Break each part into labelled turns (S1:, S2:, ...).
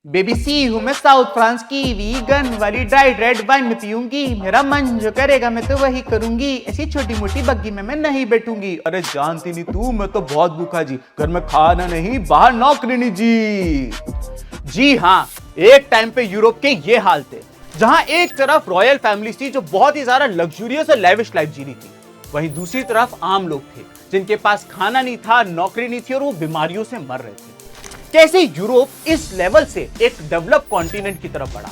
S1: Baby सी हूँ मैं south France की, वीगन वाली ड्राइड रेड वाइन में पीऊंगी। मेरा मन जो करेगा मैं तो वही करूंगी। ऐसी छोटी मोटी बग्गी में मैं नहीं बैठूंगी। अरे जानती नहीं तू, मैं तो बहुत भूखा जी, घर में खाना नहीं बाहर नौकरी जी। जी हाँ, एक टाइम पे यूरोप के ये हाल थे, जहां एक तरफ रॉयल फैमिलीज थी जो बहुत ही ज्यादा लग्जूरियस और लेविश लाइफ जी रही थी, वहीं दूसरी तरफ आम लोग थे जिनके पास खाना नहीं था, नौकरी नहीं थी और वो बीमारियों से मर रहे थे। कैसे यूरोप इस लेवल से एक डेवलप कॉन्टिनेंट की तरफ बढ़ा,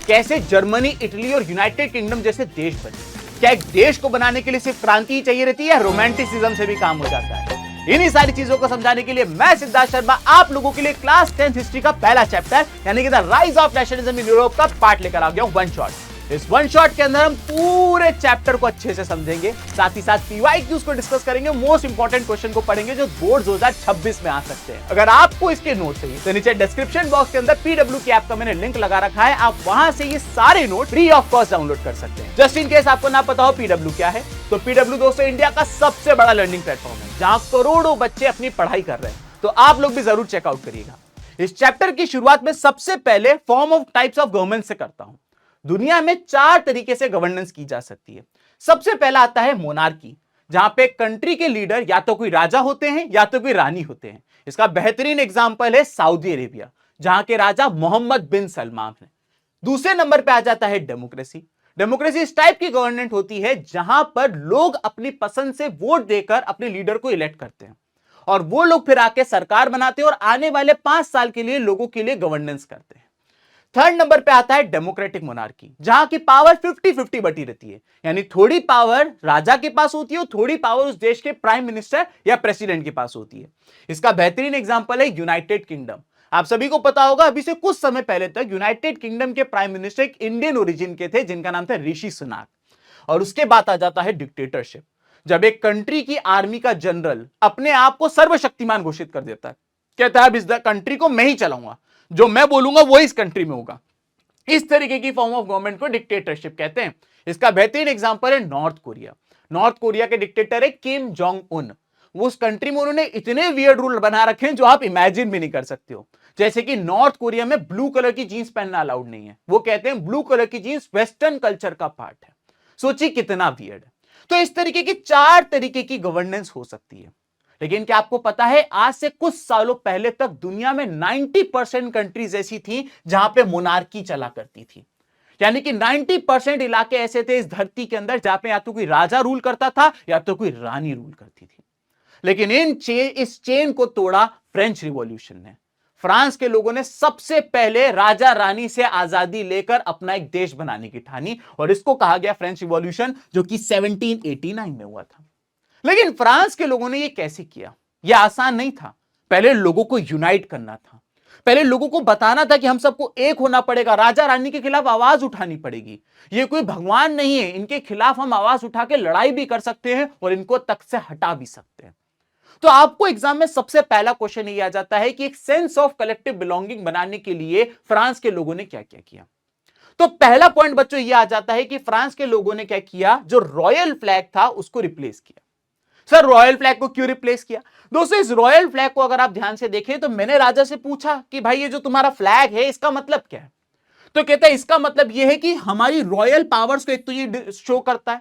S1: कैसे जर्मनी, इटली और यूनाइटेड किंगडम जैसे देश बने। क्या एक देश को बनाने के लिए सिर्फ क्रांति ही चाहिए रहती है या रोमांटिसिज्म से भी काम हो जाता है? इन्हीं सारी चीजों को समझाने के लिए मैं सिद्धार्थ शर्मा आप लोगों के लिए क्लास 10th हिस्ट्री का पहला चैप्टर यानी कि the rise of nationalism in Europe का पार्ट लेकर आ गया हूं वन शॉट। इस वन शॉट के अंदर हम पूरे चैप्टर को अच्छे से समझेंगे, साथ ही साथ पीवाईक्यूज को डिस्कस करेंगे, मोस्ट इंपॉर्टेंट क्वेश्चन को पढ़ेंगे जो बोर्ड 2026 में आ सकते हैं। अगर आपको इसके नोट चाहिए तो नीचे डिस्क्रिप्शन बॉक्स के अंदर पीडब्ल्यू की ऐप का मैंने लिंक लगा रखा है, आप वहां से ये सारे note free of cost download कर सकते हैं। जस्ट इन केस आपको ना पता हो पीडब्ल्यू क्या है, तो पीडब्ल्यू दोस्तों इंडिया का सबसे बड़ा लर्निंग प्लेटफॉर्म है जहां करोड़ों बच्चे अपनी पढ़ाई कर रहे हैं, तो आप लोग भी जरूर चेकआउट करिएगा। इस चैप्टर की शुरुआत में सबसे पहले form of types of government से करता हूं। दुनिया में 4 तरीके से गवर्नेंस की जा सकती है। सबसे पहला आता है मोनार्की, जहां पे कंट्री के लीडर या तो कोई राजा होते हैं या तो कोई रानी होते हैं। इसका बेहतरीन एग्जांपल है सऊदी अरेबिया, जहां के राजा मोहम्मद बिन सलमान हैं। दूसरे नंबर पे आ जाता है डेमोक्रेसी। डेमोक्रेसी इस टाइप की गवर्नमेंट होती है जहां पर लोग अपनी पसंद से वोट देकर अपने लीडर को इलेक्ट करते हैं और वो लोग फिर आके सरकार बनाते हैं और आने वाले 5 साल के लिए लोगों के लिए गवर्नेंस करते हैं। थर्ड नंबर पे आता है डेमोक्रेटिक मोनार्की, जहां की पावर 50-50 बटी रहती है, यानी थोड़ी पावर राजा के पास होती है, थोड़ी पावर उस देश के प्राइम मिनिस्टर या प्रेसिडेंट के पास होती है। इसका बेहतरीन एग्जांपल है यूनाइटेड किंगडम। आप सभी को पता होगा अभी से कुछ समय पहले तक यूनाइटेड किंगडम के प्राइम मिनिस्टर एक इंडियन ओरिजिन के थे जिनका नाम था ऋषि सुनाक। और उसके बाद आ जाता है डिक्टेटरशिप, जब एक कंट्री की आर्मी का जनरल अपने आप को सर्वशक्तिमान घोषित कर देता है, कहता है अब इस कंट्री को मैं ही चलाऊंगा, जो मैं बोलूंगा वो इस कंट्री में होगा। इस तरीके की फॉर्म ऑफ गवर्नमेंट को डिक्टेटरशिप कहते हैं। इसका बेहतरीन एग्जांपल है नॉर्थ कोरिया। नॉर्थ कोरिया के डिक्टेटर है किम जोंग उन। वो उस कंट्री में उन्होंने इतने वियर्ड रूल बना रखे हैं जो आप इमेजिन भी नहीं कर सकते हो। जैसे कि नॉर्थ कोरिया में ब्लू कलर की जींस पहनना अलाउड नहीं है, वो कहते हैं ब्लू कलर की जींस वेस्टर्न कल्चर का पार्ट है। सोचिए कितना वियर्ड है। तो इस तरीके की 4 तरीके की गवर्नेंस हो सकती है। लेकिन क्या आपको पता है आज से कुछ सालों पहले तक दुनिया में 90% कंट्रीज ऐसी थी जहां पे मोनार्की चला करती थी, यानी कि 90% इलाके ऐसे थे इस धरती के अंदर जहां पे या तो कोई राजा रूल करता था या तो कोई रानी रूल करती थी। लेकिन इस चेन को तोड़ा फ्रेंच रिवॉल्यूशन ने। फ्रांस के लोगों ने सबसे पहले राजा रानी से आजादी लेकर अपना एक देश बनाने की ठानी और इसको कहा गया फ्रेंच रिवॉल्यूशन, जो कि 1789 में हुआ था। लेकिन फ्रांस के लोगों ने यह कैसे किया? यह आसान नहीं था। पहले लोगों को यूनाइट करना था, पहले लोगों को बताना था कि हम सबको एक होना पड़ेगा, राजा रानी के खिलाफ आवाज उठानी पड़ेगी। ये कोई भगवान नहीं है, इनके खिलाफ हम आवाज उठा के लड़ाई भी कर सकते हैं और इनको तख्त से हटा भी सकते हैं। तो आपको एग्जाम में सबसे पहला क्वेश्चन ये आ जाता है कि एक सेंस ऑफ कलेक्टिव बिलोंगिंग बनाने के लिए फ्रांस के लोगों ने क्या क्या किया। तो पहला पॉइंट बच्चों ये आ जाता है कि फ्रांस के लोगों ने क्या किया, जो रॉयल फ्लैग था उसको रिप्लेस किया। सर रॉयल फ्लैग को क्यों रिप्लेस किया? दोस्तों इस रॉयल फ्लैग को अगर आप ध्यान से देखें तो मैंने राजा से पूछा कि भाई ये जो तुम्हारा फ्लैग है इसका मतलब क्या है, तो कहता है इसका मतलब ये है कि हमारी रॉयल पावर्स को एक तो ये शो करता है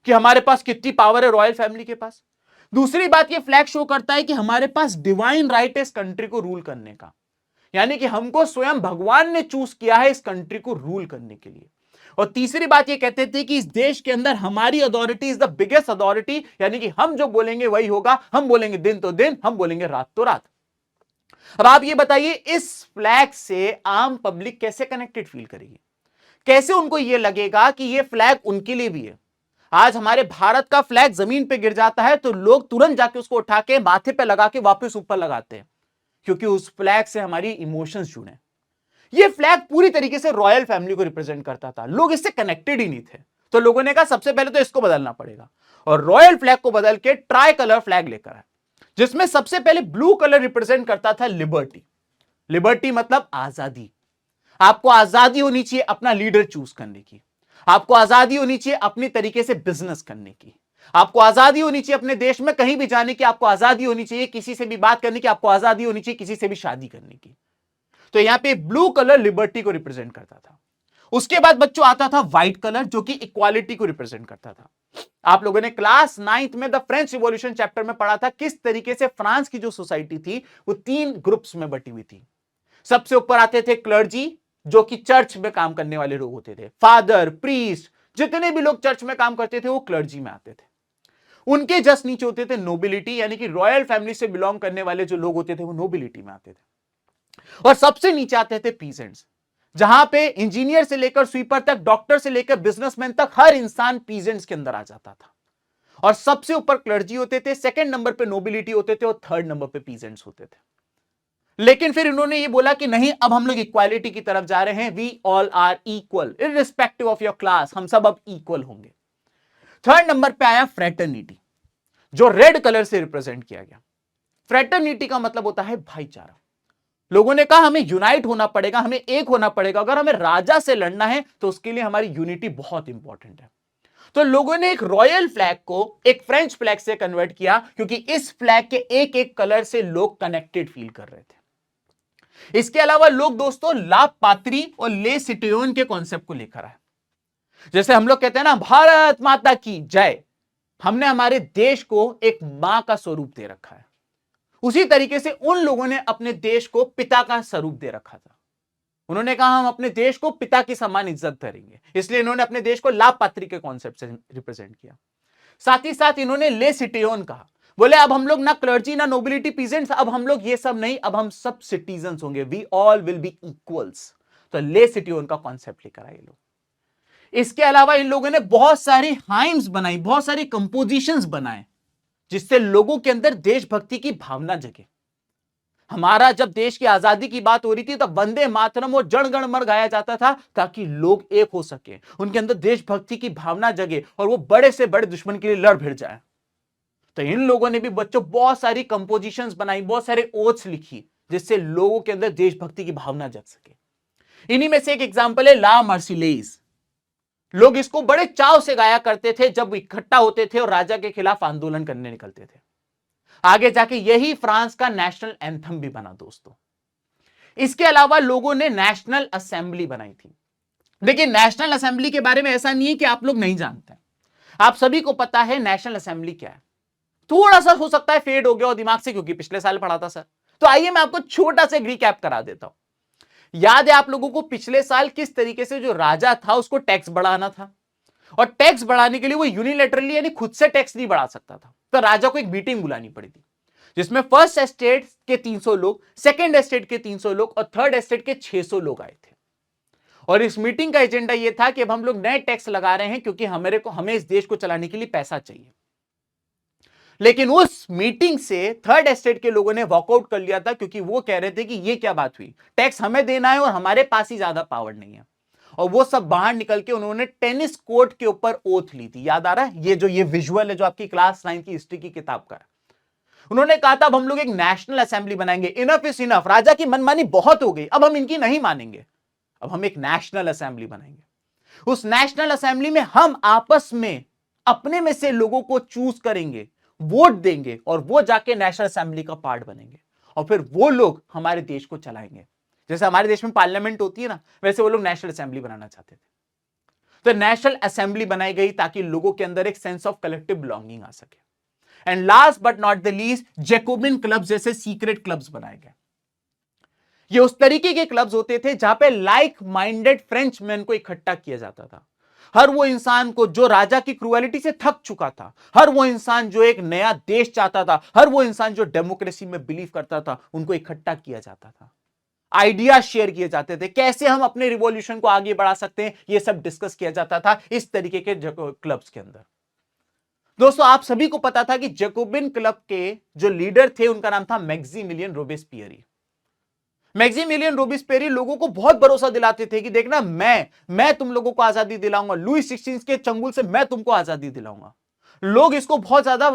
S1: कि हमारे पास कितनी पावर है रॉयल फैमिली के पास। दूसरी बात ये फ्लैग शो करता है कि हमारे पास डिवाइन राइट है इस कंट्री को रूल करने का, यानी कि हमको स्वयं भगवान ने चूज किया है इस कंट्री को रूल करने के लिए। और तीसरी बात ये कहते थे कि इस देश के अंदर हमारी authority is the biggest authority, यानी कि हम जो बोलेंगे वही होगा, हम बोलेंगे दिन तो दिन, हम बोलेंगे रात तो रात। अब आप ये बताइए इस फ्लैग से आम पब्लिक कैसे कनेक्टेड फील करेगी, कैसे उनको ये लगेगा कि ये फ्लैग उनके लिए भी है। आज हमारे भारत का फ्लैग जमीन पे गिर जाता है तो लोग तुरंत जाके उसको उठा के माथे पे लगा के वापस ऊपर लगाते हैं, क्योंकि उस फ्लैग से हमारी इमोशंस जुड़े। ये फ्लैग पूरी तरीके से रॉयल फैमिली को रिप्रेजेंट करता था, लोग इससे कनेक्टेड ही नहीं थे। तो लोगों ने कहा सबसे पहले तो इसको बदलना पड़ेगा और रॉयल फ्लैग को बदल के ट्राई कलर फ्लैग लेकर आए, जिसमें सबसे पहले ब्लू कलर रिप्रेजेंट करता था लिबर्टी। लिबर्टी मतलब आजादी। आपको आजादी होनी चाहिए अपना लीडर चूज करने की, आपको आजादी होनी चाहिए अपनी तरीके से बिजनेस करने की, आपको आजादी होनी चाहिए अपने देश में कहीं भी जाने की, आपको आजादी होनी चाहिए किसी से भी बात करने की, आपको आजादी होनी चाहिए किसी से भी शादी करने की। तो यहां पे ब्लू कलर लिबर्टी को रिप्रेजेंट करता था। उसके बाद बच्चों आता था व्हाइट कलर, जो कि इक्वालिटी को रिप्रेजेंट करता था। आप लोगों ने क्लास 9th में द फ्रेंच रिवॉल्यूशन चैप्टर में पढ़ा था किस तरीके से फ्रांस की जो सोसाइटी थी वो 3 ग्रुप्स में बटी हुई थी। सबसे ऊपर आते थे क्लर्जी, जो कि चर्च में काम करने वाले लोग होते थे। फादर, प्रीस्ट, जितने भी लोग चर्च में काम करते थे वो क्लर्जी में आते थे। उनके जस्ट नीचे होते थे नोबिलिटी, यानी कि रॉयल फैमिली से बिलोंग करने वाले जो लोग होते थे वो नोबिलिटी में आते थे। और सबसे नीचे आते थे पीजेंट्स, जहां पे इंजीनियर से लेकर स्वीपर तक, डॉक्टर से लेकर बिजनेसमैन तक हर इंसान पीजेंट्स के अंदर आ जाता था। और सबसे ऊपर क्लर्जी होते थे, सेकंड नंबर पे नोबिलिटी होते थे और थर्ड नंबर पे पीजेंट्स होते थे। लेकिन फिर इन्होंने ये बोला कि नहीं, अब हम लोग इक्वालिटी की तरफ जा रहे हैं। We all are equal irrespective of your class, हम सब अब इक्वल होंगे। थर्ड नंबर पे आया फ्रेटर्निटी, जो रेड कलर से रिप्रेजेंट किया गया। फ्रेटर्निटी का मतलब होता है भाईचारा। लोगों ने कहा हमें यूनाइट होना पड़ेगा, हमें एक होना पड़ेगा। अगर हमें राजा से लड़ना है तो उसके लिए हमारी यूनिटी बहुत इंपॉर्टेंट है। तो लोगों ने एक रॉयल फ्लैग को एक फ्रेंच फ्लैग से कन्वर्ट किया, क्योंकि इस फ्लैग के एक एक कलर से लोग कनेक्टेड फील कर रहे थे। इसके अलावा लोग दोस्तों लाभ पात्री और ले सिटियोन के कॉन्सेप्ट को लेकर आए। जैसे हम लोग कहते हैं ना, भारत माता की जय, हमने हमारे देश को एक मां का स्वरूप दे रखा है। उसी तरीके से उन लोगों ने अपने देश को पिता का स्वरूप दे रखा था। उन्होंने कहा हम अपने देश को पिता की समान इज्जत करेंगे, इसलिए इन्होंने अपने देश को लाभ पात्री के कॉन्सेप्ट से रिप्रेजेंट किया। साथ ही साथ इन्होंने ले सिटियोन कहा, बोले अब हम लोग ना क्लर्जी ना नोबिलिटी पीजेंट्स, अब हम लोग ये सब नहीं, अब हम सब सिटीजन्स होंगे, we all will be equals. तो ले सिटियोन का कॉन्सेप्ट लेकर आए लोग। इसके अलावा इन लोगों ने बहुत सारी हाइम्स बनाई, बहुत सारी कंपोजिशंस बनाए, जिससे लोगों के अंदर देशभक्ति की भावना जगे। हमारा जब देश की आजादी की बात हो रही थी तब वंदे मातरम और जन गण मन गाया जाता था, ताकि लोग एक हो सके, उनके अंदर देशभक्ति की भावना जगे और वो बड़े से बड़े दुश्मन के लिए लड़ भिड़ जाए। तो इन लोगों ने भी बच्चों बहुत सारी कंपोजिशंस बनाई, बहुत सारे ओथ्स लिखी, जिससे लोगों के अंदर देशभक्ति की भावना जग सके। इन्हीं में से एक एग्जाम्पल है ला मार्सिलेज। लोग इसको बड़े चाव से गाया करते थे जब इकट्ठा होते थे और राजा के खिलाफ आंदोलन करने निकलते थे। आगे जाके यही फ्रांस का नेशनल एंथम भी बना दोस्तों। इसके अलावा लोगों ने नेशनल असेंबली बनाई थी। देखिए, नेशनल असेंबली के बारे में ऐसा नहीं है कि आप लोग नहीं जानते, आप सभी को पता है नेशनल असेंबली क्या है। थोड़ा सा हो सकता है फेड हो गया हो दिमाग से, क्योंकि पिछले साल पढ़ा था सर। तो आइए मैं आपको छोटा सा रिकैप करा देता हूं। याद है आप लोगों को पिछले साल किस तरीके से जो राजा था उसको टैक्स बढ़ाना था, और टैक्स बढ़ाने के लिए वो यूनिलैटरली यानी खुद से टैक्स नहीं बढ़ा सकता था। तो राजा को एक मीटिंग बुलानी पड़ी थी, जिसमें फर्स्ट एस्टेट के 300 लोग, सेकंड एस्टेट के 300 लोग और थर्ड एस्टेट के 600 लोग आए थे। और इस मीटिंग का एजेंडा यह था कि अब हम लोग नए टैक्स लगा रहे हैं, क्योंकि हमें इस देश को चलाने के लिए पैसा चाहिए। लेकिन उस मीटिंग से थर्ड एस्टेट के लोगों ने वॉकआउट कर लिया था, क्योंकि वो कह रहे थे कि ये क्या बात हुई, टैक्स हमें देना है और हमारे पास ही ज्यादा पावर नहीं है। और वो सब बाहर निकल के उन्होंने टेनिस कोर्ट के ऊपर ओथ ली थी। याद आ रहा है, ये विजुअल है जो आपकी क्लास 9 की हिस्ट्री की किताब का है। उन्होंने कहा था अब हम लोग एक नेशनल असेंबली बनाएंगे, इनफ इज इनफ, राजा की मनमानी बहुत हो गई, अब हम इनकी नहीं मानेंगे, अब हम एक नेशनल असेंबली बनाएंगे। उस नेशनल असेंबली में हम आपस में अपने में से लोगों को चूज करेंगे, वोट देंगे, और वो जाके नेशनल असेंबली का पार्ट बनेंगे, और फिर वो लोग हमारे देश को चलाएंगे। जैसे हमारे देश में पार्लियामेंट होती है ना, वैसे वो लोग नेशनल असेंबली बनाना चाहते थे। तो नेशनल असेंबली बनाई गई ताकि लोगों के अंदर एक सेंस ऑफ कलेक्टिव बिलोंगिंग आ सके। And last but not the least, Jacobian clubs जैसे सीक्रेट क्लब्स बनाए गए। ये उस तरीके के क्लब्स होते थे जहां पे लाइक माइंडेड फ्रेंच मैन को इकट्ठा किया जाता था। हर वो इंसान को जो राजा की क्रूएलिटी से थक चुका था, हर वो इंसान जो एक नया देश चाहता था, हर वो इंसान जो डेमोक्रेसी में बिलीव करता था, उनको इकट्ठा किया जाता था। आइडिया शेयर किए जाते थे, कैसे हम अपने रिवॉल्यूशन को आगे बढ़ा सकते हैं, ये सब डिस्कस किया जाता था इस तरीके के क्लब्स के अंदर। दोस्तों, आप सभी को पता था कि जैकोबिन क्लब के जो लीडर थे उनका नाम था मैक्सिमिलियन रोबेस्पियरी। मैक्सिमिलियन रोबेस्पियरी लोगों को बहुत भरोसा दिलाते थे कि देखना, मैं तुम लोगों को आजादी दिलाऊंगा, लुई 16 के चंगुल से मैं तुमको आजादी दिलाऊंगा। लोग इसको बहुत ज्यादा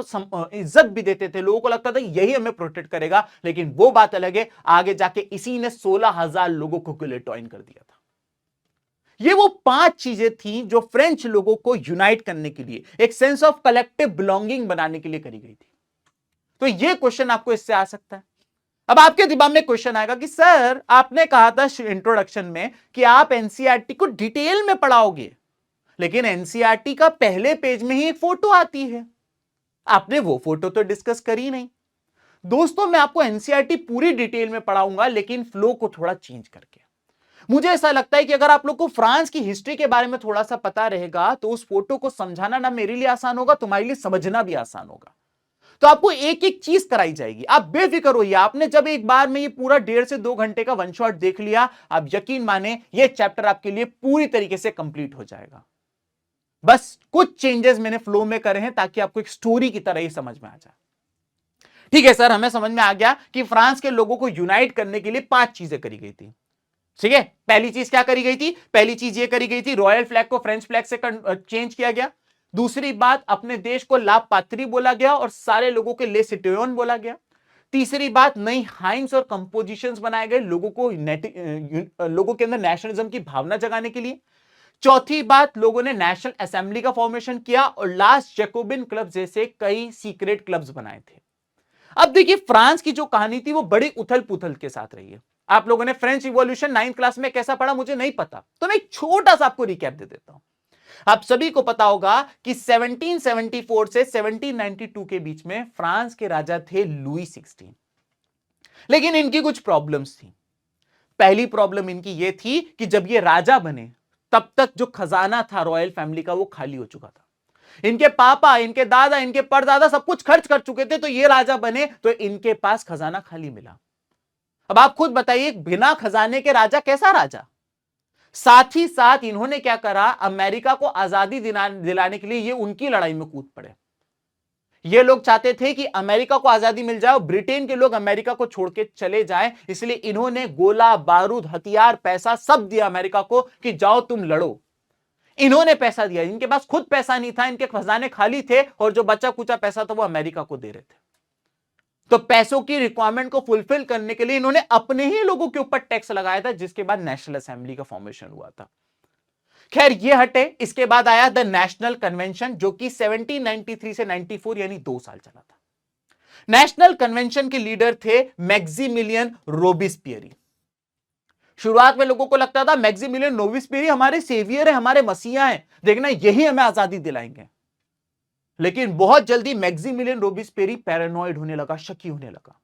S1: इज्जत भी देते थे, लोगों को लगता था यही हमें प्रोटेक्ट करेगा। लेकिन वो बात अलग है, आगे जाके इसी ने 16,000 लोगों को गिलेटॉइन कर दिया था। ये वो 5 चीजें थी जो फ्रेंच लोगों को यूनाइट करने के लिए, एक सेंस ऑफ कलेक्टिव बिलोंगिंग बनाने के लिए करी गई थी। तो ये क्वेश्चन आपको इससे आ सकता है, अब आपके दिमाग में क्वेश्चन आएगा कि सर आपने कहा था इंट्रोडक्शन में कि आप एनसीईआरटी को डिटेल में पढ़ाओगे, लेकिन एनसीईआरटी का पहले पेज में ही एक फोटो आती है, आपने वो फोटो तो डिस्कस करी नहीं। दोस्तों मैं आपको एनसीईआरटी पूरी डिटेल में पढ़ाऊंगा, लेकिन फ्लो को थोड़ा चेंज करके। मुझे ऐसा लगता है कि अगर आप लोग को फ्रांस की हिस्ट्री के बारे में थोड़ा सा पता रहेगा तो उस फोटो को समझाना ना मेरे लिए आसान होगा, तुम्हारे लिए समझना भी आसान होगा। तो आपको एक एक चीज कराई जाएगी, आप बेफिक्र होइए। आपने जब एक बार में ये पूरा 1.5 से 2 घंटे का वन शॉट देख लिया, आप यकीन माने ये चैप्टर आपके लिए पूरी तरीके से कंप्लीट हो जाएगा। बस कुछ चेंजेस मैंने फ्लो में करे हैं ताकि आपको एक स्टोरी की तरह ही समझ में आ जाए। ठीक है सर, हमें समझ में आ गया कि फ्रांस के लोगों को यूनाइट करने के लिए 5 चीजें करी गई थी। ठीक है, पहली चीज क्या करी गई थी? पहली चीज ये करी गई थी, रॉयल फ्लैग को फ्रेंच फ्लैग से चेंज किया गया। दूसरी बात, अपने देश को ला पात्री बोला गया और सारे लोगों के ले सिटिजन बोला गया। तीसरी बात, नई हाइम्स और कंपोजिशंस बनाए गए लोगों के अंदर नेशनलिज्म की भावना जगाने के लिए। चौथी बात, लोगों ने नेशनल असेंबली का फॉर्मेशन किया और लास्ट जैकोबिन क्लब जैसे कई सीक्रेट क्लब्स बनाए थे। अब देखिए, फ्रांस की जो कहानी थी वो बड़ी उथल पुथल के साथ रही है। आप लोगों ने फ्रेंच रिवॉल्यूशन 9th क्लास में कैसा पढ़ा मुझे नहीं पता, तो मैं एक छोटा सा आपको रिकैप दे देता हूं। आप सभी को पता होगा कि 1774 से 1792 के बीच में फ्रांस के राजा थे लुई 16। लेकिन इनकी कुछ प्रॉब्लम्स थी। पहली प्रॉब्लम इनकी यह थी कि जब ये राजा बने तब तक जो खजाना था रॉयल फैमिली का वो खाली हो चुका था। इनके पापा, इनके दादा, इनके परदादा सब कुछ खर्च कर चुके थे, तो ये राजा बने तो इनके पास खजाना खाली मिला। अब आप खुद बताइए, बिना खजाने के राजा कैसा राजा? साथ ही साथ इन्होंने क्या करा, अमेरिका को आजादी दिलाने के लिए ये उनकी लड़ाई में कूद पड़े। ये लोग चाहते थे कि अमेरिका को आजादी मिल जाए, ब्रिटेन के लोग अमेरिका को छोड़ के चले जाएं, इसलिए इन्होंने गोला बारूद हथियार पैसा सब दिया अमेरिका को कि जाओ तुम लड़ो। इन्होंने पैसा दिया, इनके पास खुद पैसा नहीं था, इनके खजाने खाली थे और जो बचा कुचा पैसा था वो अमेरिका को दे रहे थे। तो पैसों की रिक्वायरमेंट को फुलफिल करने के लिए इन्होंने अपने ही लोगों के ऊपर टैक्स लगाया था, जिसके बाद नेशनल असेंबली का फॉर्मेशन हुआ था। खैर ये हटे, इसके बाद आया द नेशनल कन्वेंशन, जो कि 1793 से 94 यानी 2 साल चला था। नेशनल कन्वेंशन के लीडर थे मैक्सिमिलियन रोबिस्पियरी। शुरुआत में लोगों को लगता था मैक्सिमिलियन रोबिस्पियरी हमारे सेवियर है, हमारे मसीहा हैं, देखना यही हमें आजादी दिलाएंगे। लेकिन बहुत जल्दी मैक्सिमिलियन रोबिस्पियरी पैरानॉइड होने लगा, शकी होने लगा।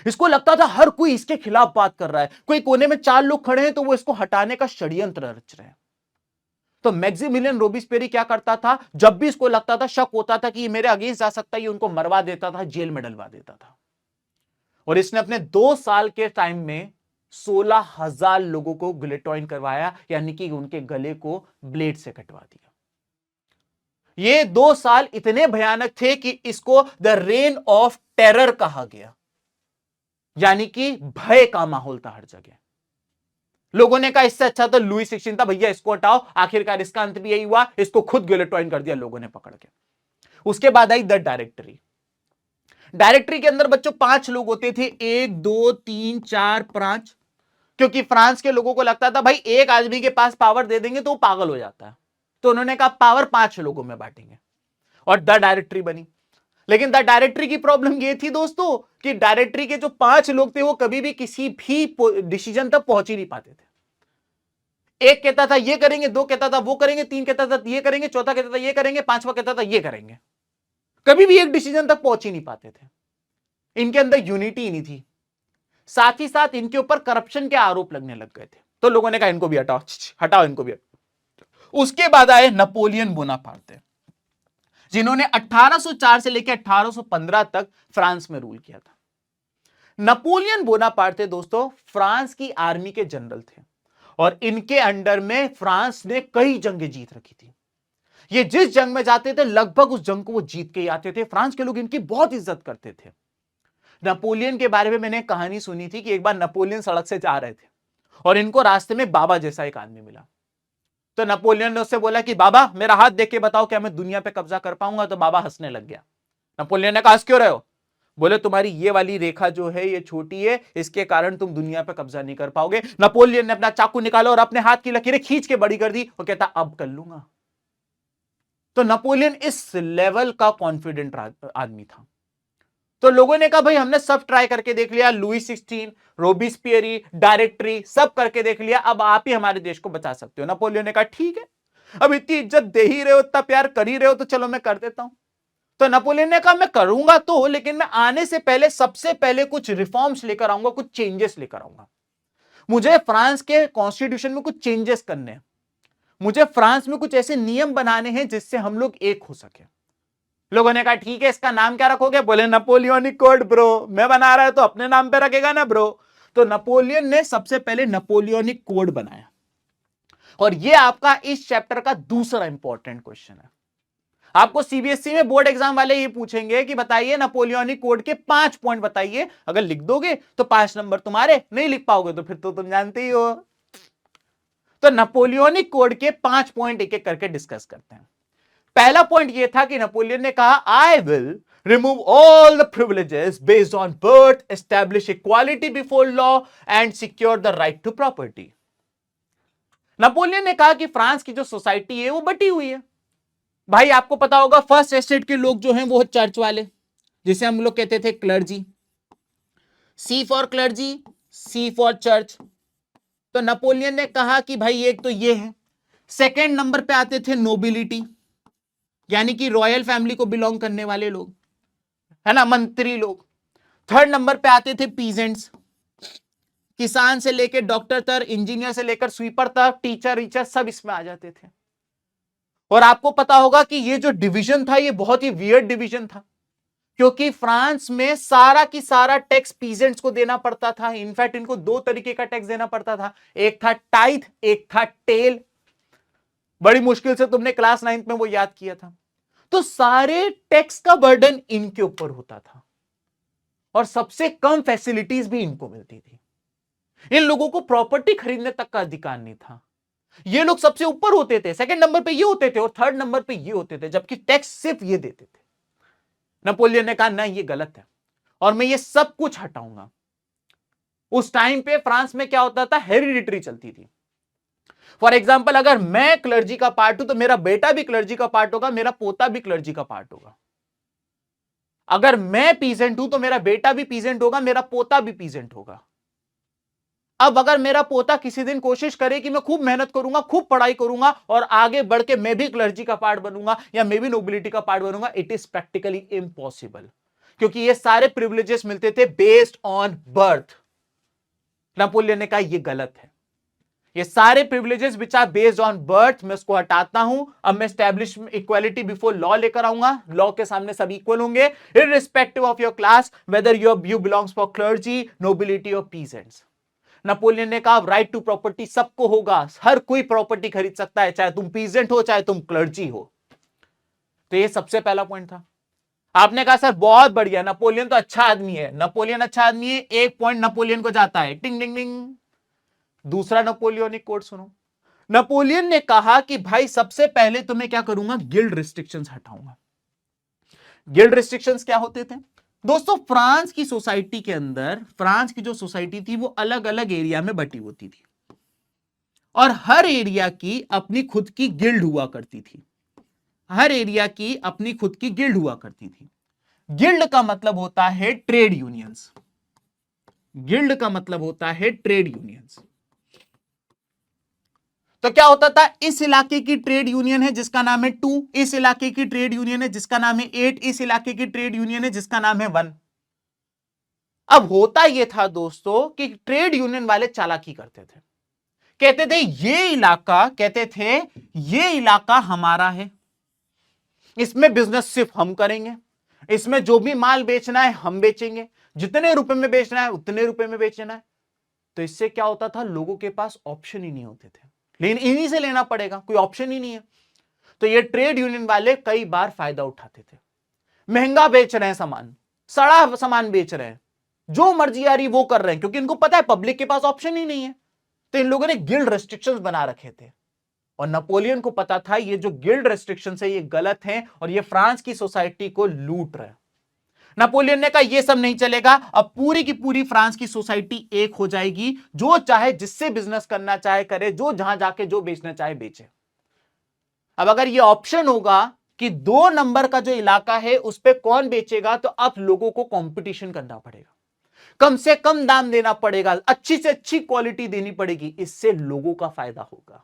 S1: इसको लगता था हर कोई इसके खिलाफ बात कर रहा है, कोई कोने में 4 लोग खड़े हैं तो वो इसको हटाने का षड्यंत्र रच रहे हैं। तो मैक्सिमिलियन रोबिस्पियरी क्या करता था, जब भी इसको लगता था, शक होता था कि ये मेरे अगेंस्ट जा सकता है, ये उनको मरवा देता था, जेल में डलवा देता था। और इसने अपने 2 साल के टाइम में 16,000 लोगों को गिलेटॉइन करवाया, यानी कि उनके गले को ब्लेड से कटवा दिया। ये 2 साल इतने भयानक थे कि इसको द रेन ऑफ टेरर कहा गया, यानी कि भय का माहौल था हर जगह। लोगों ने कहा इससे अच्छा तो लुई 16 था, भैया इसको हटाओ। आखिरकार इसका अंत भी यही हुआ, इसको खुद गिलेटॉइन कर दिया लोगों ने पकड़ के। उसके बाद आई द डायरेक्टरी। डायरेक्टरी के अंदर बच्चों 5 लोग होते थे, 1 2 3 4 5, क्योंकि फ्रांस के लोगों को लगता था भाई एक आदमी के पास पावर दे देंगे तो वो पागल हो जाता है, तो उन्होंने कहा पावर 5 लोगों में बांटेंगे और द डायरेक्टरी बनी। लेकिन द डायरेक्टरी की प्रॉब्लम ये थी दोस्तों कि डायरेक्टरी के जो 5 लोग थे वो कभी भी किसी भी डिसीजन तक पहुंच ही नहीं पाते थे। एक कहता था ये करेंगे, 2 कहता था वो करेंगे, 3 कहता था ये करेंगे, चौथा कहता था ये करेंगे, 5वां कहता था ये करेंगे। कभी भी एक डिसीजन तक पहुंच ही नहीं पाते थे। इनके अंदर यूनिटी नहीं थी। साथ ही साथ इनके ऊपर करप्शन के आरोप लगने लग गए थे, तो लोगों ने कहा इनको भी हटाओ, हटाओ इनको भी। उसके बाद आए नेपोलियन बोनापार्टे, जिन्होंने 1804 से लेकर 1815 तक फ्रांस में रूल किया था। नेपोलियन बोनापार्टे दोस्तों फ्रांस की आर्मी के जनरल थे और इनके अंडर में फ्रांस ने कई जंगें जीत रखी थी। ये जिस जंग में जाते थे लगभग उस जंग को वो जीत के ही आते थे। फ्रांस के लोग इनकी बहुत इज्जत करते थे। नेपोलियन के बारे में मैंने कहानी सुनी थी कि एक बार नेपोलियन सड़क से जा रहे थे और इनको रास्ते में बाबा जैसा एक आदमी मिला। तो नेपोलियन ने उससे बोला कि बाबा मेरा हाथ देख के बताओ क्या मैं दुनिया पे कब्जा कर पाऊंगा? तो बाबा हंसने लग गया। नेपोलियन ने कहा हंस क्यों रहे हो? बोले तुम्हारी ये वाली रेखा जो है ये छोटी है, इसके कारण तुम दुनिया पे कब्जा नहीं कर पाओगे। नेपोलियन ने अपना चाकू निकाला और अपने हाथ की लकीरें खींच के बड़ी कर दी और कहता अब कर लूंगा। तो नेपोलियन इस लेवल का कॉन्फिडेंट आदमी था। तो लोगों ने कहा भाई हमने सब ट्राई करके देख लिया, लुई 16, रोबिस्पियरी, डायरेक्टरी, सब करके देख लिया, अब आप ही हमारे देश को बचा सकते हो। नेपोलियन ने कहा ठीक है, अब इतनी इज्जत दे ही रहे हो, इतना प्यार कर ही रहे हो, तो चलो मैं कर देता हूं। तो नेपोलियन ने कहा मैं करूंगा तो, लेकिन मैं आने से पहले सबसे पहले कुछ रिफॉर्म्स लेकर आऊंगा, कुछ चेंजेस लेकर आऊंगा। मुझे फ्रांस के कॉन्स्टिट्यूशन में कुछ चेंजेस करने हैं, मुझे फ्रांस में कुछ ऐसे नियम बनाने हैं जिससे हम लोग एक हो सके। लोगों ने कहा ठीक है, इसका नाम क्या रखोगे? बोले नेपोलियनिक कोड ब्रो। मैं बना रहा है तो अपने नाम पे रखेगा ना ब्रो। तो नेपोलियन ने सबसे पहले नेपोलियनिक कोड बनाया, और ये आपका इस चैप्टर का दूसरा इंपॉर्टेंट क्वेश्चन है। आपको सीबीएसई में बोर्ड एग्जाम वाले ये पूछेंगे कि बताइए नेपोलियनिक कोड के 5 पॉइंट बताइए, अगर लिख दोगे तो 5 नंबर तुम्हारे, नहीं लिख पाओगे तो फिर तो तुम जानते ही हो। तो नेपोलियनिक कोड के 5 पॉइंट एक एक करके डिस्कस करते हैं। पहला पॉइंट यह था कि नेपोलियन ने कहा I will remove all the privileges based on birth, establish equality before law and secure the right to property. Napoleon ने कहा कि फ्रांस की जो सोसाइटी है वो बटी हुई है। भाई आपको पता होगा फर्स्ट एस्टेट के लोग जो हैं वो चर्च वाले, जिसे हम लोग कहते थे clergy, C for clergy, C for church. तो नेपोलियन ने कहा कि भाई एक तो ये है। सेकेंड नंबर पे आते थे नोबिलिटी, यानी कि रॉयल फैमिली को बिलोंग करने वाले लोग, है ना, मंत्री लोग। थर्ड नंबर पे आते थे पीजेंट्स, किसान से लेकर डॉक्टर तक, इंजीनियर से लेकर स्वीपर तक, टीचर रीचर सब इसमें आ जाते थे। और आपको पता होगा कि ये जो डिवीजन था ये बहुत ही वियर्ड डिवीजन था, क्योंकि फ्रांस में सारा की सारा टैक्स पीजेंट्स को देना पड़ता था। इनफैक्ट इनको 2 तरीके का टैक्स देना पड़ता था, एक था टाइथ, एक था टेल। बड़ी मुश्किल से तुमने क्लास 9th में वो याद किया था। तो सारे टैक्स का बर्डन इनके ऊपर होता था, और सबसे कम फैसिलिटीज भी इनको मिलती थी। इन लोगों को प्रॉपर्टी खरीदने तक का अधिकार नहीं था। ये लोग सबसे ऊपर होते थे, सेकंड नंबर पे ये होते थे, और थर्ड नंबर पे ये होते थे, जबकि टैक्स सिर्फ ये देते थे। नेपोलियन ने कहा नहीं ये गलत है, और मैं ये सब कुछ हटाऊंगा। उस टाइम पे फ्रांस में क्या होता था, हेरिडिटरी चलती थी। फॉर एग्जाम्पल अगर मैं क्लर्जी का पार्ट हूं तो मेरा बेटा भी क्लर्जी का पार्ट होगा, मेरा पोता भी क्लर्जी का पार्ट होगा। अगर मैं पीजेंट हूं तो मेरा बेटा भी पीजेंट होगा, मेरा पोता भी पीजेंट होगा। अब अगर मेरा पोता किसी दिन कोशिश करे कि मैं खूब मेहनत करूंगा, खूब पढ़ाई करूंगा और आगे बढ़ के मैं भी क्लर्जी का पार्ट बनूंगा या मैं भी नोबिलिटी का पार्ट बनूंगा, इट इज प्रैक्टिकली इम्पॉसिबल, क्योंकि ये सारे प्रिविलेजेस मिलते थे बेस्ड ऑन बर्थ। नेपोलियन ने कहा ये गलत है, ये सारे privileges which are based on birth मैं उसको हटाता हूं। अब मैं एस्टैब्लिश इक्वालिटी बिफोर लॉ लेकर आऊंगा, लॉ के सामने सब इक्वल होंगे, irrespective of your class, whether you belongs for clergy, nobility और पीजेंट्स। नेपोलियन ने कहा राइट टू प्रॉपर्टी सबको होगा, हर कोई प्रॉपर्टी खरीद सकता है, चाहे तुम पीजेंट हो चाहे तुम क्लर्जी हो। तो ये सबसे पहला पॉइंट था। आपने कहा सर बहुत बढ़िया, नेपोलियन तो अच्छा आदमी है, नेपोलियन अच्छा आदमी है, 1 पॉइंट नेपोलियन को जाता है, टिंग टिंग टिंग। दूसरा नेपोलियनिक कोड सुनो। नेपोलियन ने कहा कि भाई सबसे पहले तो मैं क्या करूंगा, गिल्ड रिस्ट्रिक्शंस हटाऊंगा। गिल्ड रिस्ट्रिक्शंस क्या होते थे दोस्तों? फ्रांस की सोसाइटी के अंदर, फ्रांस की जो सोसाइटी थी वो अलग अलग एरिया में बटी होती थी, और हर एरिया की अपनी खुद की गिल्ड हुआ करती थी। हर एरिया की अपनी खुद की गिल्ड हुआ करती थी। गिल्ड का मतलब होता है ट्रेड यूनियंस। गिल्ड का मतलब होता है ट्रेड यूनियंस। तो क्या होता था, इस इलाके की ट्रेड यूनियन है जिसका नाम है 2, इस इलाके की ट्रेड यूनियन है जिसका नाम है 8, इस इलाके की ट्रेड यूनियन है जिसका नाम है 1। अब होता यह था दोस्तों कि ट्रेड यूनियन वाले चालाकी करते थे, कहते थे ये इलाका हमारा है, इसमें बिजनेस सिर्फ हम करेंगे, इसमें जो भी माल बेचना है हम बेचेंगे, जितने रुपए में बेचना है उतने रुपए में बेचना है। तो इससे क्या होता था, लोगों के पास ऑप्शन ही नहीं होते थे, लेकिन इन्हीं से लेना पड़ेगा, कोई ऑप्शन ही नहीं है। तो ये ट्रेड यूनियन वाले कई बार फायदा उठाते थे। महंगा बेच रहे हैं सामान, सड़ा सामान बेच रहे हैं, जो मर्जी आ रही वो कर रहे हैं, क्योंकि इनको पता है पब्लिक के पास ऑप्शन ही नहीं है। तो इन लोगों ने गिल्ड रेस्ट्रिक्शंस बना रखे थे, और नेपोलियन को पता था ये जो गिल्ड रेस्ट्रिक्शंस है ये गलत हैं और ये फ्रांस की सोसाइटी को लूट रहे हैं। नेपोलियन ने कहा ये सब नहीं चलेगा, अब पूरी की पूरी फ्रांस की सोसाइटी एक हो जाएगी, जो चाहे जिससे बिजनेस करना चाहे करे, जो जहां जाके जो बेचना चाहे बेचे। अब अगर ये ऑप्शन होगा कि 2 नंबर का जो इलाका है उस पे कौन बेचेगा, तो अब लोगों को कंपटीशन करना पड़ेगा, कम से कम दाम देना पड़ेगा, अच्छी से अच्छी क्वालिटी देनी पड़ेगी, इससे लोगों का फायदा होगा।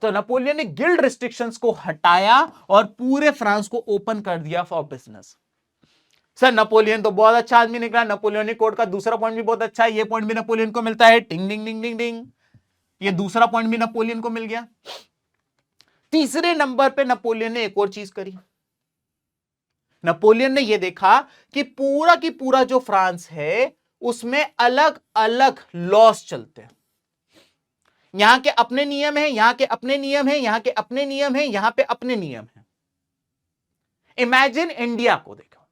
S1: तो नेपोलियन ने गिल्ड रिस्ट्रिक्शंस को हटाया और पूरे फ्रांस को ओपन कर दिया फॉर बिजनेस। सर नेपोलियन तो बहुत अच्छा आदमी निकला। नेपोलियन कोड का दूसरा पॉइंट भी बहुत अच्छा है, ये पॉइंट भी नेपोलियन को मिलता है, टिंग डिंग डिंग डिंग डिंग, ये दूसरा पॉइंट भी नेपोलियन को मिल गया। तीसरे नंबर पे नेपोलियन ने एक और चीज करी। नेपोलियन ने यह देखा कि पूरा की पूरा जो फ्रांस है उसमें अलग अलग लॉस चलते हैं, यहां के अपने नियम हैं, यहां के अपने नियम हैं, यहां के अपने नियम हैं, यहां पे अपने नियम हैं। इमेजिन इंडिया को देखो,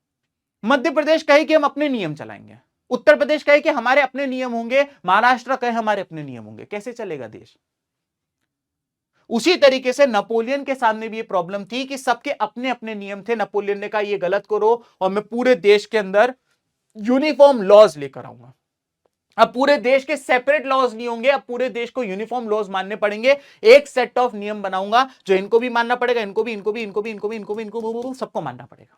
S1: मध्य प्रदेश कहे कि हम अपने नियम चलाएंगे, उत्तर प्रदेश कहे कि हमारे अपने नियम होंगे, महाराष्ट्र कहे हमारे अपने नियम होंगे, कैसे चलेगा देश? उसी तरीके से नेपोलियन के सामने भी ये प्रॉब्लम थी कि सबके अपने अपने नियम थे। नेपोलियन ने कहा ये गलत करो और मैं पूरे देश के अंदर यूनिफॉर्म लॉज लेकर आऊंगा। अब पूरे देश के सेपरेट लॉज नहीं होंगे, अब पूरे देश को यूनिफॉर्म लॉज मानने पड़ेंगे, एक सेट ऑफ नियम बनाऊंगा जो इनको भी मानना पड़ेगा, इनको भी, इनको भी, इनको भी, इनको भी, इनको भी, इनको सबको मानना पड़ेगा।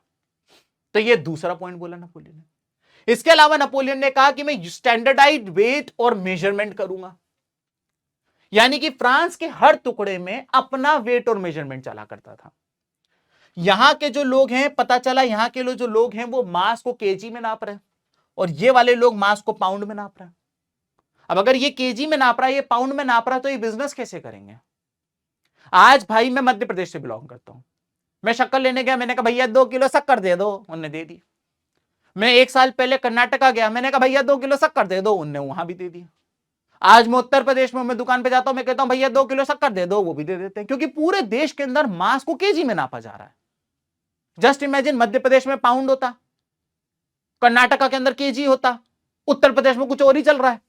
S1: तो ये दूसरा पॉइंट बोला नेपोलियन ने। इसके अलावा नेपोलियन ने कहा कि मैं स्टैंडर्डाइज्ड वेट और मेजरमेंट करूंगा, यानी कि फ्रांस के हर टुकड़े में अपना वेट और मेजरमेंट चला करता था। यहां के जो लोग हैं, पता चला यहां के जो लोग हैं वो मास को केजी में नाप रहे हैं और ये वाले लोग मास को पाउंड में नाप रहे हैं। अब अगर ये केजी में नाप रहा है, ये पाउंड में नाप रहा है, तो ये बिजनेस कैसे करेंगे? आज भाई मैं मध्य प्रदेश से बिलोंग करता हूं, मैं शक्कर लेने गया, मैंने कहा भैया 2 किलो शक्कर दे दो, उन्होंने दे दी। मैं 1 साल पहले कर्नाटका गया, मैंने कहा भैया 2 किलो शक्कर दे दो, उन्होंने वहां भी दे दी। आज मैं उत्तर प्रदेश में, मैं दुकान पे जाता हूं, मैं कहता हूं भैया 2 किलो शक्कर दे दो, वो भी दे देते हैं, क्योंकि पूरे देश के अंदर मास को केजी में नापा जा रहा है। जस्ट इमेजिन, मध्य प्रदेश में पाउंड होता, कर्नाटका के अंदर केजी होता, उत्तर प्रदेश में कुछ और ही चल रहा है,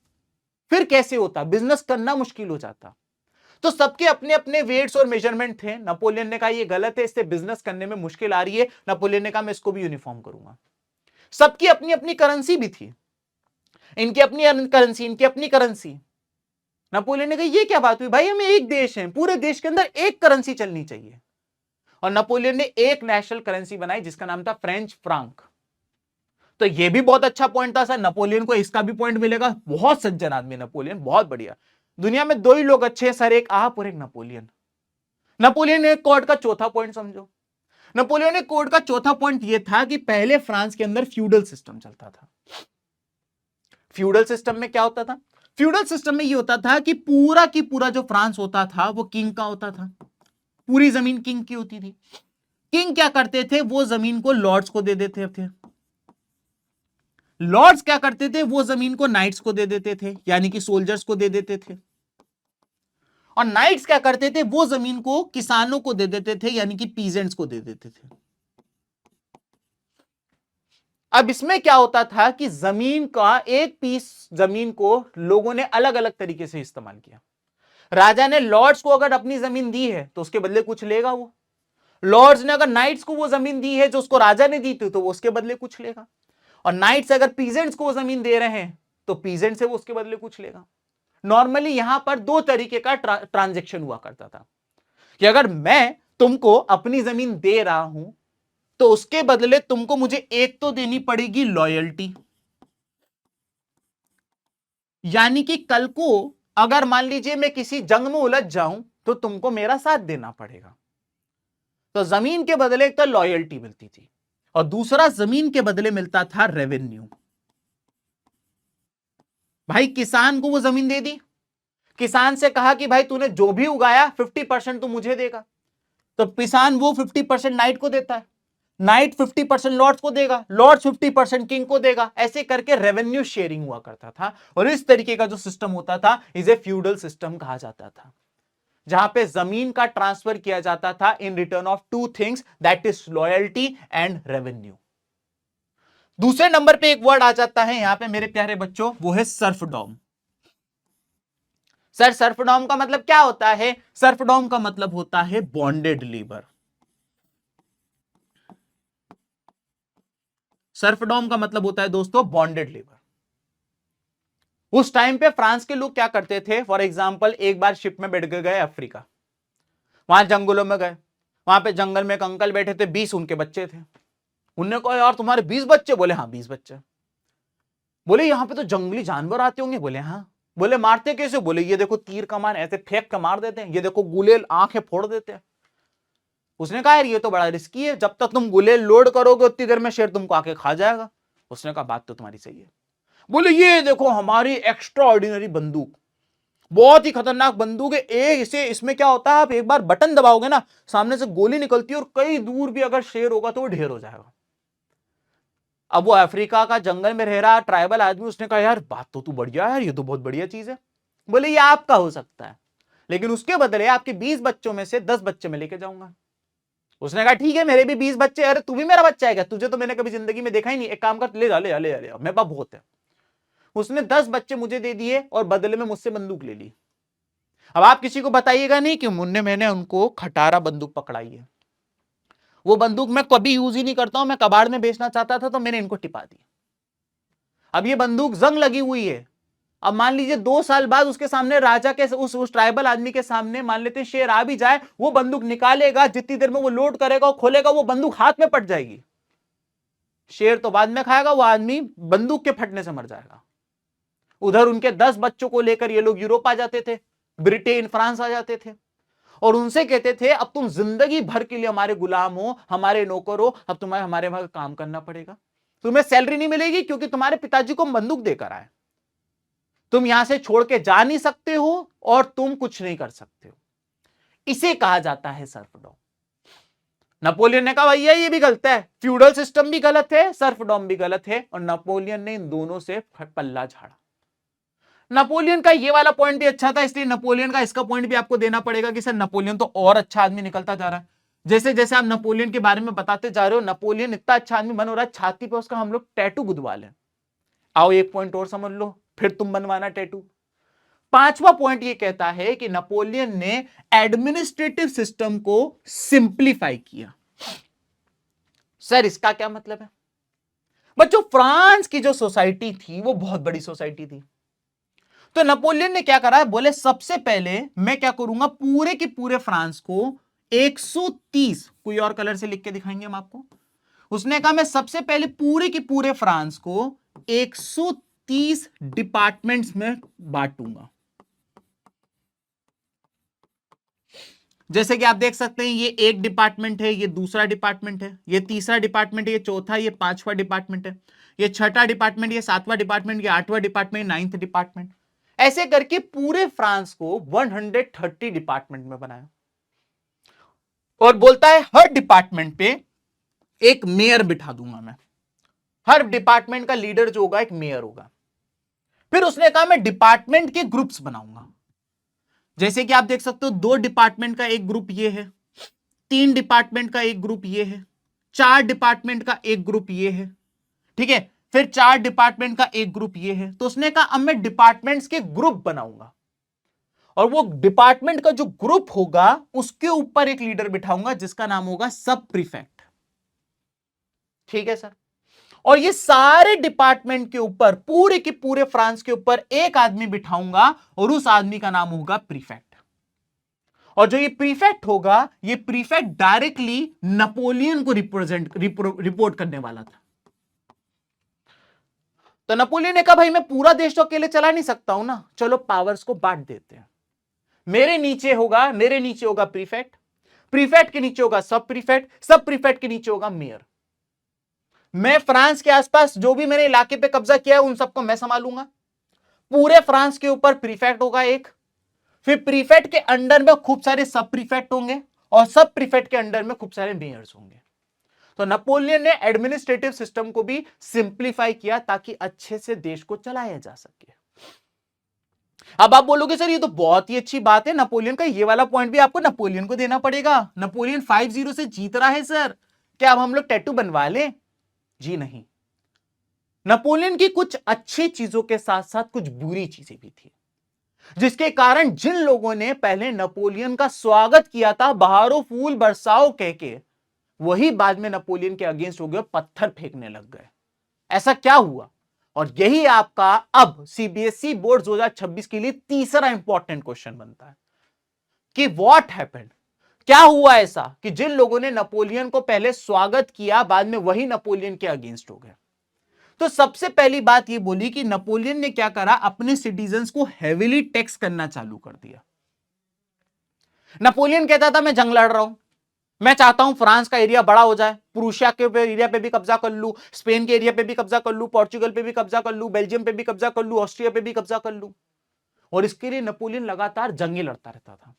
S1: फिर कैसे होता? बिजनेस करना मुश्किल हो जाता। तो सबके अपने अपने वेट्स और मेजरमेंट थे। नेपोलियन ने कहा ये गलत है, इससे बिजनेस करने में मुश्किल आ रही है। नेपोलियन ने कहा मैं इसको भी यूनिफॉर्म करूंगा। सबकी अपनी अपनी करेंसी भी थी, इनकी अपनी करेंसी, इनकी अपनी करेंसी। नेपोलियन ने कहा ये क्या बात हुई भाई, हमें एक देश है, पूरे देश के अंदर एक करेंसी चलनी चाहिए। और नेपोलियन ने एक नेशनल करेंसी बनाई जिसका नाम था फ्रेंच फ्रांक। तो ये भी बहुत अच्छा पॉइंट था सर, नेपोलियन को इसका भी पॉइंट मिलेगा। बहुत सज्जन आदमी नेपोलियन, बहुत बढ़िया। दुनिया में 2 ही लोग अच्छे हैं सर, एक आप और एक नेपोलियन। नेपोलियन ने कोड का चौथा पॉइंट समझो। नेपोलियन ने कोड का चौथा पॉइंट यह था कि पहले फ्रांस के अंदर फ्यूडल सिस्टम चलता था। फ्यूडल सिस्टम में क्या होता था? फ्यूडल सिस्टम में यह होता था कि पूरा की पूरा जो फ्रांस होता था वो किंग का होता था, पूरी जमीन किंग की होती थी। किंग क्या करते थे, वो जमीन को लॉर्ड्स को दे देते थे। लॉर्ड्स क्या करते थे, वो जमीन को नाइट्स को दे देते थे, यानी कि सोल्जर्स को दे देते थे। और नाइट्स क्या करते थे, वो जमीन को किसानों को दे देते थे, यानी कि पीजेंट्स को दे देते थे। अब इसमें क्या होता था कि जमीन का एक पीस जमीन को लोगों ने अलग अलग तरीके से इस्तेमाल किया। राजा ने लॉर्ड्स को अगर अपनी जमीन दी है तो उसके बदले कुछ लेगा वो। लॉर्ड्स ने अगर नाइट्स को वो जमीन दी है जो उसको राजा ने दी थी तो वो उसके बदले कुछ लेगा। और नाइट्स अगर पीजेंट्स को जमीन दे रहे हैं तो पीजेंट से वो उसके बदले कुछ लेगा। नॉर्मली यहां पर 2 तरीके का ट्रांजैक्शन हुआ करता था कि अगर मैं तुमको अपनी जमीन दे रहा हूं तो उसके बदले तुमको मुझे एक तो देनी पड़ेगी लॉयल्टी, यानी कि कल को अगर मान लीजिए मैं किसी जंग में उलझ जाऊं तो तुमको मेरा साथ देना पड़ेगा। तो जमीन के बदले एक तो लॉयल्टी मिलती थी और दूसरा जमीन के बदले मिलता था रेवेन्यू। भाई किसान को वो जमीन दे दी, किसान से कहा कि भाई तूने जो भी उगाया 50% तू मुझे देगा, तो किसान वो 50% नाइट को देता है, नाइट 50% लॉर्ड्स को देगा, लॉर्ड्स 50% किंग को देगा। ऐसे करके रेवेन्यू शेयरिंग हुआ करता था और इस तरीके का जो सिस्टम होता था इसे फ्यूडल सिस्टम कहा जाता था, जहां पे जमीन का ट्रांसफर किया जाता था in return of 2 things, that is loyalty and revenue. दूसरे नंबर पे एक वर्ड आ जाता है यहां पे मेरे प्यारे बच्चों, वो है सर्फडॉम। सर सर्फडॉम का मतलब क्या होता है? सर्फडॉम का मतलब होता है बॉन्डेड लेबर। सर्फडॉम का मतलब होता है दोस्तों बॉन्डेड लेबर। उस टाइम पे फ्रांस के लोग क्या करते थे, फॉर एग्जांपल एक बार शिप में बैठ के गए अफ्रीका, वहां जंगलों में गए, वहां पे जंगल में एक अंकल बैठे थे, 20 उनके बच्चे थे। उनने कहा यार तुम्हारे 20 बच्चे? बोले हाँ 20 बच्चे। बोले यहाँ पे तो जंगली जानवर आते होंगे? बोले हाँ। बोले मारते कैसे? बोले ये देखो तीर कमान ऐसे फेंक के मार देते हैं, ये देखो गुलेल आंखें फोड़ देते हैं। उसने कहा यार ये तो बड़ा रिस्की है, जब तक तुम गुलेल लोड करोगे उतनी देर में शेर तुमको आके खा जाएगा। उसने कहा बात तो तुम्हारी सही है। बोले ये देखो हमारी एक्स्ट्रा ऑर्डिनरी बंदूक, बहुत ही खतरनाक बंदूक है। इसमें क्या होता है, आप एक बार बटन दबाओगे ना, सामने से गोली निकलती है और कई दूर भी अगर शेर होगा तो वो ढेर हो जाएगा। अब वो अफ्रीका का जंगल में रह रहा ट्राइबल आदमी, उसने कहा यार बात तो तू बढ़िया है, ये तो बहुत बढ़िया चीज है। बोले ये आपका हो सकता है, लेकिन उसके बदले आपके 20 बच्चों में से 10 बच्चे मैं लेके जाऊंगा। उसने कहा ठीक है मेरे भी 20 बच्चे। अरे तू भी मेरा बच्चा है क्या? तुझे तो मैंने कभी जिंदगी में देखा ही नहीं, एक काम कर ले जा ले जा ले जा ले जा, मेरे पास बहुत है। उसने 10 बच्चे मुझे दे दिए और बदले में मुझसे बंदूक ले ली। अब आप किसी को बताइएगा नहीं कि मैंने उनको खटारा बंदूक पकड़ाई है। वो बंदूक मैं कभी यूज ही नहीं करता हूं, मैं कबाड़ में बेचना चाहता था तो मैंने इनको टिपा दी। अब ये बंदूक जंग लगी हुई है। अब मान लीजिए 2 साल बाद उसके सामने राजा के उस ट्राइबल आदमी के सामने मान लेते हैं शेर आ भी जाए, वो बंदूक निकालेगा, जितनी देर में वो लोड करेगा और खोलेगा वो बंदूक हाथ में पड़ जाएगी। शेर तो बाद में खाएगा, वो आदमी बंदूक के फटने से मर जाएगा। उधर उनके 10 बच्चों को लेकर ये लोग यूरोप आ जाते थे, ब्रिटेन फ्रांस आ जाते थे और उनसे कहते थे अब तुम जिंदगी भर के लिए हमारे गुलाम हो, हमारे नौकर हो, अब तुम्हें हमारे वहां काम करना पड़ेगा। तुम्हें सैलरी नहीं मिलेगी क्योंकि तुम्हारे पिताजी को बंदूक देकर आए। तुम यहां से छोड़ के जा नहीं सकते हो और तुम कुछ नहीं कर सकते हो। इसे कहा जाता है सर्फडॉम। नेपोलियन ने कहा भैया ये भी गलत है, फ्यूडल सिस्टम भी गलत है, सर्फडॉम भी गलत है, और नेपोलियन ने इन दोनों से पल्ला झाड़ा। नेपोलियन का ये वाला पॉइंट भी अच्छा था, इसलिए नेपोलियन का इसका पॉइंट भी आपको देना पड़ेगा कि सर नेपोलियन तो और अच्छा आदमी निकलता जा रहा है। जैसे जैसे आप नेपोलियन के बारे में बताते जा रहे हो, नेपोलियन इतना अच्छा आदमी बन हो रहा है, छाती पे उसका हम लोग टैटू गुदवा लें। आओ एक पॉइंट और समझ लो, फिर तुम बनवाना टैटू। 5वां पॉइंट ये कहता है कि नेपोलियन ने एडमिनिस्ट्रेटिव सिस्टम को सिंप्लीफाई किया। सर इसका क्या मतलब है? बच्चों फ्रांस की जो सोसाइटी थी वो बहुत बड़ी सोसाइटी थी, तो नेपोलियन ने क्या करा है, बोले सबसे पहले मैं क्या करूंगा, पूरे के पूरे फ्रांस को 130, कोई और कलर से लिख के दिखाएंगे हम आपको। उसने कहा मैं सबसे पहले पूरे के पूरे फ्रांस को 130 डिपार्टमेंट्स में बांटूंगा। जैसे कि आप देख सकते हैं ये एक डिपार्टमेंट है, ये दूसरा डिपार्टमेंट है, ये तीसरा डिपार्टमेंट है, ये चौथा, ये 5वां डिपार्टमेंट है, ये 6वां डिपार्टमेंट, ये 7वां डिपार्टमेंट, ये 8वां डिपार्टमेंट, 9th डिपार्टमेंट। ऐसे करके पूरे फ्रांस को 130 डिपार्टमेंट में बनाया और बोलता है हर डिपार्टमेंट पे एक मेयर बिठा दूंगा मैं। हर डिपार्टमेंट का लीडर जो होगा एक मेयर होगा। फिर उसने कहा मैं डिपार्टमेंट के ग्रुप्स बनाऊंगा। जैसे कि आप देख सकते हो 2 डिपार्टमेंट का एक ग्रुप ये है, 3 डिपार्टमेंट का एक ग्रुप ये है, 4 डिपार्टमेंट का एक ग्रुप ये है, ठीक है, फिर 4 डिपार्टमेंट का एक ग्रुप ये है। तो उसने कहा अब मैं डिपार्टमेंट्स के ग्रुप बनाऊंगा और वो डिपार्टमेंट का जो ग्रुप होगा उसके ऊपर एक लीडर बिठाऊंगा जिसका नाम होगा सब प्रीफेक्ट। ठीक है सर। और ये सारे डिपार्टमेंट के ऊपर, पूरे के पूरे फ्रांस के ऊपर एक आदमी बिठाऊंगा और उस आदमी का नाम होगा प्रीफेक्ट। और जो ये प्रीफेक्ट होगा, ये प्रीफेक्ट डायरेक्टली नेपोलियन को रिपोर्ट करने वाला था। तो नेपोलियन ने कहा भाई मैं पूरा देश तो अकेले चला नहीं सकता हूं ना, चलो पावर्स को बांट देते हैं। मेरे नीचे होगा प्रीफेक्ट, प्रीफेक्ट के नीचे होगा सब प्रीफेक्ट, सब प्रीफेक्ट के नीचे होगा मेयर। मैं फ्रांस के आसपास जो भी मैंने इलाके पे कब्जा किया है उन सबको मैं संभालूंगा। पूरे फ्रांस के ऊपर प्रीफेक्ट होगा एक, फिर प्रीफेक्ट के अंडर में खूब सारे सब प्रीफेक्ट होंगे और सब प्रीफेक्ट के अंडर में खूब सारे मेयर्स होंगे। तो नेपोलियन ने एडमिनिस्ट्रेटिव सिस्टम को भी सिंप्लीफाई किया ताकि अच्छे से देश को चलाया जा सके। अब आप बोलोगे सर ये तो बहुत ही अच्छी बात है, नेपोलियन का ये वाला पॉइंट भी आपको नेपोलियन को देना पड़ेगा, नेपोलियन 5-0 से जीत रहा है सर, क्या अब हम लोग टैटू बनवा लें? जी नहीं। नेपोलियन की कुछ अच्छी चीजों के साथ साथ कुछ बुरी चीजें भी थी, जिसके कारण जिन लोगों ने पहले नेपोलियन का स्वागत किया था बहारो फूल बरसाओ कह के, वही बाद में नेपोलियन के अगेंस्ट हो गए, पत्थर फेंकने लग गए। ऐसा क्या हुआ? और यही आपका अब सीबीएसई बोर्ड 2026 के लिए तीसरा इंपॉर्टेंट क्वेश्चन बनता है कि व्हाट हैपेंड, क्या हुआ ऐसा कि जिन लोगों ने नेपोलियन को पहले स्वागत किया, बाद में वही नेपोलियन के अगेंस्ट हो गए। तो सबसे पहली बात ये बोली कि नेपोलियन ने क्या करा, अपने सिटीजन्स को हेविली टैक्स करना चालू कर दिया। नेपोलियन कहता था मैं जंग लड़ रहा हूं, मैं चाहता हूं फ्रांस का एरिया बड़ा हो जाए, प्रूशिया के एरिया पे भी कब्जा कर लूं, स्पेन के एरिया पे भी कब्जा कर लूं, पोर्चुगल पे भी कब्जा कर लूं, बेल्जियम पे भी कब्जा कर लूं, ऑस्ट्रिया पे भी कब्जा कर लूं। और इसके लिए नेपोलियन लगातार जंगें लड़ता रहता था।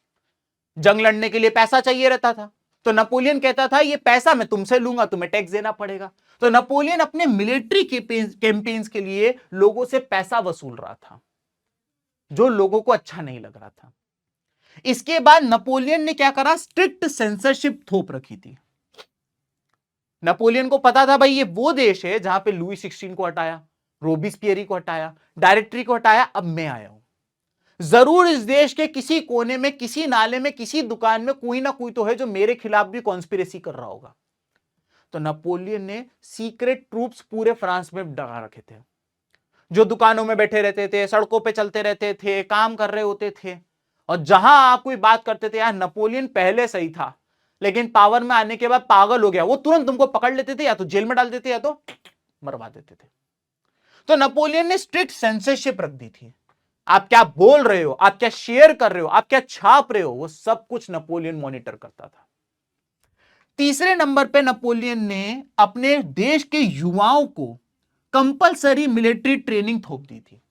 S1: जंग लड़ने के लिए पैसा चाहिए रहता था, तो नेपोलियन कहता था ये पैसा मैं तुमसे लूंगा, तुम्हें टैक्स देना पड़ेगा। तो नेपोलियन अपने मिलिट्री कैंपेन्स के लिए लोगों से पैसा वसूल रहा था, जो लोगों को अच्छा नहीं लग रहा था। इसके बाद नेपोलियन ने क्या करा, स्ट्रिक्ट सेंसरशिप थोप रखी थी। नेपोलियन को पता था भाई ये वो देश है जहां पे लुई 16 को हटाया, रोबिस्पियरी को हटाया, डायरेक्टरी को हटाया, अब मैं आया हूं, जरूर इस देश के किसी कोने में, किसी नाले में, किसी दुकान में कोई ना कोई तो है जो मेरे खिलाफ भी कॉन्स्पिरेसी कर रहा होगा। तो नेपोलियन ने सीक्रेट ट्रूप्स पूरे फ्रांस में डगा रखे थे, जो दुकानों में बैठे रहते थे, सड़कों पे चलते रहते थे, काम कर रहे होते थे। और जहां आप कोई बात करते थे यार नेपोलियन पहले सही था लेकिन पावर में आने के बाद पागल हो गया, वो तुरंत तुमको पकड़ लेते थे, या तो जेल में डाल देते या तो मरवा देते थे। तो नेपोलियन ने स्ट्रिक्ट सेंसरशिप रख दी थी। आप क्या बोल रहे हो, आप क्या शेयर कर रहे हो, आप क्या छाप रहे हो, वो सब कुछ नेपोलियन मॉनिटर करता था। तीसरे नंबर पे नेपोलियन ने अपने देश के युवाओं को कंपलसरी मिलिट्री ट्रेनिंग थोप दी थी।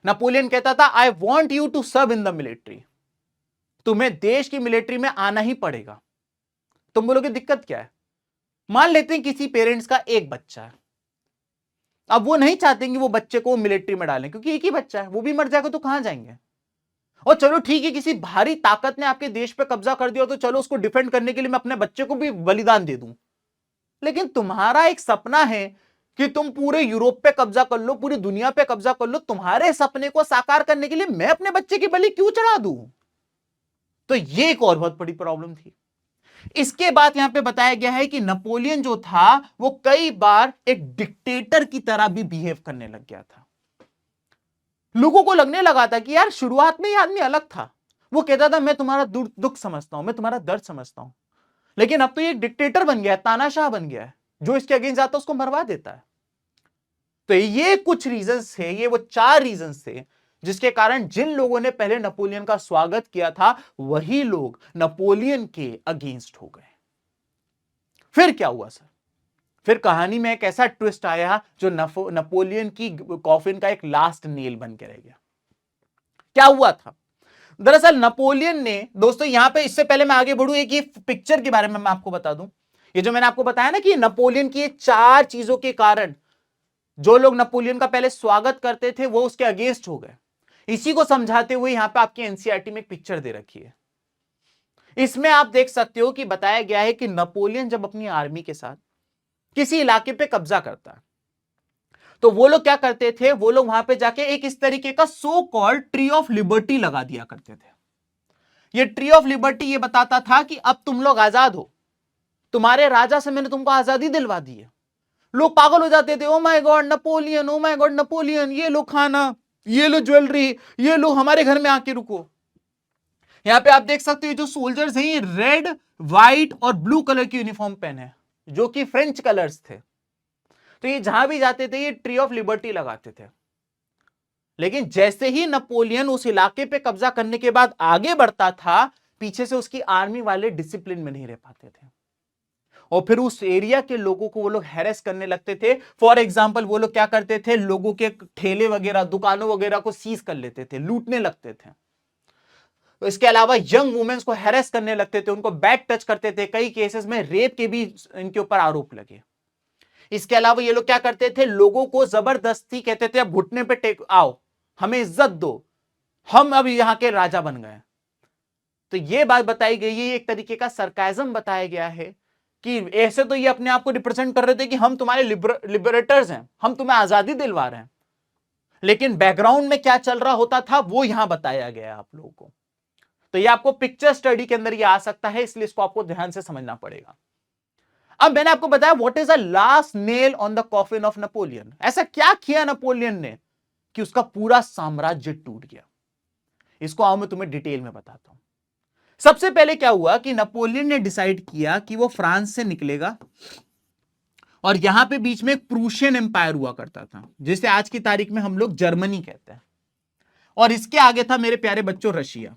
S1: नेपोलियन कहता था I want you to serve in the military, तुम्हें देश की मिलिट्री में आना ही पड़ेगा। तुम बोलोगे दिक्कत क्या है, मान लेते हैं किसी पेरेंट्स का एक बच्चा है, अब वो नहीं चाहते कि वो बच्चे को मिलिट्री में डालें क्योंकि एक ही बच्चा है, वो भी मर जाएगा तो कहां जाएंगे। और चलो ठीक है, किसी भारी ताकत ने आपके देश पे कब्जा कर दिया तो चलो उसको डिफेंड करने के लिए मैं अपने बच्चे को भी बलिदान दे दूं, लेकिन तुम्हारा एक सपना है कि तुम पूरे यूरोप पे कब्जा कर लो, पूरी दुनिया पे कब्जा कर लो, तुम्हारे सपने को साकार करने के लिए मैं अपने बच्चे की बलि क्यों चढ़ा दूं। तो ये एक और बहुत बड़ी प्रॉब्लम थी। इसके बाद यहां पे बताया गया है कि नेपोलियन जो था वो कई बार एक डिक्टेटर की तरह भी बिहेव करने लग गया था। लोगों को लगने लगा था कि यार शुरुआत में ये आदमी अलग था, वो कहता था मैं तुम्हारा दुख समझता हूं, मैं तुम्हारा दर्द समझता हूं, लेकिन अब तो ये एक डिक्टेटर बन गया है, तानाशाह बन गया है, जो इसके अगेंस्ट आता है उसको मरवा देता है। तो ये कुछ रीजंस थे, ये वो 4 रीजंस थे जिसके कारण जिन लोगों ने पहले नेपोलियन का स्वागत किया था वही लोग नेपोलियन के अगेंस्ट हो गए। फिर क्या हुआ सर, फिर कहानी में एक ऐसा ट्विस्ट आया जो नेपोलियन की कॉफिन का एक लास्ट नेल बन के रह गया। क्या हुआ था, दरअसल नेपोलियन ने, दोस्तों यहां पे इससे पहले मैं आगे बढ़ूं, एक ये पिक्चर के बारे में मैं आपको बता दूं। ये जो मैंने आपको बताया ना कि नेपोलियन की 4 चीजों के कारण जो लोग नेपोलियन का पहले स्वागत करते थे वो उसके अगेंस्ट हो गए, इसी को समझाते हुए यहां पे आपकी एनसीईआरटी में एक पिक्चर दे रखी है। इसमें आप देख सकते हो कि बताया गया है कि नेपोलियन जब अपनी आर्मी के साथ किसी इलाके पे कब्जा करता है तो वो लोग क्या करते थे, वो लोग वहां पे जाके एक इस तरीके का so called tree of liberty लगा दिया करते थे। ये ट्री ऑफ लिबर्टी ये बताता था कि अब तुम लोग आजाद हो, तुम्हारे राजा से मैंने तुमको आजादी दिलवा दी है। लोग पागल हो जाते थे, oh my God Napoleon, oh my God Napoleon, ये लो खाना, ये लो ज्वेलरी, ये लो हमारे घर में आके रुको। यहां पे आप देख सकते हो जो सोल्जर्स हैं ये रेड, व्हाइट और ब्लू कलर की यूनिफॉर्म पहने हैं जो कि फ्रेंच कलर्स थे। तो ये जहां भी जाते थे ये ट्री ऑफ लिबर्टी लगाते थे। लेकिन जैसे ही नेपोलियन उस इलाके पे कब्जा करने के बाद आगे बढ़ता था, पीछे से उसकी आर्मी वाले डिसिप्लिन में नहीं रह पाते थे और फिर उस एरिया के लोगों को वो लोग हैरेस करने लगते थे। फॉर एग्जाम्पल वो लोग क्या करते थे, लोगों के ठेले वगैरह, दुकानों वगैरह को सीज कर लेते थे, लूटने लगते थे। इसके अलावा यंग वुमेन्स को हैरेस करने लगते थे, उनको बैक टच करते थे, कई केसेस में रेप के भी इनके ऊपर आरोप लगे। इसके अलावा ये लोग क्या करते थे, लोगों को जबरदस्ती कहते थे अब घुटने पे टेक आओ, हमें इज्जत दो, हम अब यहां के राजा बन गए। तो ये बात बताई गई है, एक तरीके का सरकाजम बताया गया है कि ऐसे तो ये अपने आप को रिप्रेजेंट कर रहे थे कि हम तुम्हारे लिबरेटर्स हैं, हम तुम्हें आजादी दिलवा रहे हैं, लेकिन बैकग्राउंड में क्या चल रहा होता था वो यहां बताया गया है आप लोगों को। तो ये आपको पिक्चर स्टडी के अंदर ये आ सकता है, इसलिए इसको आपको ध्यान से समझना पड़ेगा। अब मैंने आपको बताया what is the last nail on the coffin of Napoleon. ऐसा क्या किया नेपोलियन ने कि उसका पूरा साम्राज्य टूट गया। इसको आओ मैं तुम्हें डिटेल में बताता हूं। सबसे पहले क्या हुआ कि नेपोलियन ने डिसाइड किया कि वो फ्रांस से निकलेगा, और यहां पे बीच में एक प्रूशियन एम्पायर हुआ करता था, जिसे आज की तारीख में हम लोग जर्मनी कहते हैं, और इसके आगे था मेरे प्यारे बच्चों रशिया।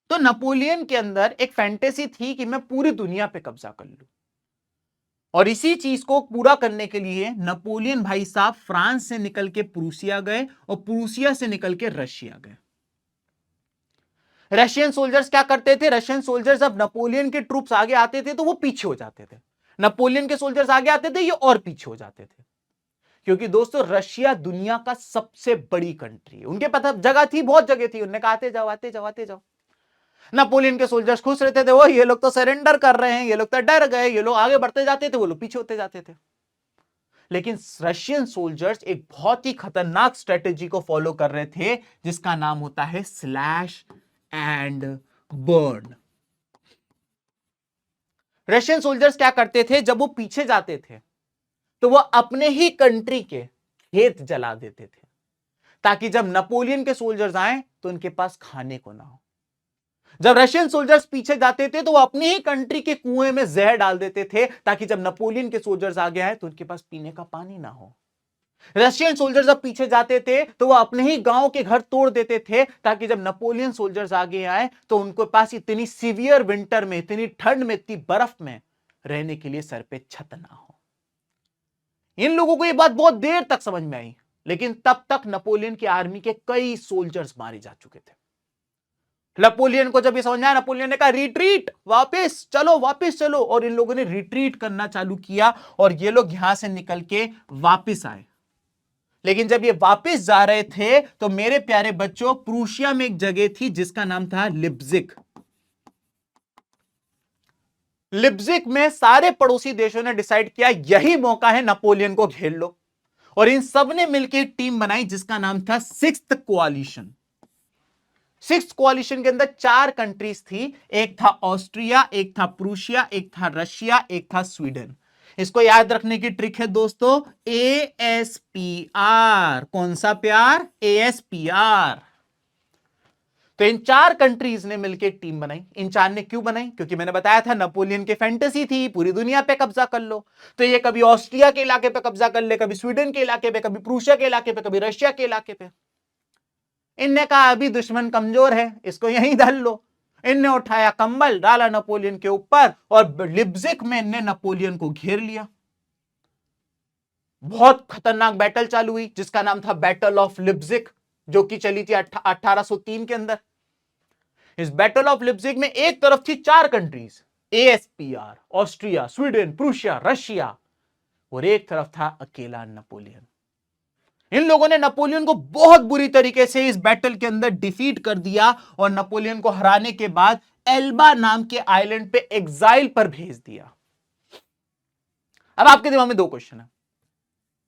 S1: तो नेपोलियन के अंदर एक फैंटेसी थी कि मैं पूरी दुनिया पे कब्जा कर लूं, और इसी चीज को पूरा करने के लिए नेपोलियन भाई साहब फ्रांस से निकल के प्रूसिया गए और प्रूसिया से निकल के रशिया गए। रशियन सोल्जर्स क्या करते थे? रशियन सोल्जर्स जब नेपोलियन के ट्रूप्स आगे आते थे तो वो पीछे हो जाते थे, नेपोलियन के सोल्जर्स आगे आते थे ये और पीछे हो जाते थे, क्योंकि दोस्तों रशिया दुनिया का सबसे बड़ी कंट्री है, उनके पास जगह थी, बहुत जगह थी, उन्होंने कहा आते जाओ आते जाओ आते जाओ। नेपोलियन के सोल्जर्स खुश रहते थे, वो ये लोग तो सरेंडर कर रहे हैं, ये लोग तो डर गए, ये लोग आगे बढ़ते जाते थे, वो लोग पीछे होते जाते थे। लेकिन रशियन सोल्जर्स एक बहुत ही खतरनाक स्ट्रेटेजी को फॉलो कर रहे थे, जिसका नाम होता है slash and burn. Russian soldiers क्या करते थे? जब वो पीछे जाते थे तो वो अपने ही कंट्री के खेत जला देते थे, ताकि जब नेपोलियन के सोल्जर्स आए तो उनके पास खाने को ना हो। जब रशियन सोल्जर्स पीछे जाते थे तो वो अपनी ही कंट्री के कुएं में जहर डाल देते थे, ताकि जब नेपोलियन के सोल्जर्स आगे आए तो उनके पास पीने का पानी ना हो। रशियन सोल्जर्स जब पीछे जाते थे तो वो अपने ही गांव के घर तोड़ देते थे, ताकि जब नेपोलियन सोल्जर्स आगे आए तो उनके पास इतनी सीवियर विंटर में, इतनी ठंड में, इतनी बर्फ में रहने के लिए सर पे छत ना हो। इन लोगों को यह बात बहुत देर तक समझ में आई, लेकिन तब तक नेपोलियन की आर्मी के कई सोल्जर्स मारे जा चुके थे। नेपोलियन को जब ये समझ आया, नेपोलियन ने कहा रिट्रीट, वापस चलो वापस चलो, और इन लोगों ने रिट्रीट करना चालू किया और ये लोग यहां से निकल के वापस आए। लेकिन जब ये वापस जा रहे थे तो मेरे प्यारे बच्चों, प्रूशिया में एक जगह थी जिसका नाम था लिप्जिक। लिप्जिक में सारे पड़ोसी देशों ने डिसाइड किया यही मौका है, नेपोलियन को घेर लो, और इन सब ने मिलकर टीम बनाई जिसका नाम था सिक्स्थ कोalition। सिक्स्थ कोalition के अंदर 4 कंट्रीज थी, एक था ऑस्ट्रिया, एक था प्रूशिया, एक था रशिया, एक था स्वीडन। इसको याद रखने की ट्रिक है दोस्तों, ASPR। कौन सा प्यार? ASPR। तो इन 4 कंट्रीज ने मिलकर टीम बनाई। इन 4 ने क्यों बनाई? क्योंकि मैंने बताया था नेपोलियन की फैंटेसी थी पूरी दुनिया पे कब्जा कर लो, तो ये कभी ऑस्ट्रिया के इलाके पे कब्जा कर ले, कभी स्वीडन के इलाके पे, कभी प्रूशिया के इलाके पे, कभी रशिया के इलाके पे। इनने कहा अभी दुश्मन कमजोर है, इसको यहीं धर लो। इनने उठाया कंबल, डाला नेपोलियन के ऊपर, और लिप्जिक में इनने नेपोलियन को घेर लिया। बहुत खतरनाक बैटल चालू हुई जिसका नाम था बैटल ऑफ लिप्जिक, जो कि चली थी 1803 के अंदर। इस बैटल ऑफ लिप्जिक में एक तरफ थी 4 countries, ASPR, Austria, Sweden, Prussia, Russia, और एक तरफ था अकेला नेपोलियन। इन लोगों ने नेपोलियन को बहुत बुरी तरीके से इस बैटल के अंदर डिफीट कर दिया, और नेपोलियन को हराने के बाद एल्बा नाम के आइलैंड पे एग्जाइल पर भेज दिया। अब आपके दिमाग में 2 क्वेश्चन है,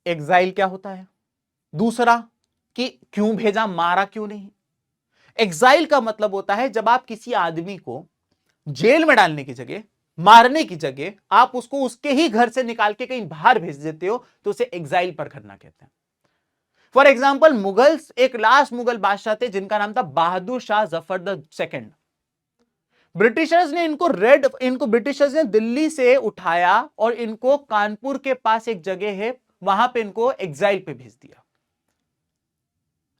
S1: एग्जाइल क्या होता है, दूसरा कि क्यों भेजा, मारा क्यों नहीं। एग्जाइल का मतलब होता है जब आप किसी आदमी को जेल में डालने की जगह, मारने की जगह, आप उसको उसके ही घर से निकाल के कहीं बाहर भेज देते हो, तो उसे एग्जाइल पर करना कहते हैं। फॉर एग्जाम्पल, मुगल्स, एक लास्ट मुगल बादशाह थे जिनका नाम था Bahadur Shah Zafar the second. Britishers ने इनको ब्रिटिशर्स ने दिल्ली से उठाया और इनको कानपुर के पास एक जगह है, वहां पे इनको एग्जाइल पे भेज दिया।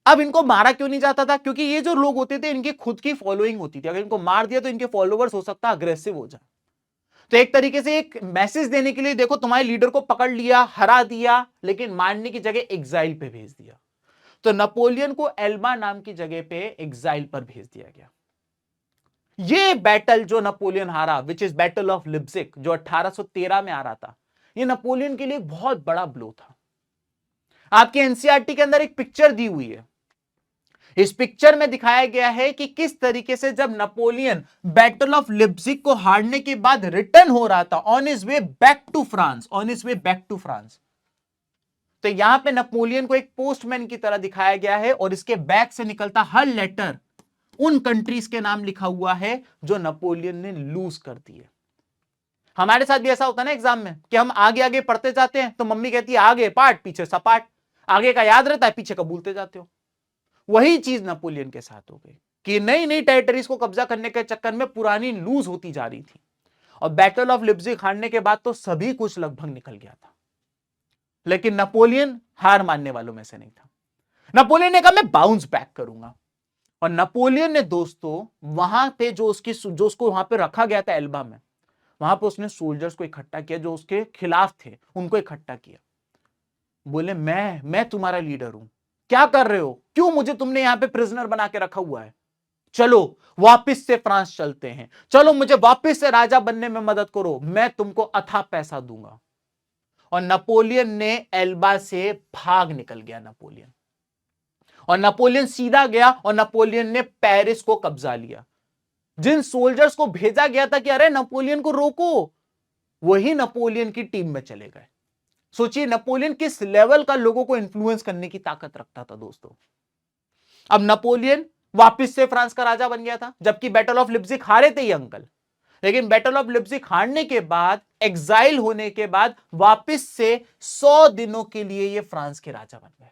S1: अब इनको मारा क्यों नहीं जाता था? क्योंकि ये जो लोग होते थे इनकी खुद की फॉलोइंग होती थी, अगर इनको मार दिया तो इनके फॉलोवर्स हो सकता है अग्रेसिव हो जाए। तो एक तरीके से एक मैसेज देने के लिए, देखो तुम्हारे लीडर को पकड़ लिया, हरा दिया, लेकिन मारने की जगह एग्जाइल पे भेज दिया। तो नेपोलियन को एल्बा नाम की जगह पे एग्जाइल पर भेज दिया गया। ये बैटल जो नेपोलियन हारा, विच इज बैटल ऑफ लिप्जिक, जो 1813 में आ रहा था, ये नेपोलियन के लिए बहुत बड़ा ब्लो था। आपके एनसीईआरटी के अंदर एक पिक्चर दी हुई है। इस पिक्चर में दिखाया गया है कि किस तरीके से जब नेपोलियन बैटल ऑफ लिप्जिक को हारने के बाद रिटर्न हो रहा था on his way back to France, तो यहां पे नेपोलियन को एक पोस्टमैन की तरह दिखाया गया है, और इसके बैक से निकलता हर लेटर उन कंट्रीज के नाम लिखा हुआ है जो नेपोलियन ने लूज कर दिए। हमारे साथ भी ऐसा होता है ना एग्जाम में, कि हम आगे आगे पढ़ते जाते हैं तो मम्मी कहती है आगे पाठ पीछे सपाट, आगे का याद रहता है, पीछे का भूलते जाते हो। वही चीज नेपोलियन के साथ हो गई। कि नई नई टेरिटरीज को कब्जा करने के चक्कर में पुरानी लूज होती जा रही थी। और बैटल ऑफ लिप्जिग हारने के बाद तो सभी कुछ लगभग निकल गया था, लेकिन नपोलियन हार मानने वालों में से नहीं था। नपोलियन ने कहा मैं बाउंस बैक करूंगा। और नपोलियन ने दोस्तों वहां पे जो उसको वहां पे रखा गया था एल्बा में, वहां पे उसने सोल्जर्स को इकट्ठा किया जो उसके खिलाफ थे, उनको इकट्ठा किया। बोले मैं तुम्हारा लीडर हूं, क्या कर रहे हो, क्यों मुझे तुमने यहां पे प्रिजनर बना के रखा हुआ है, चलो वापस से फ्रांस चलते हैं, चलो मुझे वापस से राजा बनने में मदद करो, मैं तुमको अथाह पैसा दूंगा। और नपोलियन ने एल्बा से भाग निकल गया नपोलियन, और नपोलियन सीधा गया और नपोलियन ने पेरिस को कब्जा लिया। जिन सोल्जर्स को भेजा गया था कि अरे नपोलियन को रोको, वही नपोलियन की टीम में चले गए। सोचिए नपोलियन किस लेवल का लोगों को इन्फ्लुएंस करने की ताकत रखता था दोस्तों। अब नपोलियन वापस से फ्रांस का राजा बन गया था, जबकि बैटल ऑफ लिप्जिग हारे थे ये अंकल। लेकिन बैटल ऑफ लिप्जिग हारने के बाद, एग्जाइल होने के बाद, वापस से 100 दिनों के लिए ये फ्रांस के राजा बन गए।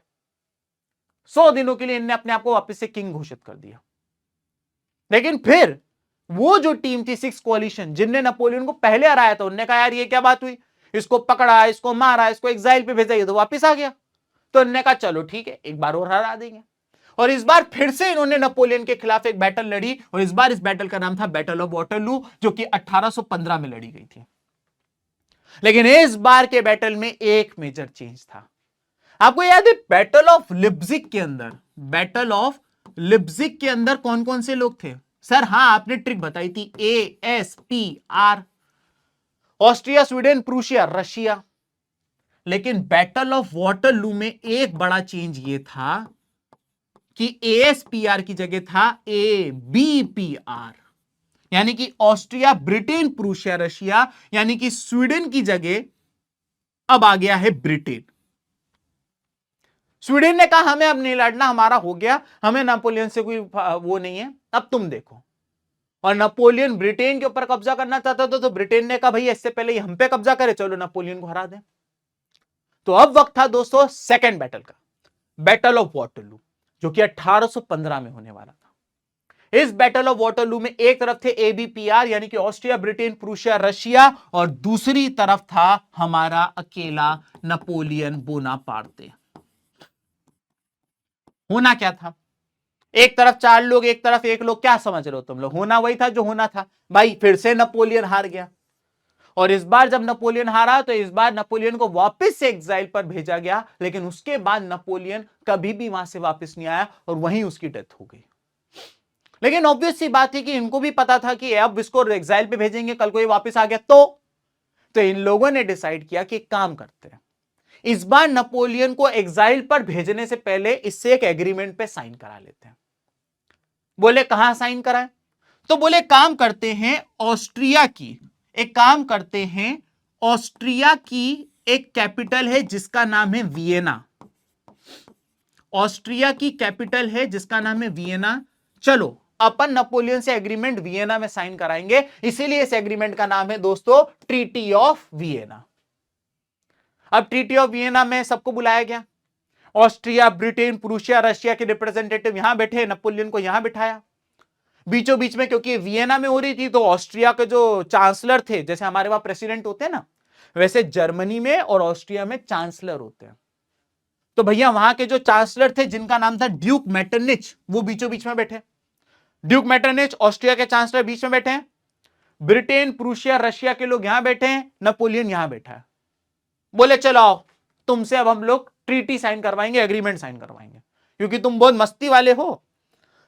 S1: 100 दिनों के लिए इनने अपने आप को वापस से किंग घोषित कर दिया। लेकिन फिर वो जो टीम थी सिक्स कोalition, जिनने नपोलियन को पहले हराया था, उनने कहा यार ये क्या बात हुई, इसको पकड़ा, इसको मारा, इसको एग्जाइल पे भेजा, ये तो वापस आ गया। तो उन्होंने कहा चलो ठीक है, एक बार और हरा देंगे। और इस बार फिर से इन्होंने नपोलियन के खिलाफ एक बैटल लड़ी, और इस बार इस बैटल का नाम था बैटल ऑफ वाटरलू, जो कि 1815 में लड़ी गई थी। लेकिन इस बार के बैटल में एक मेजर चेंज था। आपको याद है बैटल ऑफ लिप्जिग के अंदर, बैटल ऑफ लिप्जिग के अंदर कौन कौन से लोग थे सर? हां, आपने ट्रिक बताई थी, ASPR, Austria, Sweden, Prussia, Russia. लेकिन बैटल ऑफ वाटरलू में एक बड़ा चेंज ये था कि ASPR की जगह था ABPR, यानी कि ऑस्ट्रिया, ब्रिटेन, प्रूशिया, रशिया, यानी कि स्वीडन की जगह अब आ गया है ब्रिटेन। स्वीडन ने कहा हमें अब नहीं लड़ना, हमारा हो गया, हमें नेपोलियन से कोई वो नहीं है, अब तुम देखो। और नेपोलियन ब्रिटेन के ऊपर कब्जा करना चाहता था, तो ब्रिटेन ने कहा भैया इससे पहले हम पे कब्जा करे, चलो नेपोलियन को हरा दें। तो अब वक्त था दोस्तों सेकंड बैटल का, बैटल ऑफ वाटरलू, जो कि 1815 में होने वाला था। इस बैटल ऑफ वाटरलू में एक तरफ थे ABPR, यानी कि ऑस्ट्रिया, ब्रिटेन, प्रूशिया, रशिया, और दूसरी तरफ था हमारा अकेला नेपोलियन बोनापार्टे। होना क्या था, एक तरफ 4 लोग, एक तरफ 1 लोग, क्या समझ रहे हो तुम लोग? होना वही था जो होना था भाई, फिर से नेपोलियन हार गया। और इस बार जब नेपोलियन हारा, तो इस बार नेपोलियन को वापस से एग्जाइल पर भेजा गया, लेकिन उसके बाद नेपोलियन कभी भी वहां से वापस नहीं आया, और वहीं उसकी डेथ हो गई। लेकिन ऑब्वियस सी बात है कि इनको भी पता था कि अब इसको एग्जाइल पे भेजेंगे, कल को ये वापस आ गया तो इन लोगों ने डिसाइड किया कि काम करते हैं, इस बार नेपोलियन को एग्जाइल पर भेजने से पहले इससे एक एग्रीमेंट पे साइन करा लेते हैं। बोले कहां साइन कराएं? तो बोले काम करते हैं ऑस्ट्रिया की, एक काम करते हैं, ऑस्ट्रिया की एक कैपिटल है जिसका नाम है वियना। ऑस्ट्रिया की कैपिटल है जिसका नाम है वियना। चलो अपन नेपोलियन से एग्रीमेंट वियना में साइन कराएंगे, इसीलिए इस एग्रीमेंट का नाम है दोस्तों ट्रीटी ऑफ वियना। अब ट्रीटी ऑफ वियना में सबको बुलाया गया, ऑस्ट्रिया, ब्रिटेन, प्रूशिया, रशिया के रिप्रेजेंटेटिव यहां बैठे, नेपोलियन को यहां बिठाया बीचों बीच में, क्योंकि वियना में हो रही थी, तो ऑस्ट्रिया के जो चांसलर थे, जैसे हमारे वहां प्रेसिडेंट होते हैं ना, वैसे जर्मनी में और ऑस्ट्रिया में चांसलर होते हैं। तो भैया वहां के जो चांसलर थे, जिनका नाम था ड्यूक मेटरनिच, वो बीचों बीच में बैठे। ड्यूक मेटरनिच ऑस्ट्रिया के चांसलर बीच में बैठे हैं, ब्रिटेन, प्रूशिया, रशिया के लोग यहां बैठे हैं, नेपोलियन यहां बैठा है। बोले चलो आओ, तुमसे अब हम लोग ट्रीटी साइन करवाएंगे, एग्रीमेंट साइन करवाएंगे, क्योंकि तुम बहुत मस्ती वाले हो।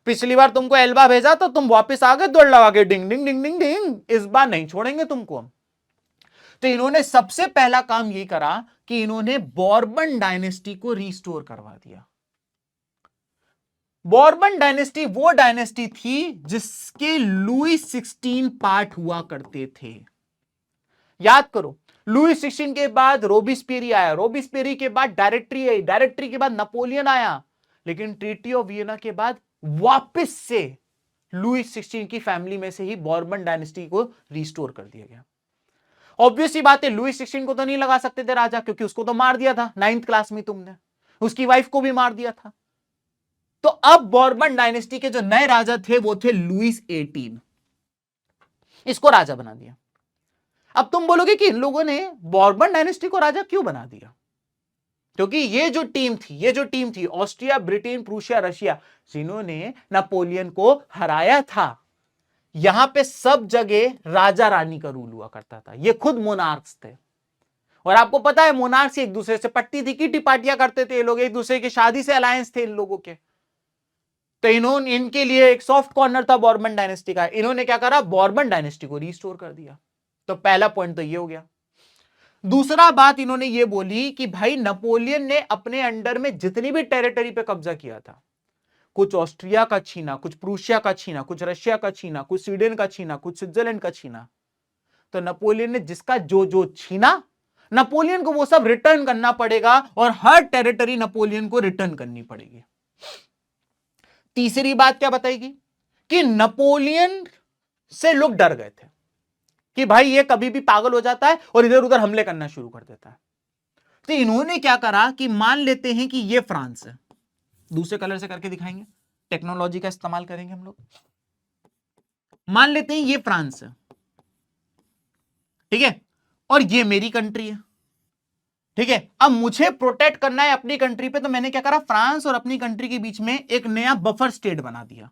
S1: पिछली बार तुमको एल्बा भेजा तो तुम वापस आ गए दौड़ लगा के, डिंग डिंग डिंग डिंग डिंग, इस बार नहीं छोड़ेंगे तुमको हम। तो इन्होंने सबसे पहला काम ये करा कि इन्होंने बॉर्बन डायनेस्टी को रिस्टोर करवा दिया। बॉर्बन डायनेस्टी वो डायनेस्टी थी जिसके लुई 16 पार्ट हुआ करते थे। याद करो, लुई 16 के बाद रोबिस्पियरी आया, रोबिस्पियरी के बाद डायरेक्टरी आई, डायरेक्टरी के बाद नेपोलियन आया, लेकिन ट्रीटी ऑफ वियना के बाद वापस से लुई 16 की फैमिली में से ही बॉर्बन डायनेस्टी को रिस्टोर कर दिया गया। ऑब्वियस सी बात है, लुई 16 को तो नहीं लगा सकते थे राजा, क्योंकि उसको तो मार दिया था 9th क्लास में तुमने, उसकी वाइफ को भी मार दिया था। तो अब बॉर्बन डायनेस्टी के जो नए राजा थे वो थे लुइस 18, इसको राजा बना दिया। अब तुम बोलोगे कि इन लोगों ने बॉर्बन डायनेस्टी को राजा क्यों बना दिया? क्योंकि ये जो टीम थी ऑस्ट्रिया, ब्रिटेन, प्रूशिया, रशिया, जिन्होंने नेपोलियन को हराया था, यहां पे सब जगह राजा रानी का रूल हुआ करता था। ये खुद मोनार्क्स थे। और आपको पता है मोनार्क्स एक दूसरे से पट्टी थी, किटी पार्टियां करते थे ये लोग, एक दूसरे की शादी से अलायंस थे इन लोगों के। तो इन्होंने, इनके लिए एक सॉफ्ट कॉर्नर था बॉर्बन डायनेस्टी का। इन्होंने क्या करा, बॉर्बन डायनेस्टी को रिस्टोर कर दिया। तो पहला पॉइंट तो ये हो गया। दूसरा बात इन्होंने ये बोली कि भाई नेपोलियन ने अपने अंडर में जितनी भी टेरिटरी पे कब्जा किया था, कुछ ऑस्ट्रिया का छीना, कुछ प्रूशिया का छीना, कुछ रशिया का छीना, कुछ स्वीडन का छीना, कुछ स्विट्जरलैंड का छीना, तो नेपोलियन ने जिसका जो जो छीना, नेपोलियन को वो सब रिटर्न करना पड़ेगा और हर टेरिटरी नेपोलियन को रिटर्न करनी पड़ेगी। तीसरी बात क्या बताएगी कि नेपोलियन से लोग डर गए थे कि भाई ये कभी भी पागल हो जाता है और इधर उधर हमले करना शुरू कर देता है। तो इन्होंने क्या करा कि मान लेते हैं कि ये फ्रांस है, दूसरे कलर से करके दिखाएंगे, टेक्नोलॉजी का इस्तेमाल करेंगे हम लोग। मान लेते हैं ये फ्रांस है, ठीक है, और ये मेरी कंट्री है, ठीक है। अब मुझे प्रोटेक्ट करना है अपनी कंट्री पे, तो मैंने क्या करा, फ्रांस और अपनी कंट्री के बीच में एक नया बफर स्टेट बना दिया।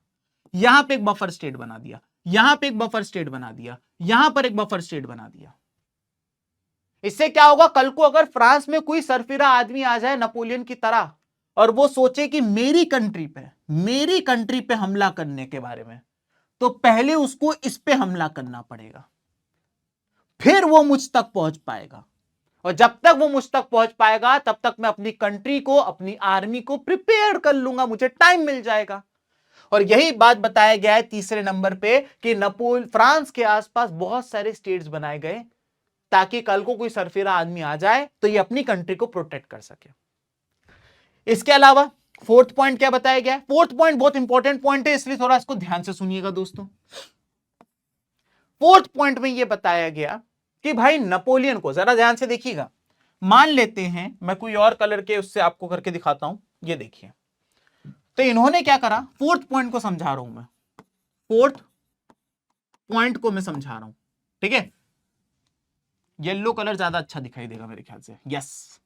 S1: यहां पे एक बफर स्टेट बना दिया, यहां पे एक बफर स्टेट बना दिया, यहां पर एक बफर स्टेट बना दिया। इससे क्या होगा, कल को अगर फ्रांस में कोई सरफिरा आदमी आ जाए नेपोलियन की तरह और वो सोचे कि मेरी कंट्री पे हमला करने के बारे में, तो पहले उसको इस पे हमला करना पड़ेगा, फिर वो मुझ तक पहुंच पाएगा। और जब तक वो मुझ तक पहुंच पाएगा तब तक मैं अपनी कंट्री को, अपनी आर्मी को प्रिपेयर कर लूंगा, मुझे टाइम मिल जाएगा। और यही बात बताया गया है तीसरे नंबर पे कि फ्रांस के आसपास बहुत सारे स्टेट्स बनाए गए ताकि कल को कोई सरफिरा आदमी आ जाए तो ये अपनी कंट्री को प्रोटेक्ट कर सके। इसके अलावा फोर्थ पॉइंट क्या बताया गया है? फोर्थ पॉइंट बहुत इंपॉर्टेंट पॉइंट है, इसलिए थोड़ा इसको ध्यान से सुनिएगा दोस्तों। फोर्थ पॉइंट में यह बताया गया कि भाई नेपोलियन को, जरा ध्यान से देखिएगा, मान लेते हैं मैं कोई और कलर के उससे आपको करके दिखाता हूं, ये देखिए। तो इन्होंने क्या करा, फोर्थ पॉइंट को समझा रहा हूं मैं, फोर्थ पॉइंट को मैं समझा रहा हूं, ठीक है। येलो कलर ज्यादा अच्छा दिखाई देगा मेरे ख्याल से, यस।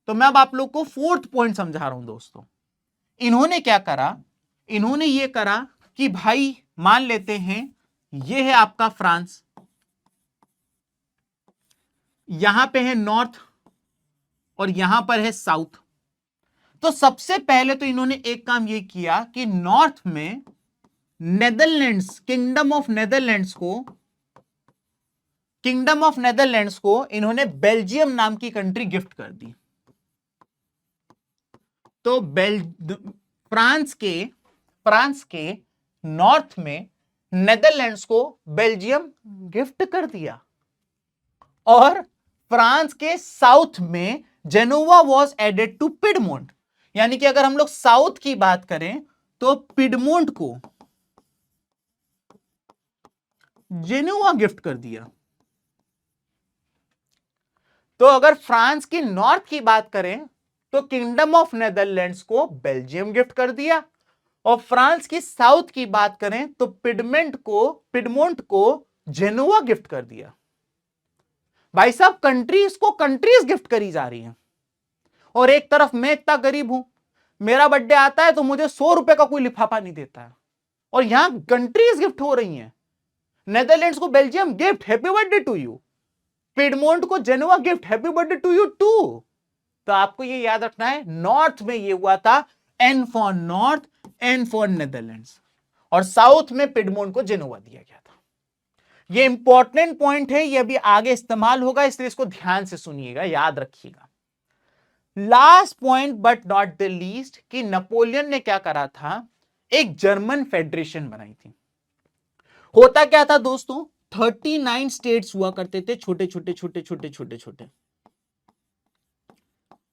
S1: तो मैं अब आप लोग को फोर्थ पॉइंट समझा रहा हूं दोस्तों। इन्होंने क्या करा, इन्होंने ये करा कि भाई मान लेते हैं ये है आपका फ्रांस, यहां पे है नॉर्थ और यहां पर है साउथ। तो सबसे पहले तो इन्होंने एक काम ये किया कि नॉर्थ में नेदरलैंड्स, किंगडम ऑफ नेदरलैंड्स को इन्होंने बेल्जियम नाम की कंट्री गिफ्ट कर दी। तो फ्रांस के नॉर्थ में नेदरलैंड्स को बेल्जियम गिफ्ट कर दिया, और फ्रांस के साउथ में Genoa was added to Piedmont. यानी कि अगर हम लोग साउथ की बात करें तो पिडमोंट को जेनोवा गिफ्ट कर दिया। तो अगर फ्रांस की नॉर्थ की बात करें तो किंगडम ऑफ नेदरलैंड्स को बेल्जियम गिफ्ट कर दिया, और फ्रांस की साउथ की बात करें तो पिडमोंट को जेनोवा गिफ्ट कर दिया। भाई साहब, कंट्रीज गिफ्ट करी जा रही हैं, और एक तरफ मैं इतना गरीब हूं, मेरा बर्थडे आता है तो मुझे 100 रुपए का कोई लिफाफा नहीं देता है, और यहां कंट्रीज गिफ्ट हो रही हैं। नेदरलैंड्स को Belgium gift, happy birthday to you. Piedmont को Genoa gift, happy birthday to you too. तो आपको ये याद रखना है, नॉर्थ में ये हुआ था N for north, N for Netherlands, और साउथ में पिडमोंट को जेनोवा दिया गया था। ये इंपॉर्टेंट पॉइंट है, ये अभी आगे इस्तेमाल होगा, इसलिए इसको ध्यान से सुनिएगा, याद रखिएगा। Last point but not the least कि नेपोलियन ने क्या करा था, एक जर्मन फेडरेशन बनाई थी। होता क्या था दोस्तों, 39 स्टेट्स हुआ करते थे, छोटे छोटे,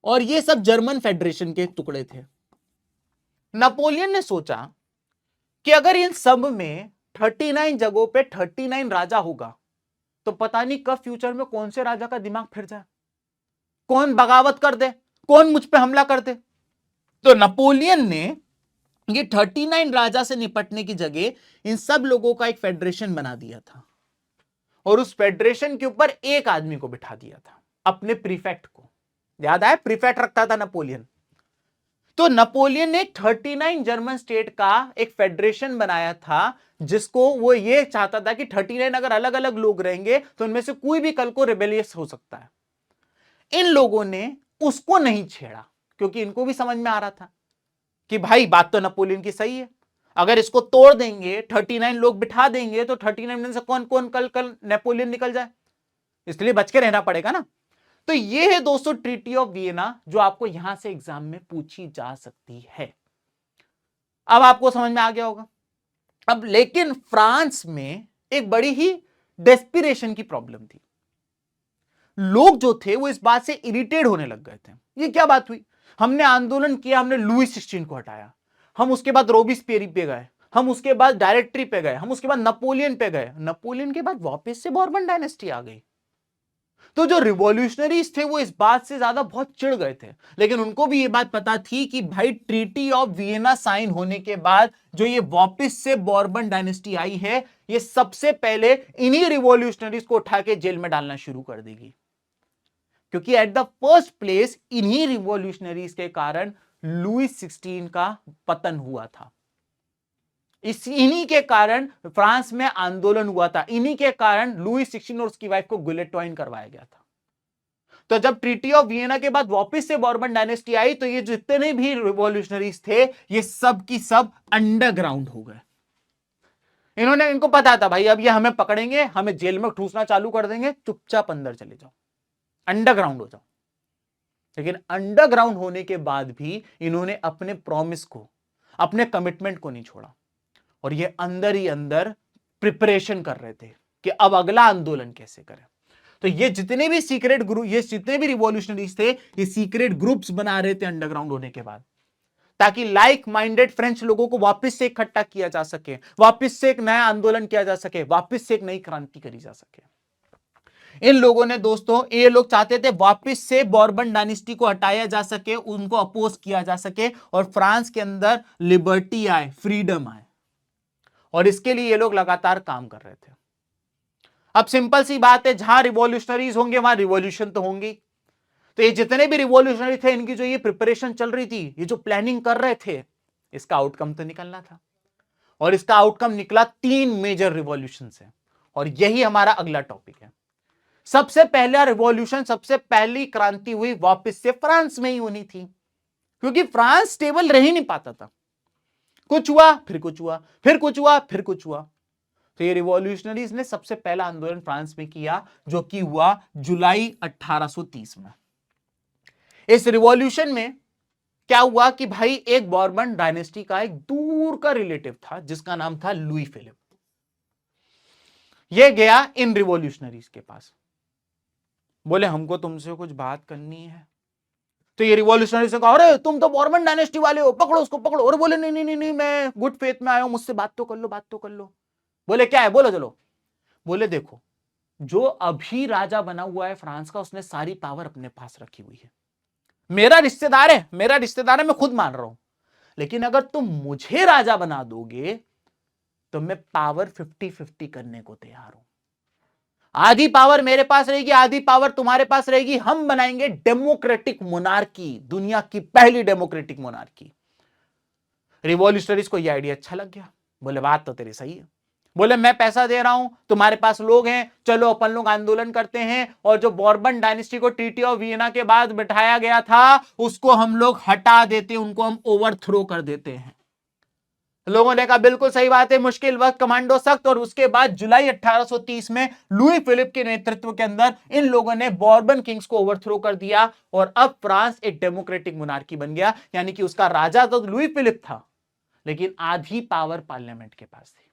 S1: और ये सब जर्मन फेडरेशन के टुकड़े थे। नेपोलियन ने सोचा कि अगर इन सब में 39 जगहों पे 39 राजा होगा तो पता नहीं कब फ्यूचर में कौन से राजा का दिमाग फिर जाए, कौन बगावत कर दे, कौन मुझ पे हमला कर दे। तो नेपोलियन ने ये 39 राजा से निपटने की जगह इन सब लोगों का एक फेडरेशन बना दिया था और उस फेडरेशन के ऊपर एक आदमी को बिठा दिया था, अपने प्रीफेक्ट को। याद आया, प्रीफेक्ट रखता था नपोलियन। तो नपोलियन ने 39 जर्मन स्टेट का एक फेडरेशन बनाया था, जिसको वो ये चाहता था कि 39 अगर अलग अलग लोग रहेंगे तो उनमें से कोई भी कल को रिबेलियस हो सकता है। इन लोगों ने उसको नहीं छेड़ा, क्योंकि इनको भी समझ में आ रहा था कि भाई बात तो नपोलियन की सही है, अगर इसको तोड़ देंगे 39 लोग बिठा देंगे तो 39 में से कौन कौन कल कल नेपोलियन निकल जाए, इसलिए बच के रहना पड़ेगा ना। तो ये है दोस्तों ट्रीटी ऑफ वियना, जो आपको यहां से एग्जाम में पूछी जा सकती है। अब आपको समझ में आ गया होगा। अब लेकिन फ्रांस में एक बड़ी ही डेस्पिरेशन की प्रॉब्लम थी। लोग जो थे वो इस बात से इरिटेट होने लग गए थे। ये क्या बात हुई, हमने आंदोलन किया, हमने लुई 16 को हटाया, हम उसके बाद रोबिस्पियरी पे गए, हम उसके बाद डायरेक्टरी पे गए, हम उसके बाद नपोलियन पे गए, नपोलियन के बाद वापस से बॉर्बन डायनेस्टी आ गई। तो जो रिवॉल्यूशनरीज थे वो इस बात से ज्यादा बहुत चिढ़ गए थे, लेकिन उनको भी ये बात पता थी कि भाई ट्रीटी ऑफ वियना साइन होने के बाद जो ये वापस से बॉर्बन डायनेस्टी आई है, ये सबसे पहले इन्हीं रिवॉल्यूशनरीज को उठा के जेल में डालना शुरू कर देगी, क्योंकि एट द फर्स्ट प्लेस इन्हीं रिवॉल्यूशनरीज के कारण लुई 16 का पतन हुआ था। इन्हीं के कारण फ्रांस में आंदोलन हुआ था, इन्हीं के कारण लुई 16 और उसकी वाइफ को गुलेटॉइन करवाया गया था। तो जब ट्रीटी ऑफ वियना के बाद वापस से बॉर्बन डायनेस्टी आई, तो ये जितने भी रिवॉल्यूशनरीज थे ये सब की सब अंडरग्राउंड हो गए। इनको पता था भाई अब ये हमें पकड़ेंगे, हमें जेल में ठूसना चालू कर देंगे, चुपचाप अंदर चले जाओ, अंडरग्राउंड हो जाओ। लेकिन अंडरग्राउंड होने के बाद भी इन्होंने अपने प्रॉमिस को, अपने कमिटमेंट को नहीं छोड़ा, और ये अंदर ही अंदर प्रिपरेशन कर रहे थे कि अब अगला आंदोलन कैसे करें। तो ये जितने भी सीक्रेट ग्रुप, ये जितने भी रिवॉल्यूशनरीज थे, ये सीक्रेट ग्रुप्स बना रहे थे अंडरग्राउंड होने के बाद, ताकि लाइक माइंडेड फ्रेंच लोगों को वापस से इकट्ठा किया जा सके, वापस से एक नया आंदोलन किया जा सके, वापस से एक नई क्रांति करी जा सके। इन लोगों ने दोस्तों, ये लोग चाहते थे वापस से बॉर्बन डायनेस्टी को हटाया जा सके, उनको अपोज किया जा सके और फ्रांस के अंदर लिबर्टी आए, फ्रीडम आए, और इसके लिए ये लोग लगातार काम कर रहे थे। अब सिंपल सी बात है, जहां रिवॉल्यूशनरीज होंगे वहां रिवॉल्यूशन तो होंगी। तो ये जितने भी रिवॉल्यूशनरी थे, इनकी जो ये प्रिपरेशन चल रही थी, ये जो प्लानिंग कर रहे थे, इसका आउटकम तो निकलना था, और इसका आउटकम निकला 3 मेजर रिवॉल्यूशन से। और यही हमारा अगला टॉपिक है। सबसे पहला रिवॉल्यूशन, सबसे पहली क्रांति हुई वापस से फ्रांस में ही होनी थी, क्योंकि फ्रांस स्टेबल रह ही नहीं पाता था। कुछ हुआ, फिर कुछ हुआ, फिर कुछ हुआ, फिर कुछ हुआ। तो ये रिवॉल्यूशनरीज ने सबसे पहला आंदोलन फ्रांस में किया, जो कि हुआ जुलाई 1830 में। इस रिवॉल्यूशन में क्या हुआ कि भाई एक बॉर्बन डायनेस्टी का एक दूर का रिलेटिव था, जिसका नाम था लुई फिलिप। ये गया इन रिवॉल्यूशनरीज के पास, बोले हमको तुमसे कुछ बात करनी है। तो ये रिवॉल्यूशनरी से कहा, अरे तुम तो बॉर्बन डायनेस्टी वाले हो, पकड़ो उसको पकड़ो। और बोले नहीं नहीं नहीं नहीं, मैं गुड फेथ में आया हूं, मुझसे बात तो कर लो, बात तो कर लो। बोले क्या है, बोलो चलो। बोले देखो, जो अभी राजा बना हुआ है फ्रांस का, उसने सारी पावर अपने पास रखी हुई है, मेरा रिश्तेदार है, मेरा रिश्तेदार है, मैं खुद मान रहा हूं, लेकिन अगर तुम मुझे राजा बना दोगे तो मैं पावर 50-50 करने को तैयार हूं। आधी पावर मेरे पास रहेगी, आधी पावर तुम्हारे पास रहेगी, हम बनाएंगे डेमोक्रेटिक मोनार्की, दुनिया की पहली डेमोक्रेटिक मोनार्की। रिवॉल्यूशनरीज को यह आइडिया अच्छा लग गया, बोले बात तो तेरी सही है। बोले मैं पैसा दे रहा हूं, तुम्हारे पास लोग हैं, चलो अपन लोग आंदोलन करते हैं, और जो बॉर्बन डायनेस्टी को ट्रीटी ऑफ वियना के बाद बिठाया गया था, उसको हम लोग हटा देते, उनको हम ओवरथ्रो कर देते हैं। लोगों ने कहा बिल्कुल सही बात है, मुश्किल वक्त, कमांडो सख्त। और उसके बाद जुलाई 1830 में लुई फिलिप के नेतृत्व के अंदर इन लोगों ने बॉर्बन किंग्स को ओवरथ्रो कर दिया, और अब फ्रांस एक डेमोक्रेटिक मोनार्की बन गया। यानी कि उसका राजा तो लुई फिलिप था, लेकिन आधी पावर पार्लियामेंट के पास थी।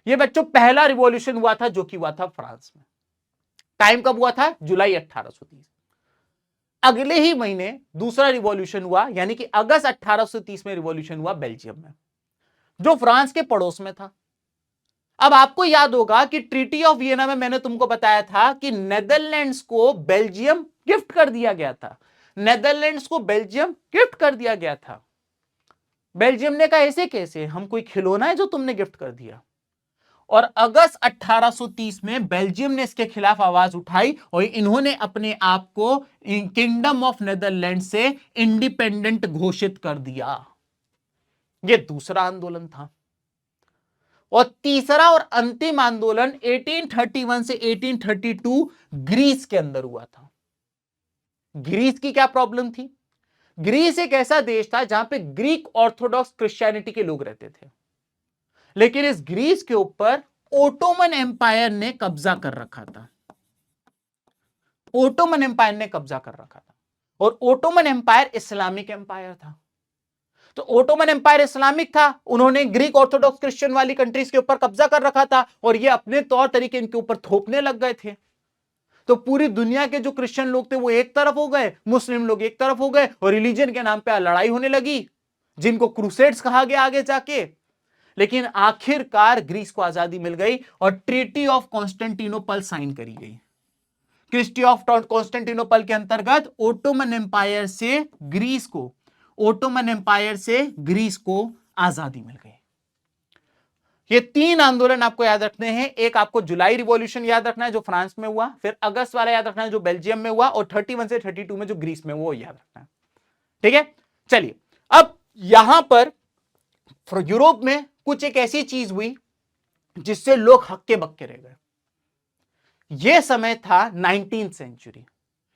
S1: यह बच्चों पहला रिवॉल्यूशन हुआ था, जो कि हुआ था फ्रांस में। टाइम कब हुआ था, जुलाई 1830। अगले ही महीने दूसरा रिवॉल्यूशन हुआ, यानी कि अगस्त 1830 में रिवॉल्यूशन हुआ बेल्जियम में, जो फ्रांस के पड़ोस में था। अब आपको याद होगा कि ट्रीटी ऑफ वियना में मैंने तुमको बताया था कि नेदरलैंड्स को बेल्जियम गिफ्ट कर दिया गया था, नेदरलैंड्स को बेल्जियम गिफ्ट कर दिया गया था। बेल्जियम ने कहा ऐसे कैसे, हम कोई खिलौना है जो तुमने गिफ्ट कर दिया। और अगस्त 1830 में बेल्जियम ने इसके खिलाफ आवाज उठाई और इन्होंने अपने आप को किंगडम ऑफ नेदरलैंड से इंडिपेंडेंट घोषित कर दिया। यह दूसरा आंदोलन था। और तीसरा और अंतिम आंदोलन 1831 से 1832 ग्रीस के अंदर हुआ था। ग्रीस की क्या प्रॉब्लम थी? ग्रीस एक ऐसा देश था जहां पे ग्रीक ऑर्थोडॉक्स क्रिश्चियनिटी के लोग रहते थे, लेकिन इस ग्रीस के ऊपर ओटोमन एम्पायर ने कब्जा कर रखा था। ओटोमन एम्पायर ने कब्जा कर रखा था, और ओटोमन एम्पायर इस्लामिक एम्पायर था। तो ओटोमन एम्पायर इस्लामिक था, उन्होंने ग्रीक ऑर्थोडॉक्स क्रिश्चियन वाली कंट्रीज के ऊपर कब्जा कर रखा था, और ये अपने तौर तरीके इनके ऊपर थोपने लग गए थे। तो पूरी दुनिया के जो क्रिश्चियन लोग थे वो एक तरफ हो गए, मुस्लिम लोग एक तरफ हो गए, और रिलीजन के नाम पे लड़ाई होने लगी, जिनको क्रूसेड्स कहा गया आगे जाके। लेकिन आखिरकार ग्रीस को आजादी मिल गई और ट्रीटी ऑफ कॉन्स्टेंटिनोपल साइन करी गई। ट्रीटी ऑफ कॉन्स्टेंटिनोपल के अंतर्गत ओटोमन एम्पायर से ग्रीस को आजादी मिल गई। ये तीन आंदोलन आपको याद रखने हैं। एक आपको जुलाई रिवॉल्यूशन याद रखना है जो फ्रांस में हुआ, फिर अगस्त वाला याद रखना है जो बेल्जियम में हुआ, और 31 से 32 में जो ग्रीस में वो याद रखना है। ठीक है, चलिए अब यहां पर यूरोप में कुछ एक ऐसी चीज हुई जिससे लोग हक्के बक्के रह गए। यह समय था 19th सेंचुरी।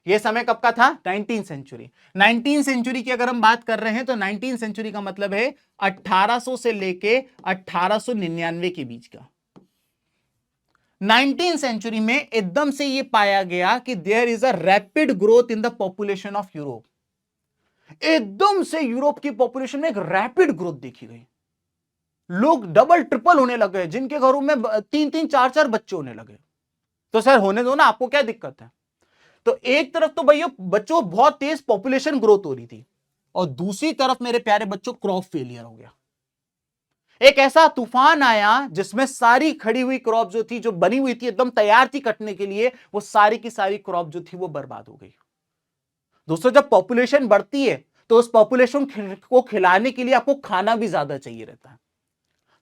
S1: यह समय कब का था? 19th century. 19th सेंचुरी की अगर हम बात कर रहे हैं तो 19th सेंचुरी का मतलब है 1800 से लेके 1899 के बीच का। 19th सेंचुरी में एकदम से यह पाया गया कि there is a rapid growth in the population of Europe. एकदम से यूरोप की पॉपुलेशन में एक रैपिड ग्रोथ देखी गई। लोग डबल ट्रिपल होने लगे, जिनके घरों में 3-3 4-4 बच्चे होने लगे। तो सर होने दो ना, आपको क्या दिक्कत है? तो एक तरफ तो भैया बच्चों बहुत तेज पॉपुलेशन ग्रोथ हो रही थी, और दूसरी तरफ मेरे प्यारे बच्चों क्रॉप फेलियर हो गया। एक ऐसा तूफान आया जिसमें सारी खड़ी हुई क्रॉप जो थी, जो बनी हुई थी, एकदम तैयार थी कटने के लिए, वो सारी की सारी क्रॉप जो थी वो बर्बाद हो गई। दोस्तों जब पॉपुलेशन बढ़ती है तो उस पॉपुलेशन को खिलाने के लिए आपको खाना भी ज्यादा चाहिए रहता है।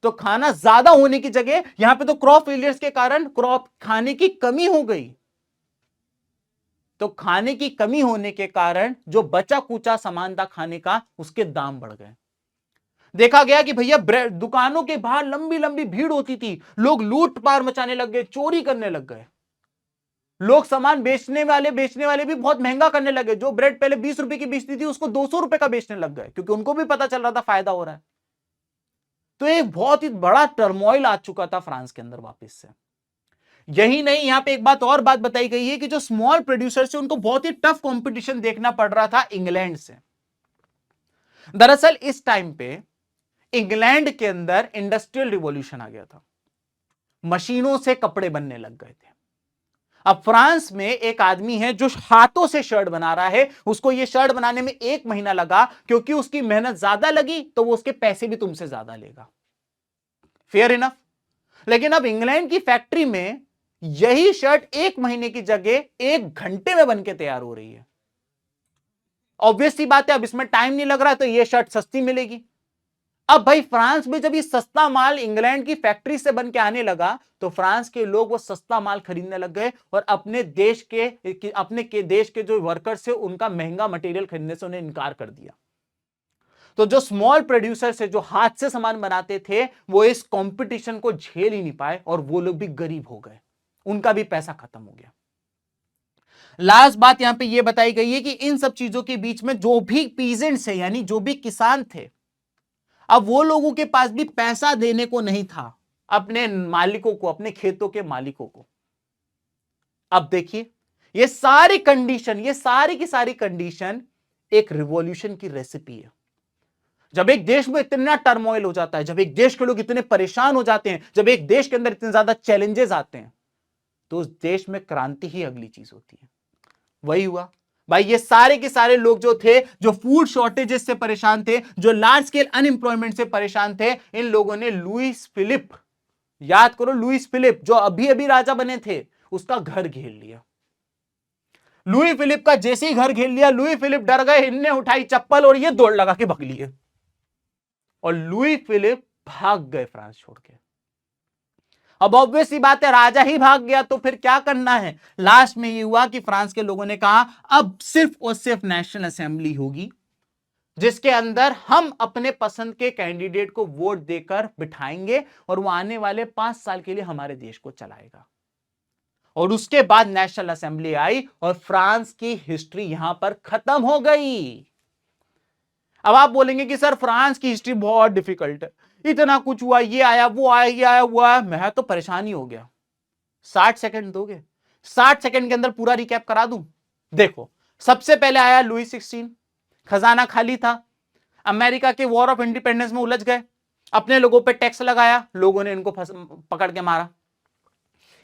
S1: तो खाना ज्यादा होने की जगह यहां पे तो क्रॉप फेलियर्स के कारण क्रॉप खाने की कमी हो गई। तो खाने की कमी होने के कारण जो बचा कुचा सामान था खाने का, उसके दाम बढ़ गए। देखा गया कि भैया दुकानों के बाहर लंबी लंबी भीड़ होती थी, लोग लूट पार मचाने लग गए, चोरी करने लग गए। लोग सामान बेचने वाले भी बहुत महंगा करने लगे। जो ब्रेड पहले 20 रुपए की बेचती थी उसको 200 रुपए का बेचने लग गए, क्योंकि उनको भी पता चल रहा था फायदा हो रहा है। तो एक बहुत ही बड़ा टर्मोइल आ चुका था फ्रांस के अंदर वापस से। यही नहीं, यहां पे एक बात बताई गई है कि जो स्मॉल प्रोड्यूसर्स है उनको बहुत ही टफ कंपटीशन देखना पड़ रहा था इंग्लैंड से। दरअसल इस टाइम पे इंग्लैंड के अंदर इंडस्ट्रियल रिवॉल्यूशन आ गया था, मशीनों से कपड़े बनने लग गए थे। अब फ्रांस में एक आदमी है जो हाथों से शर्ट बना रहा है, उसको यह शर्ट बनाने में 1 महीना लगा, क्योंकि उसकी मेहनत ज्यादा लगी तो वो उसके पैसे भी तुमसे ज्यादा लेगा। Fair enough. लेकिन अब इंग्लैंड की फैक्ट्री में यही शर्ट 1 महीने की जगह 1 घंटे में बनके तैयार हो रही है। ऑब्वियस सी बात है, अब इसमें टाइम नहीं लग रहा तो यह शर्ट सस्ती मिलेगी। अब भाई फ्रांस में जब ये सस्ता माल इंग्लैंड की फैक्ट्री से बन के आने लगा तो फ्रांस के लोग वो सस्ता माल खरीदने लग गए, और अपने देश के जो वर्कर्स थे उनका महंगा मटेरियल खरीदने से उन्हें इनकार कर दिया। तो जो स्मॉल प्रोड्यूसर से जो हाथ से सामान बनाते थे वो इस कंपटीशन को झेल ही नहीं पाए, और वो लोग भी गरीब हो गए, उनका भी पैसा खत्म हो गया। लास्ट बात यहां पे ये बताई गई है कि इन सब चीजों के बीच में जो भी पीजेंट्स है, यानी जो भी किसान थे, अब वो लोगों के पास भी पैसा देने को नहीं था अपने मालिकों को, अपने खेतों के मालिकों को। अब देखिए ये सारी की सारी कंडीशन एक रिवॉल्यूशन की रेसिपी है। जब एक देश में इतना टर्मोइल हो जाता है, जब एक देश के लोग इतने परेशान हो जाते हैं, जब एक देश के अंदर इतने ज्यादा चैलेंजेस आते हैं, तो उस देश में क्रांति ही अगली चीज होती है। वही हुआ भाई। ये सारे के सारे लोग जो थे, जो फूड शॉर्टेजेस से परेशान थे, जो लार्ज स्केल अनएम्प्लॉयमेंट से परेशान थे, इन लोगों ने लुईस फिलिप, याद करो लुईस फिलिप जो अभी अभी राजा बने थे, उसका घर घेर लिया। लुई फिलिप का जैसे ही घर घेर लिया, लुई फिलिप डर गए, इनने उठाई चप्पल और ये दौड़ लगा के भग लिए। और लुई फिलिप भाग गए फ्रांस छोड़ के। अब ऑब्वियस सी बात है, राजा ही भाग गया तो फिर क्या करना है। लास्ट में ये हुआ कि फ्रांस के लोगों ने कहा अब सिर्फ और सिर्फ नेशनल असेंबली होगी, जिसके अंदर हम अपने पसंद के कैंडिडेट को वोट देकर बिठाएंगे और वो आने वाले 5 साल के लिए हमारे देश को चलाएगा। और उसके बाद नेशनल असेंबली आई और फ्रांस की हिस्ट्री यहां पर खत्म हो गई। अब आप बोलेंगे कि सर फ्रांस की हिस्ट्री बहुत डिफिकल्ट है, इतना कुछ हुआ, ये आया वो आया ये आया हुआ, मैं तो परेशान ही हो गया। 60 सेकंड दोगे? 60 सेकंड के अंदर पूरा रिकैप करा दूं। देखो, सबसे पहले आया लुई 16, खजाना खाली था, अमेरिका के वॉर ऑफ इंडिपेंडेंस में उलझ गए, अपने लोगों पे टैक्स लगाया, लोगों ने इनको पकड़ के मारा।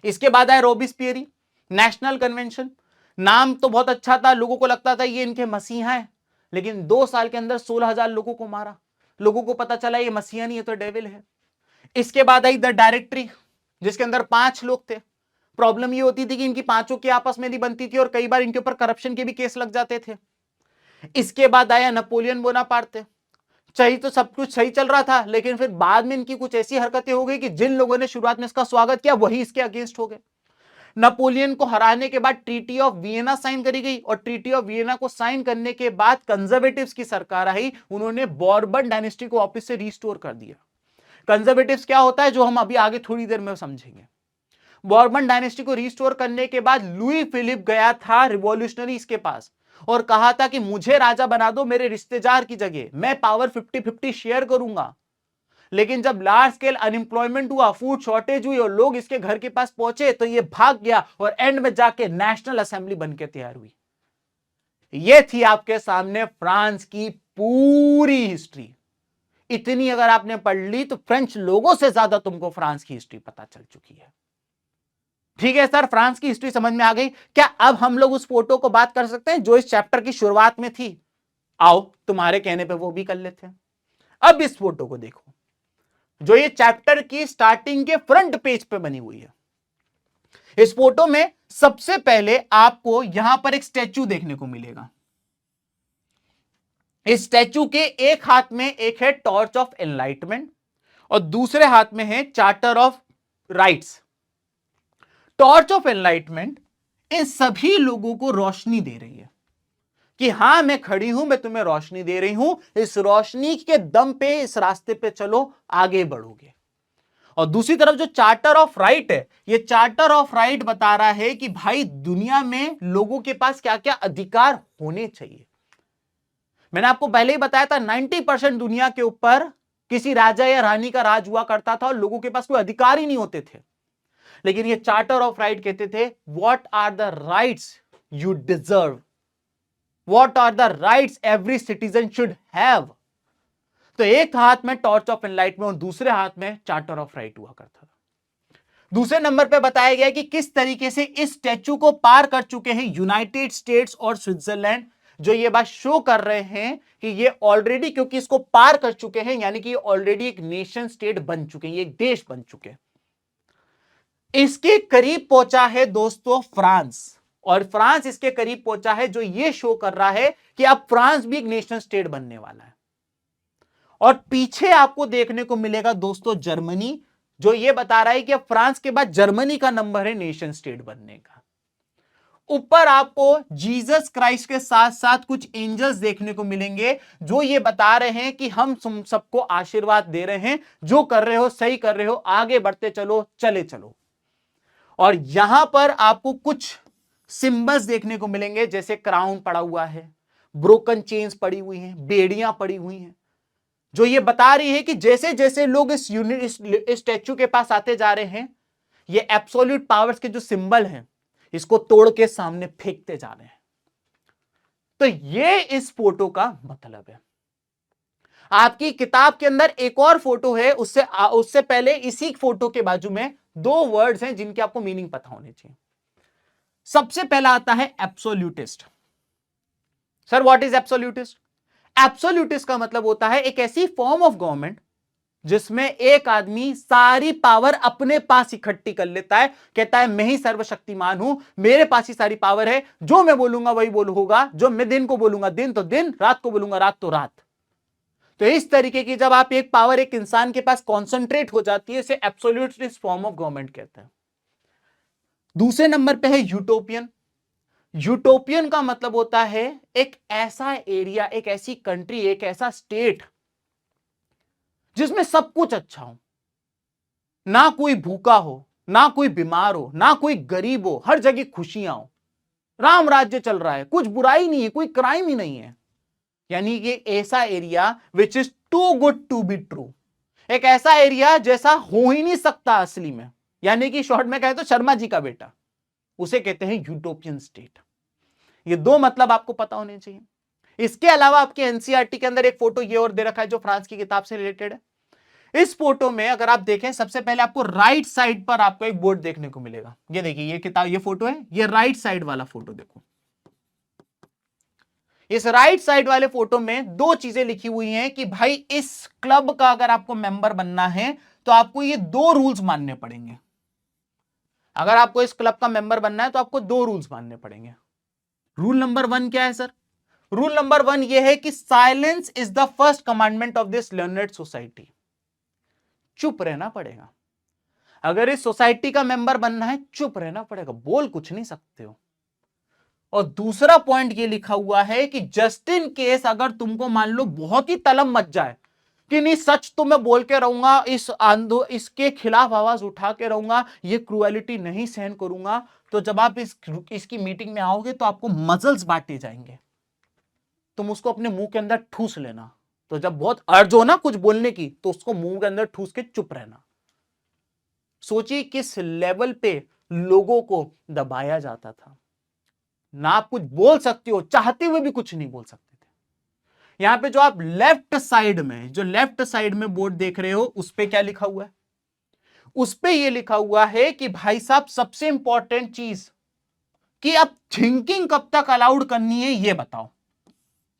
S1: इसके बाद आया रोबिस्पियरी, नेशनल कन्वेंशन, नाम तो बहुत अच्छा था, लोगों को लगता था ये इनके मसीहा हैं, लेकिन 2 साल के अंदर 16,000 लोगों को मारा, लोगों को पता चला ये मसीहा नहीं है तो डेविल है। इसके बाद आई द डायरेक्टरी, जिसके अंदर 5 लोग थे। प्रॉब्लम ये होती थी कि इनकी पांचों की आपस में नहीं बनती थी और कई बार इनके ऊपर करप्शन के भी केस लग जाते थे। इसके बाद आया नेपोलियन बोनापार्ट, सही तो सब कुछ सही चल रहा था, लेकिन फिर बाद में इनकी कुछ ऐसी हरकतें हो गई कि जिन लोगों ने शुरुआत में इसका स्वागत किया वही इसके अगेंस्ट हो गए। नेपोलियन को हराने के बाद ट्रीटी ऑफ वियना साइन करी गई और ट्रीटी ऑफ वियना को साइन करने के बाद कंजर्वेटिव्स की सरकार आई, उन्होंने बॉर्बन डायनेस्टी को वापस से रिस्टोर कर दिया। कंजर्वेटिव्स क्या होता है जो हम अभी आगे थोड़ी देर में समझेंगे। बॉर्बन डायनेस्टी को रिस्टोर करने के बाद लुई फिलिप गया था रिवॉल्यूशनरीज के पास और कहा था कि मुझे राजा बना दो मेरे रिश्तेदार की जगह, मैं पावर 50-50 शेयर करूंगा। लेकिन जब लार्ज स्केल अनएम्प्लॉयमेंट हुआ, फूड शॉर्टेज हुई और लोग इसके घर के पास पहुंचे तो ये भाग गया और एंड में जाके नेशनल असेंबली बनकर तैयार हुई। ये थी आपके सामने फ्रांस की पूरी हिस्ट्री। इतनी अगर आपने पढ़ ली तो फ्रेंच लोगों से ज्यादा तुमको फ्रांस की हिस्ट्री पता चल चुकी है। ठीक है सर, फ्रांस की हिस्ट्री समझ में आ गई। क्या अब हम लोग उस फोटो को बात कर सकते हैं जो इस चैप्टर की शुरुआत में थी? आओ, तुम्हारे कहने पे वो भी कर लेते हैं। अब इस फोटो को देखो जो ये चैप्टर की स्टार्टिंग के फ्रंट पेज पे बनी हुई है। इस फोटो में सबसे पहले आपको यहां पर एक स्टैचू देखने को मिलेगा। इस स्टैचू के एक हाथ में एक है टॉर्च ऑफ एनलाइटमेंट और दूसरे हाथ में है charter of rights. Torch of enlightenment इन सभी लोगों को रोशनी दे रही है कि हां मैं खड़ी हूं, मैं तुम्हें रोशनी दे रही हूं, इस रोशनी के दम पे इस रास्ते पे चलो, आगे बढ़ोगे। और दूसरी तरफ जो चार्टर ऑफ राइट है, ये चार्टर ऑफ राइट बता रहा है कि भाई दुनिया में लोगों के पास क्या क्या अधिकार होने चाहिए। मैंने आपको पहले ही बताया था 90% दुनिया के ऊपर किसी राजा या रानी का राज हुआ करता था और लोगों के पास कोई अधिकार ही नहीं होते थे। लेकिन ये चार्टर ऑफ राइट कहते थे what are the rights you deserve, what are the rights every citizen should have. तो एक हाथ में टॉर्च ऑफ एनलाइटमेंट और दूसरे हाथ में चार्टर ऑफ राइट हुआ करता था। दूसरे नंबर पे बताया गया कि किस तरीके से इस स्टैचू को पार कर चुके हैं यूनाइटेड स्टेट्स और स्विट्जरलैंड, जो ये बात शो कर रहे हैं कि ये ऑलरेडी, क्योंकि इसको पार कर चुके हैं यानी कि ये ऑलरेडी एक नेशन स्टेट बन चुके हैं, ये एक देश बन चुके हैं। इसके करीब पहुंचा है दोस्तों फ्रांस, और फ्रांस इसके करीब पहुंचा है जो ये शो कर रहा है कि अब फ्रांस भी एक नेशन स्टेट बनने वाला है। और पीछे आपको देखने को मिलेगा दोस्तों जर्मनी, जो ये बता रहा है कि अब फ्रांस के बाद जर्मनी का नंबर है नेशन स्टेट बनने का। ऊपर आपको जीसस क्राइस्ट के साथ साथ कुछ एंजल्स देखने को मिलेंगे जो ये बता रहे हैं कि हम सबको आशीर्वाद दे रहे हैं, जो कर रहे हो सही कर रहे हो, आगे बढ़ते चलो, चले चलो। और यहां पर आपको कुछ सिंबल्स देखने को मिलेंगे, जैसे क्राउन पड़ा हुआ है, ब्रोकन चेन्स पड़ी हुई हैं, बेड़ियां पड़ी हुई हैं, जो ये बता रही है कि जैसे जैसे लोग इस स्टैचू के पास आते जा रहे हैं, ये एब्सोल्यूट पावर्स के जो सिंबल हैं इसको तोड़ के सामने फेंकते जा रहे हैं। तो ये इस फोटो का मतलब है। आपकी किताब के अंदर एक और फोटो है, उससे पहले इसी फोटो के बाजू में 2 वर्ड्स हैं जिनके आपको मीनिंग पता होने चाहिए। सबसे पहला आता है absolutist. Sir what is absolutist? Absolutist का मतलब होता है एक ऐसी फॉर्म ऑफ गवर्नमेंट जिसमें एक आदमी सारी पावर अपने पास इकट्ठी कर लेता है, कहता है मैं ही सर्वशक्तिमान हूं, मेरे पास ही सारी पावर है, जो मैं बोलूंगा वही बोलूंगा, जो मैं दिन को बोलूंगा दिन तो दिन, रात को बोलूंगा रात तो रात। तो इस तरीके की जब आप एक पावर एक इंसान के पास कॉन्सेंट्रेट हो जाती है, इसे एब्सोल्यूटिस्ट फॉर्म ऑफ गवर्नमेंट कहते हैं। दूसरे नंबर पे है यूटोपियन। यूटोपियन का मतलब होता है एक ऐसा एरिया, एक ऐसी कंट्री, एक ऐसा स्टेट जिसमें सब कुछ अच्छा हो, ना कोई भूखा हो, ना कोई बीमार हो, ना कोई गरीब हो, हर जगह खुशियां हो, राम राज्य चल रहा है, कुछ बुराई नहीं है, कोई क्राइम ही नहीं है। यानी कि ऐसा area which is too good to be true, एक ऐसा एरिया जैसा हो ही नहीं सकता असली में, यानी कि शॉर्ट में कहे तो शर्मा जी का बेटा, उसे कहते हैं यूटोपियन स्टेट। ये दो मतलब आपको पता होने चाहिए। इसके अलावा आपके एनसीईआरटी के अंदर एक फोटो ये और दे रखा है जो फ्रांस की किताब से रिलेटेड है। इस फोटो में अगर आप देखें, सबसे पहले आपको राइट साइड पर आपको एक बोर्ड देखने को मिलेगा। ये देखिए, ये किताब, ये फोटो है, ये राइट साइड वाला फोटो देखो। इस राइट साइड वाले फोटो में दो चीजें लिखी हुई हैं कि भाई इस क्लब का अगर आपको मेंबर बनना है तो आपको ये दो रूल्स मानने पड़ेंगे। अगर आपको इस क्लब का मेंबर बनना है तो आपको दो रूल्स मानने पड़ेंगे। रूल नंबर 1 क्या है सर? रूल नंबर 1 यह है कि silence is the first commandment of this learned society. चुप रहना पड़ेगा। अगर इस सोसाइटी का मेंबर बनना है, चुप रहना पड़ेगा, बोल कुछ नहीं सकते हो। और दूसरा पॉइंट ये लिखा हुआ है कि जस्ट इन केस अगर तुमको मान लो बहुत ही तलब मच जाए कि नहीं सच तो मैं बोल के रहूंगा, इसके खिलाफ आवाज उठा के रहूंगा, ये क्रूएलिटी नहीं सहन करूंगा, तो जब आप इसकी मीटिंग में आओगे तो आपको मजल्स बांटे जाएंगे, तुम उसको अपने मुंह के अंदर ठूस लेना। तो जब बहुत अर्ज हो ना कुछ बोलने की, तो उसको मुंह के अंदर ठूस के चुप रहना। सोचिए किस लेवल पे लोगों को दबाया जाता था। ना आप कुछ बोल सकते हो, चाहते हुए भी कुछ नहीं बोल सकते थे। यहां पे जो आप लेफ्ट साइड में बोर्ड देख रहे हो, उस पे क्या लिखा हुआ है? उस पे ये लिखा हुआ है कि भाई साहब सबसे इंपॉर्टेंट चीज कि अब थिंकिंग कब तक अलाउड करनी है ये बताओ।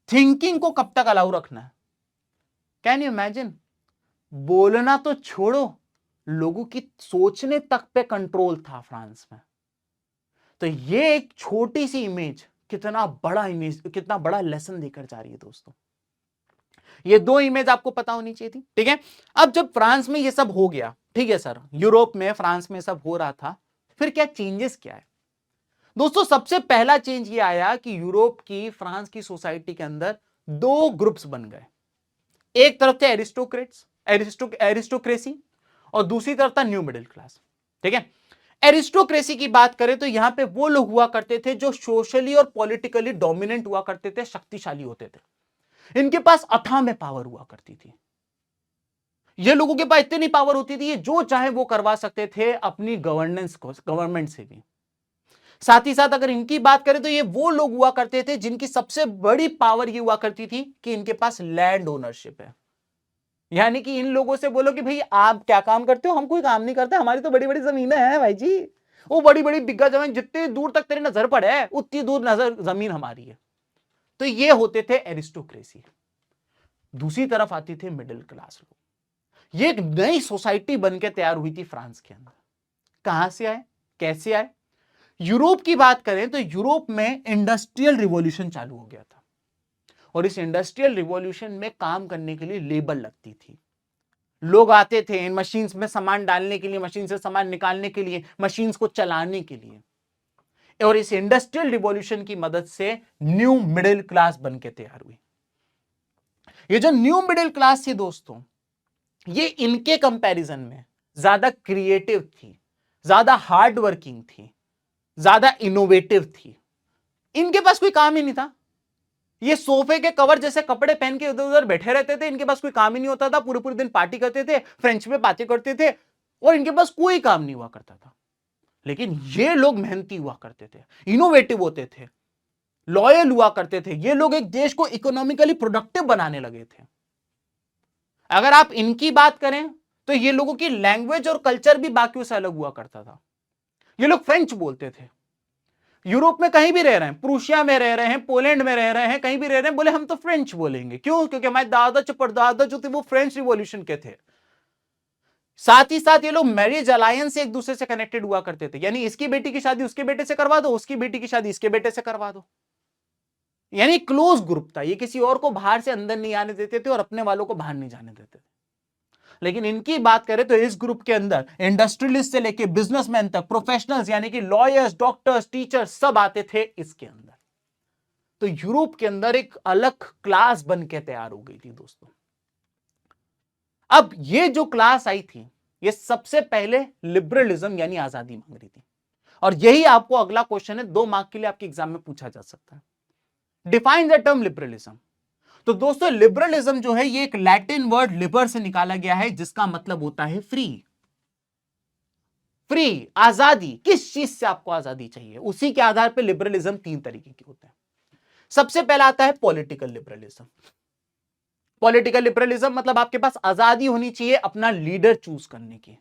S1: थिंकिंग को कब तक अलाउ रखना है? Can you imagine? बोलना तो छोड़ो, लोगों की सोचने तक पे कंट्रोल था फ्रांस में। तो ये एक छोटी सी इमेज कितना बड़ा लेसन देकर जा रही है दोस्तों। ये दो इमेज आपको पता होनी चाहिए थी, ठीक है। अब जब फ्रांस में ये सब हो गया, ठीक है सर, यूरोप में फ्रांस में सब हो रहा था, फिर क्या चेंजेस क्या है दोस्तों? सबसे पहला चेंज ये आया कि यूरोप की, फ्रांस की सोसाइटी के अंदर दो ग्रुप्स बन गए। एक तरफ थे एरिस्टोक्रेसी और दूसरी तरफ था न्यू मिडिल क्लास, ठीक है। एरिस्टोक्रेसी की बात करें तो यहां पे वो लोग हुआ करते थे जो सोशली और पॉलिटिकली डोमिनेंट हुआ करते थे, शक्तिशाली होते थे, इनके पास अथाह में पावर हुआ करती थी। ये लोगों के पास इतनी पावर होती थी, ये जो चाहे वो करवा सकते थे अपनी गवर्नमेंट से भी। साथ ही साथ अगर इनकी बात करें तो ये वो लोग हुआ करते थे जिनकी सबसे बड़ी पावर ये हुआ करती थी कि इनके पास लैंड ओनरशिप है। यानी कि इन लोगों से बोलो कि भाई आप क्या काम करते हो? हम कोई काम नहीं करते, हमारी तो बड़ी बड़ी जमीनें हैं भाई जी, वो बड़ी बड़ी बिग्गा जमीन, जितनी दूर तक तेरी नजर पड़े उतनी दूर नजर जमीन हमारी है। तो ये होते थे एरिस्टोक्रेसी। दूसरी तरफ आती थे मिडिल क्लास लोग। ये एक नई सोसाइटी बनकर तैयार हुई थी फ्रांस के अंदर। कहां से आए, कैसे आए? यूरोप की बात करें तो यूरोप में इंडस्ट्रियल रिवॉल्यूशन चालू हो गया था, और इस इंडस्ट्रियल रिवॉल्यूशन में काम करने के लिए लेबर लगती थी। लोग आते थे इन मशीन्स में सामान डालने के लिए, मशीन से सामान निकालने के लिए, मशीन्स को चलाने के लिए। और इस इंडस्ट्रियल रिवॉल्यूशन की मदद से न्यू मिडिल क्लास बनके तैयार हुई। ये जो न्यू मिडिल क्लास थी दोस्तों, ये इनके कंपैरिजन में ज्यादा क्रिएटिव थी, ज्यादा हार्ड वर्किंग थी, ज्यादा इनोवेटिव थी। इनके पास कोई काम ही नहीं था। ये सोफे के कवर जैसे कपड़े पहन के इधर उधर बैठे रहते थे, इनके पास कोई काम ही नहीं होता था, पूरे पूरे दिन पार्टी करते थे, फ्रेंच में बातें करते थे, और इनके पास कोई काम नहीं हुआ करता था। लेकिन ये लोग मेहनती हुआ करते थे, इनोवेटिव होते थे, लॉयल हुआ करते थे। ये लोग एक देश को इकोनॉमिकली प्रोडक्टिव बनाने लगे थे। अगर आप इनकी बात करें तो ये लोगों की लैंग्वेज और कल्चर भी बाकियों से अलग हुआ करता था। ये लोग फ्रेंच बोलते थे। यूरोप में कहीं भी रह रहे हैं, प्रूशिया में रह रहे हैं, पोलैंड में रह रहे हैं, कहीं भी रह रहे हैं, बोले हम तो फ्रेंच बोलेंगे। क्यों? क्योंकि हमारे दादा परदादा जो थे वो फ्रेंच रिवॉल्यूशन के थे। साथ ही साथ ये लोग मैरिज अलायंस से एक दूसरे से कनेक्टेड हुआ करते थे, यानी इसकी बेटी की शादी उसके बेटे से करवा दो, उसकी बेटी की शादी इसके बेटे से करवा दो। यानी क्लोज ग्रुप था, ये किसी और को बाहर से अंदर नहीं आने देते थे और अपने वालों को बाहर नहीं जाने देते थे। लेकिन इनकी बात करें तो इस ग्रुप के अंदर इंडस्ट्रियलिस्ट से लेके बिजनेसमैन तक, प्रोफेशनल्स यानी कि लॉयर्स, डॉक्टर्स, टीचर्स सब आते थे इसके अंदर। तो यूरोप के अंदर एक अलग क्लास बन के तैयार हो गई थी दोस्तों। अब ये जो क्लास आई थी, ये सबसे पहले लिबरलिज्म यानी आजादी मांग रही थी। और यही आपको अगला क्वेश्चन है, 2 मार्क के लिए आपके एग्जाम में पूछा जा सकता है। Define the term liberalism. तो दोस्तों लिबरलिज्म जो है ये एक लैटिन वर्ड लिबर से निकाला गया है, जिसका मतलब होता है फ्री। फ्री, आजादी। किस चीज से आपको आजादी चाहिए, उसी के आधार पर लिबरलिज्म 3 तरीके के होते हैं। सबसे पहला आता है पॉलिटिकल लिबरलिज्म। पॉलिटिकल लिबरलिज्म मतलब आपके पास आजादी होनी चाहिए अपना लीडर चूज करने की,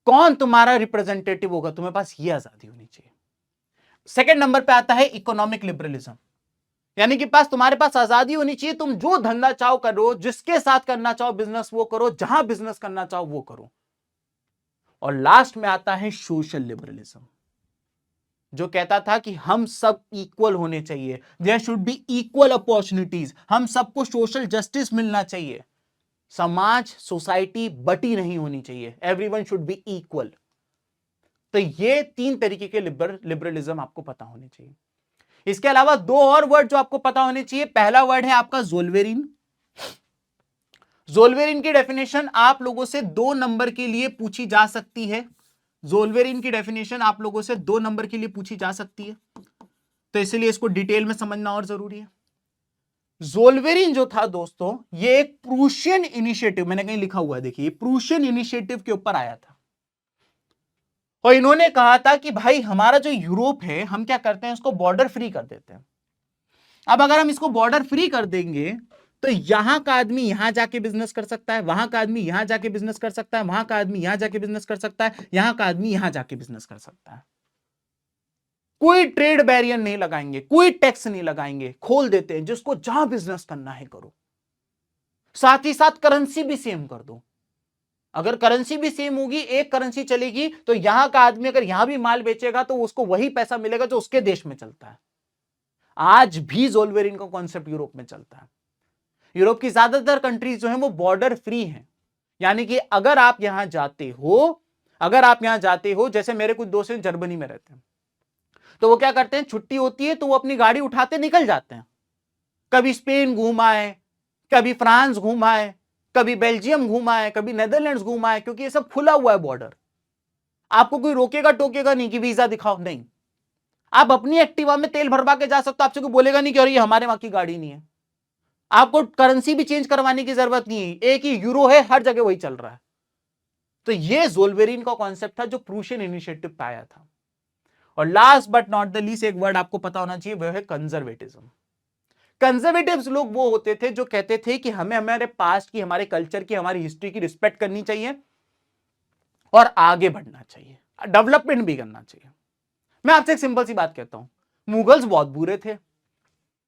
S1: कौन तुम्हारा रिप्रेजेंटेटिव होगा, तुम्हारे पास ये आजादी होनी चाहिए। सेकंड नंबर पे आता है इकोनॉमिक लिबरलिज्म, यानी कि तुम्हारे पास आजादी होनी चाहिए, तुम जो धंधा चाहो करो, जिसके साथ करना चाहो बिजनेस वो करो, जहां बिजनेस करना चाहो वो करो। और लास्ट में आता है सोशल लिबरलिज्म, जो कहता था कि हम सब इक्वल होने चाहिए, there should be equal opportunities, हम सबको सोशल जस्टिस मिलना चाहिए, समाज सोसाइटी बटी नहीं होनी चाहिए, एवरीवन शुड बी इक्वल। तो ये 3 तरीके के लिबरलिज्म आपको पता होने चाहिए। इसके अलावा 2 और वर्ड जो आपको पता होने चाहिए। पहला वर्ड है आपका ज़ोल्वेरिन। ज़ोल्वेरिन की डेफिनेशन आप लोगों से 2 नंबर के लिए पूछी जा सकती है। ज़ोल्वेरिन की डेफिनेशन आप लोगों से 2 नंबर के लिए पूछी जा सकती है, तो इसलिए इसको डिटेल में समझना और जरूरी है। ज़ोल्वेरिन जो था दोस्तों, ये एक प्रूशियन इनिशिएटिव, मैंने कहीं लिखा हुआ है देखिए, प्रूशियन इनिशिएटिव के ऊपर आया था। और इन्होंने कहा था कि भाई हमारा जो यूरोप है, हम क्या करते हैं, इसको बॉर्डर फ्री कर देते हैं। अब अगर हम इसको बॉर्डर फ्री कर देंगे तो यहां का आदमी यहां जाके बिजनेस कर सकता है, वहां का आदमी यहां जाके बिजनेस कर सकता है, वहां का आदमी यहां जाके बिजनेस कर सकता है, यहां का आदमी यहां जाके बिजनेस कर सकता है। कोई ट्रेड बैरियर नहीं लगाएंगे, कोई टैक्स नहीं लगाएंगे, खोल देते हैं, जिसको जहां बिजनेस करना है करो। साथ ही साथ करेंसी भी सेम कर दो। अगर करेंसी भी सेम होगी, एक करेंसी चलेगी, तो यहां का आदमी अगर यहां भी माल बेचेगा तो उसको वही पैसा मिलेगा जो उसके देश में चलता है। आज भी ज़ोल्वेरिन का कॉन्सेप्ट यूरोप में चलता है। यूरोप की ज्यादातर कंट्रीज जो हैं वो बॉर्डर फ्री हैं, यानी कि अगर आप यहां जाते हो, जैसे मेरे कुछ दोस्त जर्मनी में रहते हैं, तो वो क्या करते हैं, छुट्टी होती है तो वो अपनी गाड़ी उठाते निकल जाते हैं। कभी स्पेन घूमाए, कभी फ्रांस घूमाए, कभी बेल्जियम घूमाए, कभी नेदरलैंड्स घूमाए, क्योंकि ये सब खुला हुआ है बॉर्डर। आपको कोई रोकेगा टोकेगा नहीं कि वीजा दिखाओ, नहीं। आप अपनी एक्टिवा में तेल भरवा के जा सकते हो, आपसे कोई बोलेगा नहीं कि अरे ये हमारे वहां की गाड़ी नहीं है। आपको करेंसी भी चेंज करवाने की जरूरत नहीं है, एक ही यूरो है, हर जगह वही चल रहा है। तो ये ज़ोल्वेरिन का कॉन्सेप्ट था जो प्रूशियन इनिशिएटिव पे आया था। और last but not the least एक वर्ड आपको पता होना चाहिए, वह है कंजर्वेटिज्म। कंजर्वेटिव्स लोग वो होते थे जो कहते थे कि हमें हमारे पास्ट की, हमारे कल्चर की, हमारी हिस्ट्री की रिस्पेक्ट करनी चाहिए और आगे बढ़ना चाहिए, डेवलपमेंट भी करना चाहिए। मैं आपसे एक सिंपल सी बात कहता हूं, मुगल्स बहुत बुरे थे,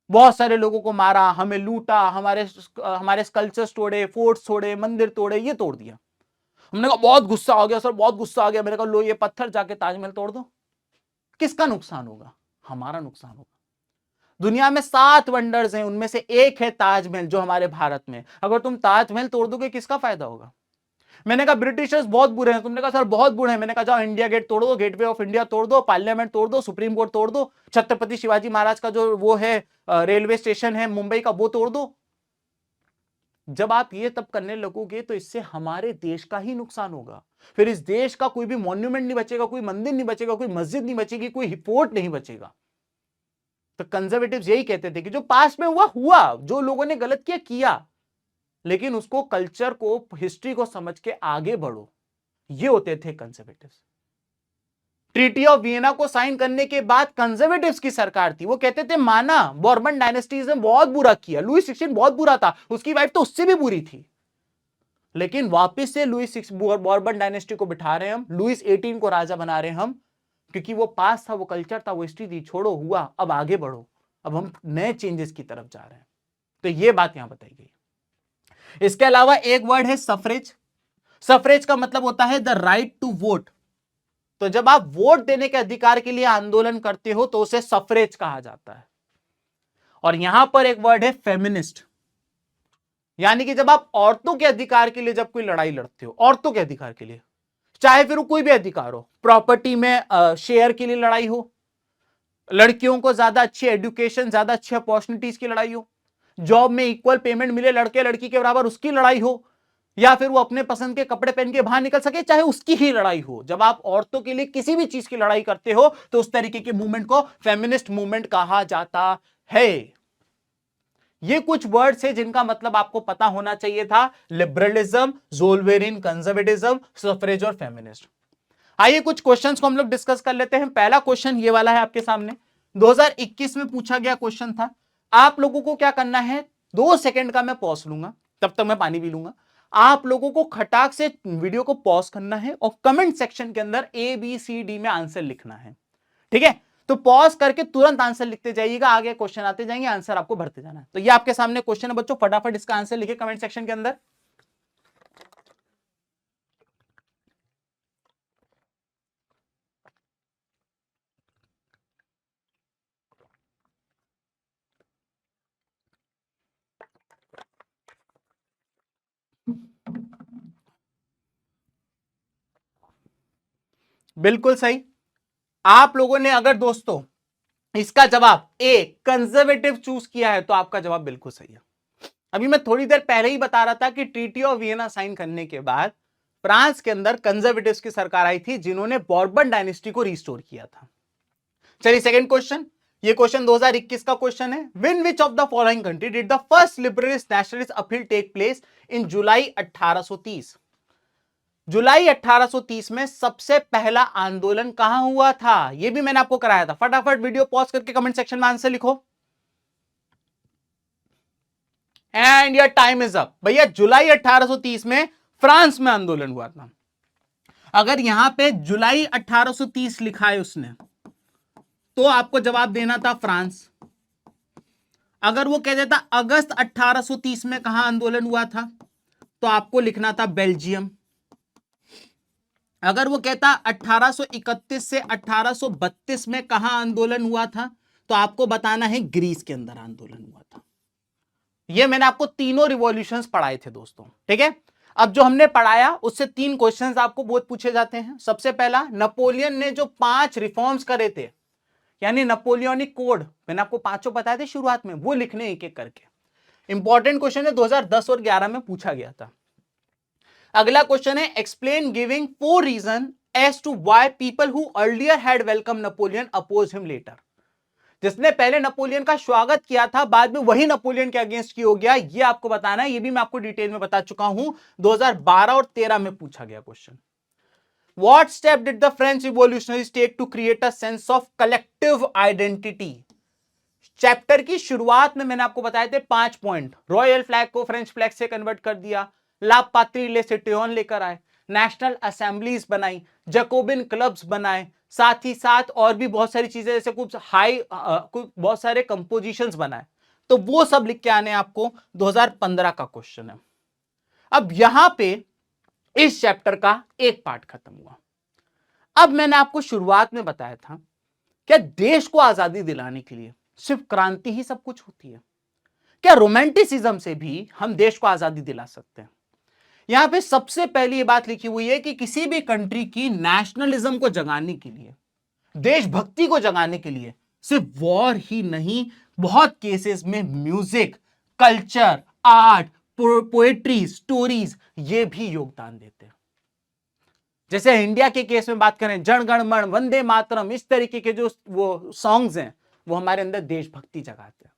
S1: बहुत सारे लोगों को मारा, हमें लूटा, हमारे स्कल्पचर्स तोड़े, फोर्ट्स तोड़े, मंदिर तोड़े, ये तोड़ दिया। हमने कहा बहुत गुस्सा आ गया सर, बहुत गुस्सा आ गया। मैंने कहा लो ये पत्थर, जाके ताजमहल तोड़ दो। किसका नुकसान होगा? हमारा नुकसान होगा। दुनिया में 7 वंडर्स हैं, उनमें से एक है ताजमहल जो हमारे भारत में। अगर तुम ताजमहल तोड़ दोगे किसका फायदा होगा? मैंने कहा ब्रिटिशर्स बहुत बुरे हैं, तुमने कहा सर बहुत बुरे हैं। मैंने कहा जाओ इंडिया गेट तोड़ दो, गेटवे ऑफ इंडिया तोड़ दो, पार्लियामेंट तोड़ दो, सुप्रीम कोर्ट तोड़ दो, छत्रपति शिवाजी महाराज का जो वो है रेलवे स्टेशन है मुंबई का, वो तोड़ दो। जब आप ये तब करने लगोगे तो इससे हमारे देश का ही नुकसान होगा। फिर इस देश का कोई भी मॉन्यूमेंट नहीं बचेगा, कोई मंदिर नहीं बचेगा, कोई मस्जिद नहीं बचेगी, कोई फोर्ट नहीं बचेगा। तो कंजर्वेटिव्स यही कहते थे कि जो पास्ट में हुआ हुआ, जो लोगों ने गलत किया किया, लेकिन उसको, कल्चर को, हिस्ट्री को समझ के आगे बढ़ो। ये होते थे कंजर्वेटिव्स। ट्रीटी ऑफ वियना को साइन करने के बाद कंजर्वेटिव्स की सरकार थी, वो कहते थे माना बॉर्बन डायनेस्टीज ने बहुत बुरा किया, लुईस 16 बहुत बुरा था, उसकी वाइफ तो उससे भी बुरी थी, लेकिन वापस से लुईस बॉर्बन डायनेस्टी को बिठा रहे हैं हम, लुईस 18 को राजा बना रहे हैं हम, क्योंकि वो पास था, वो कल्चर था, वो हिस्ट्री थी, छोड़ो हुआ, अब आगे बढ़ो, अब हम नए चेंजेस की तरफ जा रहे हैं। तो ये बात यहां बताई गई। इसके अलावा एक वर्ड है सफरेज। सफरेज का मतलब होता है द राइट टू वोट। तो जब आप वोट देने के अधिकार के लिए आंदोलन करते हो तो उसे सफरेज कहा जाता है। और यहां पर एक वर्ड है फेमिनिस्ट, यानी कि जब आप औरतों के अधिकार के लिए जब कोई लड़ाई लड़ते हो, औरतों के अधिकार के लिए, चाहे फिर वो कोई भी अधिकार हो, प्रॉपर्टी में शेयर के लिए लड़ाई हो, लड़कियों को ज्यादा अच्छी एजुकेशन, ज्यादा अच्छी अपॉर्चुनिटीज की लड़ाई हो, जॉब में इक्वल पेमेंट मिले लड़के लड़की के बराबर, उसकी लड़ाई हो, या फिर वो अपने पसंद के कपड़े पहन के बाहर निकल सके, चाहे उसकी ही लड़ाई हो, जब आप औरतों के लिए किसी भी चीज की लड़ाई करते हो तो उस तरीके के मूवमेंट को फेमिनिस्ट मूवमेंट कहा जाता है। ये कुछ वर्ड्स है जिनका मतलब आपको पता होना चाहिए था, लिबरलिज्म, ज़ोलवेरियन कंजर्वेटिज्म, सफरेज और फेमिनिस्ट। आइए कुछ क्वेश्चंस को हम लोग डिस्कस कर लेते हैं। पहला क्वेश्चन ये वाला है आपके सामने, 2021 में पूछा गया क्वेश्चन था। आप लोगों को क्या करना है, 2 सेकंड का मैं पॉज लूंगा, तब तक मैं पानी पी लूंगा। आप लोगों को खटाक से वीडियो को पॉज करना है और कमेंट सेक्शन के अंदर ABCD में आंसर लिखना है, ठीक है? तो पॉज करके तुरंत आंसर लिखते जाइएगा, आगे क्वेश्चन आते जाएंगे, आंसर आपको भरते जाना है। तो ये आपके सामने क्वेश्चन है बच्चों, फटाफट इसका आंसर लिखे कमेंट सेक्शन के अंदर। बिल्कुल सही। आप लोगों ने अगर दोस्तों इसका जवाब ए कंजर्वेटिव चूज किया है तो आपका जवाब बिल्कुल सही है। अभी मैं थोड़ी देर पहले ही बता रहा था कि ट्रीटी ऑफ वियना साइन करने के बाद फ्रांस के अंदर कंजर्वेटिव्स की सरकार आई थी जिन्होंने बॉर्बन डायनेस्टी को रिस्टोर किया था। चलिए सेकंड क्वेश्चन, ये क्वेश्चन 2021 का क्वेश्चन है। In which of the following country did the first liberalist nationalist appeal take place in July 1830? जुलाई 1830 में सबसे पहला आंदोलन कहां हुआ था? यह भी मैंने आपको कराया था। फटाफट वीडियो पॉज करके कमेंट सेक्शन में आंसर लिखो। And your time is up. भैया जुलाई 1830 में फ्रांस में आंदोलन हुआ था। अगर यहां पे जुलाई 1830 लिखा है उसने तो आपको जवाब देना था फ्रांस। अगर वो कह देता अगस्त 1830 में कहां आंदोलन हुआ था तो आपको लिखना था बेल्जियम। अगर वो कहता 1831 से 1832 में कहां आंदोलन हुआ था तो आपको बताना है ग्रीस के अंदर आंदोलन हुआ था। ये मैंने आपको तीनों रिवॉल्यूशंस पढ़ाए थे दोस्तों, ठीक है? अब जो हमने पढ़ाया उससे 3 क्वेश्चंस आपको बहुत पूछे जाते हैं। सबसे पहला, नेपोलियन ने जो 5 रिफॉर्म्स करे थे, यानी नेपोलियनिक कोड, मैंने आपको 5 बताए थे शुरुआत में, वो लिखने एक एक करके। इंपॉर्टेंट क्वेश्चन है, 2010 और 11 में पूछा गया था। अगला क्वेश्चन है, explain giving 4 reason as to why people who earlier had welcome Napoleon oppose him later. जिसने पहले नेपोलियन का स्वागत किया था बाद में वही नेपोलियन के अगेंस्ट की हो गया, ये आपको बताना है। ये भी मैं आपको डिटेल में बता चुका हूं, 2012 और 13 में पूछा गया question. What step did the French revolutionaries take to create a sense of collective identity? Chapter की शुरुआत में मैंने आपको बताए थे 5 पॉइंट। रॉयल फ्लैग को फ्रेंच फ्लैग से कन्वर्ट कर दिया, ला पात्री ले सिटियोन लेकर आए, नेशनल असेंबलीज बनाई, जैकोबिन क्लब्स बनाए, साथ ही साथ और भी बहुत सारी चीजें, जैसे कुछ बहुत सारे कंपोजिशंस बनाए। तो वो सब लिख के आने आपको 2015 का क्वेश्चन है। अब यहां पे इस चैप्टर का एक पार्ट खत्म हुआ। अब मैंने आपको शुरुआत में बताया था क्या देश को आजादी दिलाने के लिए सिर्फ क्रांति ही सब कुछ होती है? क्या रोमांटिसिज्म से भी हम देश को आजादी दिला सकते हैं? यहां पे सबसे पहली ये बात लिखी हुई है कि किसी भी कंट्री की नेशनलिज्म को जगाने के लिए, देशभक्ति को जगाने के लिए सिर्फ वॉर ही नहीं, बहुत केसेस में music, culture, art, poetry, stories, ये भी योगदान देते हैं। जैसे इंडिया के केस में बात करें, जन गण मन, वंदे मातरम, इस तरीके के जो वो सॉन्ग्स हैं वो हमारे अंदर देशभक्ति जगाते हैं।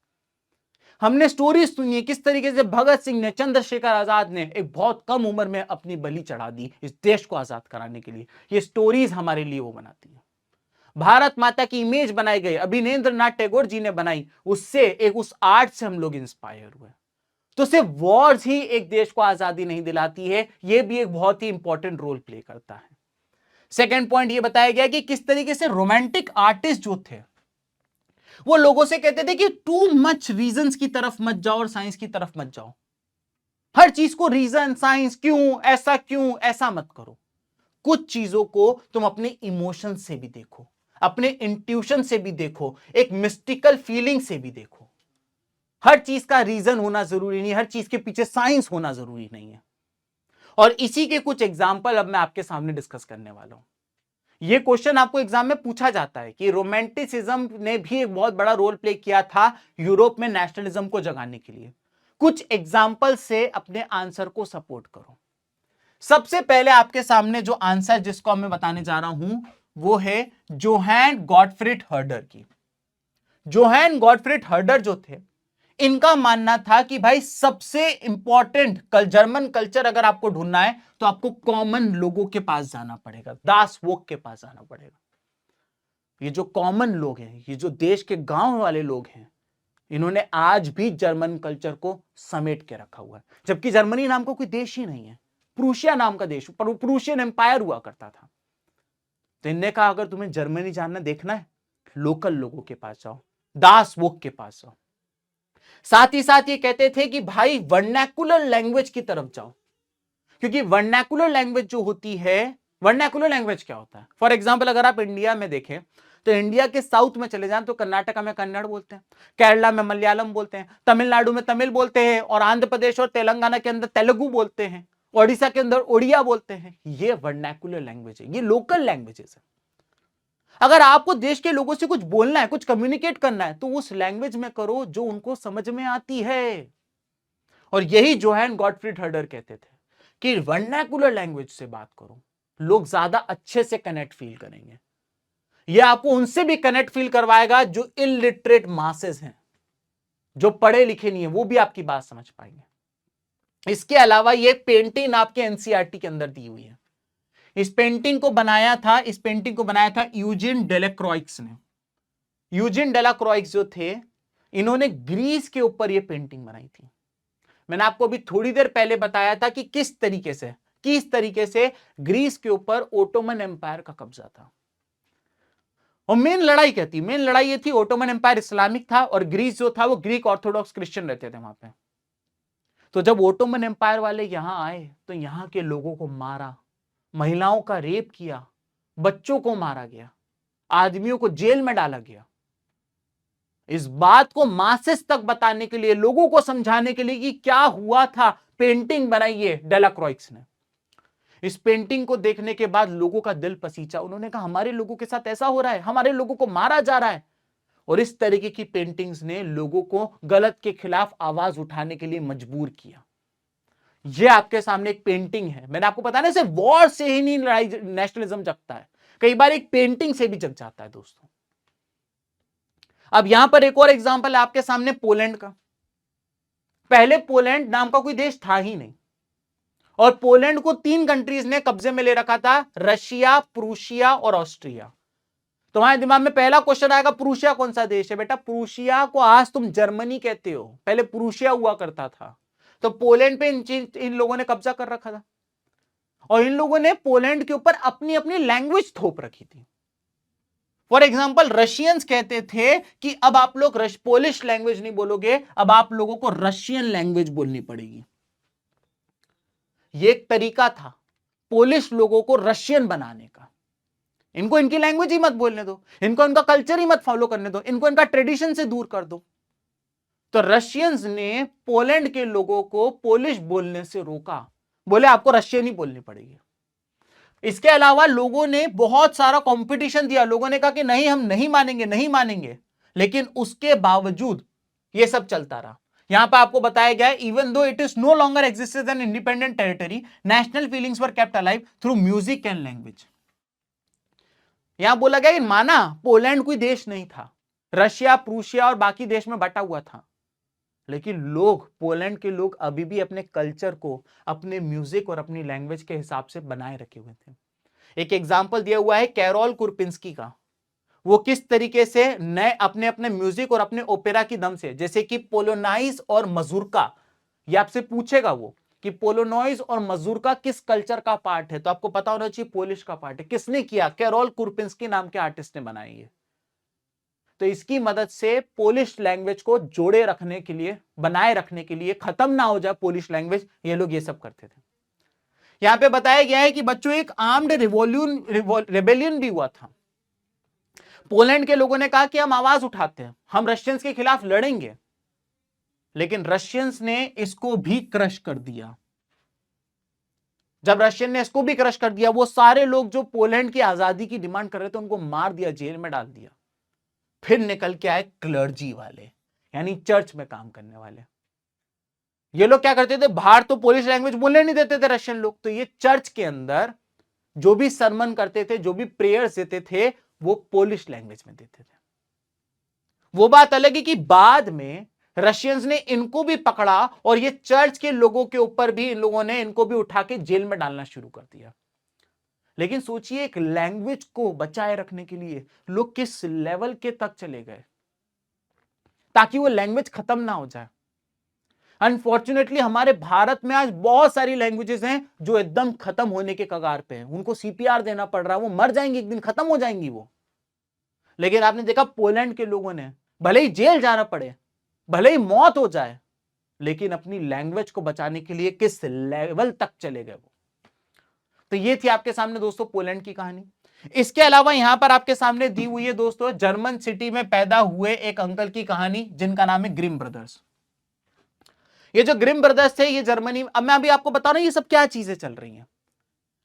S1: हमने स्टोरीज सुनी है किस तरीके से भगत सिंह ने, चंद्रशेखर आजाद ने एक बहुत कम उम्र में अपनी बलि चढ़ा दी इस देश को आजाद कराने के लिए। ये स्टोरीज हमारे लिए वो बनाती है। भारत माता की इमेज बनाई गई, अभिनेंद्र नाथ टैगोर जी ने बनाई, उससे एक उस आर्ट से हम लोग इंस्पायर हुए। तो सिर्फ वॉर्स ही एक देश को आजादी नहीं दिलाती है, यह भी एक बहुत ही इंपॉर्टेंट रोल प्ले करता है। सेकेंड पॉइंट यह बताया गया कि किस तरीके से रोमांटिक आर्टिस्ट जो थे वो लोगों से कहते थे कि टू मच रीजंस की तरफ मत जाओ और साइंस की तरफ मत जाओ। हर चीज को रीजन, साइंस, क्यों ऐसा मत करो। कुछ चीजों को तुम अपने इमोशन से भी देखो, अपने इंट्यूशन से भी देखो, एक मिस्टिकल फीलिंग से भी देखो। हर चीज का रीजन होना जरूरी नहीं, हर चीज के पीछे साइंस होना जरूरी नहीं है। और इसी के कुछ एग्जाम्पल अब मैं आपके सामने डिस्कस करने वाला हूं। यह क्वेश्चन आपको एग्जाम में पूछा जाता है कि रोमांटिसिज्म ने भी एक बहुत बड़ा रोल प्ले किया था यूरोप में नेशनलिज्म को जगाने के लिए। कुछ एग्जाम्पल से अपने आंसर को सपोर्ट करो। सबसे पहले आपके सामने जो आंसर जिसको मैं बताने जा रहा हूं वो है जोहान गॉटफ्रिड हर्डर की। जोहान गॉटफ्रिड हर्डर जो थे, इनका मानना था कि भाई सबसे इंपॉर्टेंट जर्मन कल्चर अगर आपको ढूंढना है तो आपको कॉमन लोगों के पास जाना पड़ेगा, दास वोक के पास जाना पड़ेगा। ये जो कॉमन लोग हैं, ये जो देश के गांव वाले लोग हैं, इन्होंने आज भी जर्मन कल्चर को समेट के रखा हुआ है। जबकि जर्मनी नाम का कोई देश ही नहीं है, प्रूशिया नाम का देश, पर प्रूशियन एम्पायर हुआ करता था। तो इनने कहा अगर तुम्हें जर्मनी जानना देखना है, लोकल लोगों के पास जाओ, दास वोक के पास जाओ। साथ ही साथ ये कहते थे कि भाई वर्नैकुलर लैंग्वेज की तरफ जाओ, क्योंकि वर्नैकुलर लैंग्वेज जो होती है, वर्नैकुलर लैंग्वेज क्या होता है? फॉर एग्जाम्पल अगर आप इंडिया में देखें तो इंडिया के साउथ में चले जाएं तो कर्नाटका में कन्नड़ बोलते हैं, केरला में मलयालम बोलते हैं, तमिलनाडु में तमिल बोलते हैं, और आंध्र प्रदेश और तेलंगाना के अंदर तेलुगु बोलते हैं, ओडिशा के अंदर ओडिया बोलते हैं। ये वर्नैकुलर लैंग्वेज है, ये लोकल लैंग्वेजेस है। अगर आपको देश के लोगों से कुछ बोलना है, कुछ कम्युनिकेट करना है, तो उस लैंग्वेज में करो जो उनको समझ में आती है। और यही जोहान गॉटफ्रिड हर्डर कहते थे कि वर्नैकुलर लैंग्वेज से बात करो, लोग ज्यादा अच्छे से कनेक्ट फील करेंगे। यह आपको उनसे भी कनेक्ट फील करवाएगा जो इलिटरेट मासेस हैं, जो पढ़े लिखे नहीं है, वो भी आपकी बात समझ पाएंगे। इसके अलावा यह पेंटिंग आपके एनसीईआरटी के अंदर दी हुई है। इस पेंटिंग को बनाया था यूजिन डेलाक्रॉइक्स ने। यूजिन डेलाक्रॉइक्स जो थे, इन्होंने ग्रीस के ऊपर यह पेंटिंग बनाई थी। मैंने आपको अभी थोड़ी देर पहले बताया था कि किस तरीके से ग्रीस के ऊपर ओटोमन एम्पायर का कब्जा था। और मेन लड़ाई ये थी, ओटोमन एम्पायर इस्लामिक था और ग्रीस जो था वो ग्रीक ऑर्थोडॉक्स क्रिश्चियन रहते थे वहां पे। तो जब ओटोमन एम्पायर वाले यहां आए तो यहां के लोगों को मारा, महिलाओं का रेप किया, बच्चों को मारा गया, आदमियों को जेल में डाला गया। इस बात को मासेस तक बताने के लिए, लोगों को समझाने के लिए कि क्या हुआ था, पेंटिंग बनाई है डेलाक्रॉइक्स ने। इस पेंटिंग को देखने के बाद लोगों का दिल पसीजा, उन्होंने कहा हमारे लोगों के साथ ऐसा हो रहा है, हमारे लोगों को मारा जा रहा है। और इस तरीके की पेंटिंग्स ने लोगों को गलत के खिलाफ आवाज उठाने के लिए मजबूर किया। यह आपके सामने एक पेंटिंग है। मैंने आपको बताया ना, सिर्फ वॉर से ही नहीं लड़ाई नेशनलिज्म जगता है, कई बार एक पेंटिंग से भी जग जाता है दोस्तों। अब यहां पर एक और एग्जांपल है आपके सामने पोलैंड का। पहले पोलैंड नाम का कोई देश था ही नहीं, और पोलैंड को 3 कंट्रीज ने कब्जे में ले रखा था, रशिया, प्रूशिया और ऑस्ट्रिया। तुम्हारे दिमाग में पहला क्वेश्चन आएगा, प्रूशिया कौन सा देश है? बेटा प्रूशिया को आज तुम जर्मनी कहते हो, पहले प्रूशिया हुआ करता था। तो पोलैंड पे इन लोगों ने कब्जा कर रखा था, और इन लोगों ने पोलैंड के ऊपर अपनी अपनी लैंग्वेज थोप रखी थी। फॉर एग्जाम्पल रशियंस कहते थे कि अब आप लोग पोलिश लैंग्वेज नहीं बोलोगे, अब आप लोगों को रशियन लैंग्वेज बोलनी पड़ेगी। यह एक तरीका था पोलिश लोगों को रशियन बनाने का। इनको इनकी लैंग्वेज ही मत बोलने दो, इनको इनका कल्चर ही मत फॉलो करने दो, इनको इनका ट्रेडिशन से दूर कर दो। तो रशियंस ने पोलैंड के लोगों को पोलिश बोलने से रोका, बोले आपको रशियन ही बोलनी पड़ेगी। इसके अलावा लोगों ने बहुत सारा कंपटीशन दिया, लोगों ने कहा कि नहीं हम नहीं मानेंगे, लेकिन उसके बावजूद यह सब चलता रहा। यहां पर आपको बताया गया है, even though it is no longer existed an independent territory, national feelings were kept alive through music and language. यहां बोला गया कि माना पोलैंड कोई देश नहीं था, रशिया, प्रूशिया और बाकी देश में बटा हुआ था, लेकिन लोग, पोलैंड के लोग अभी भी अपने कल्चर को अपने म्यूजिक और अपनी लैंग्वेज के हिसाब से बनाए रखे हुए थे। एक एग्जाम्पल दिया हुआ है कैरोल कुरपिंस्की का, वो किस तरीके से नए अपने अपने म्यूजिक और अपने ओपेरा की दम से, जैसे कि पोलोनाइज और मजूरका, ये आपसे पूछेगा वो कि पोलोनॉइज और मजूरका किस कल्चर का पार्ट है, तो आपको पता होना चाहिए पोलिश का पार्ट है। किसने किया? कैरोल कुरपिंस्की नाम के आर्टिस्ट ने बनाई है। तो इसकी मदद से पोलिश लैंग्वेज को जोड़े रखने के लिए, बनाए रखने के लिए, खत्म ना हो जाए पोलिश लैंग्वेज, ये लोग ये सब करते थे। यहां पे बताया गया है कि बच्चों एक आर्म्ड रेबेलियन भी हुआ था। पोलैंड के लोगों ने कहा कि हम आवाज उठाते हैं, हम रशियंस के खिलाफ लड़ेंगे। लेकिन रशियंस ने इसको भी क्रश कर दिया। जब रशियन ने इसको भी क्रश कर दिया, वो सारे लोग जो पोलैंड की आजादी की डिमांड कर रहे थे उनको मार दिया, जेल में डाल दिया। फिर निकल के आए क्लर्जी वाले, यानी चर्च में काम करने वाले। ये लोग क्या करते थे, बाहर तो पोलिश लैंग्वेज बोलने नहीं देते थे रशियन लोग, तो ये चर्च के अंदर जो भी सरमन करते थे, जो भी प्रेयर्स देते थे, वो पोलिश लैंग्वेज में देते थे। वो बात अलग है कि बाद में रशियंस ने इनको भी पकड़ा और ये चर्च के लोगों के ऊपर भी इन लोगों ने इनको भी उठा के जेल में डालना शुरू कर दिया। लेकिन सोचिए, एक लैंग्वेज को बचाए रखने के लिए लोग किस लेवल के तक चले गए ताकि वो लैंग्वेज खत्म ना हो जाए। अनफॉर्चुनेटली हमारे भारत में आज बहुत सारी लैंग्वेजेस हैं जो एकदम खत्म होने के कगार पे हैं, उनको सीपीआर देना पड़ रहा है, वो मर जाएंगी, एक दिन खत्म हो जाएंगी वो। लेकिन आपने देखा पोलैंड के लोगों ने भले ही जेल जाना पड़े, भले ही मौत हो जाए, लेकिन अपनी लैंग्वेज को बचाने के लिए किस लेवल तक चले गए वो। तो ये थी आपके सामने दोस्तों पोलैंड की कहानी। इसके अलावा यहां पर आपके सामने दी हुई है दोस्तों जर्मन सिटी में पैदा हुए एक अंकल की कहानी जिनका नाम है ग्रिम ब्रदर्स। ये जो ग्रिम ब्रदर्स थे ये जर्मनी, अब मैं अभी आपको बता रहा हूं ये सब क्या चीजें चल रही हैं।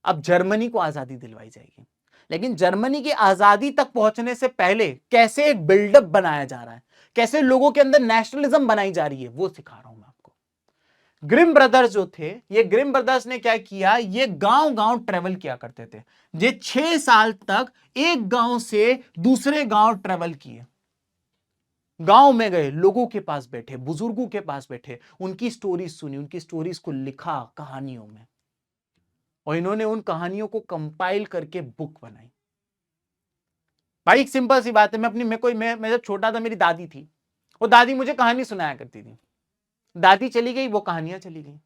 S1: अब जर्मनी को आजादी दिलवाई जाएगी, लेकिन जर्मनी की आजादी तक पहुंचने से पहले कैसे एक बिल्डअप बनाया जा रहा है, कैसे लोगों के अंदर नेशनलिज्म बनाई जा रही है, वो सिखा रहा हूं मैं आपको। ग्रिम ब्रदर्स जो थे, ये ग्रिम ब्रदर्स ने क्या किया, ये गांव गांव ट्रेवल किया करते थे। ये 6 साल तक एक गांव से दूसरे गांव ट्रेवल किए, गांव में गए, लोगों के पास बैठे, बुजुर्गों के पास बैठे, उनकी स्टोरीज सुनी, उनकी स्टोरीज को लिखा कहानियों में, और इन्होंने उन कहानियों को कंपाइल करके बुक बनाई। भाई एक सिंपल सी बात है, मैं जब छोटा था मेरी दादी थी, वो दादी मुझे कहानी सुनाया करती थी। दादी चली गई, वो कहानियां चली गई।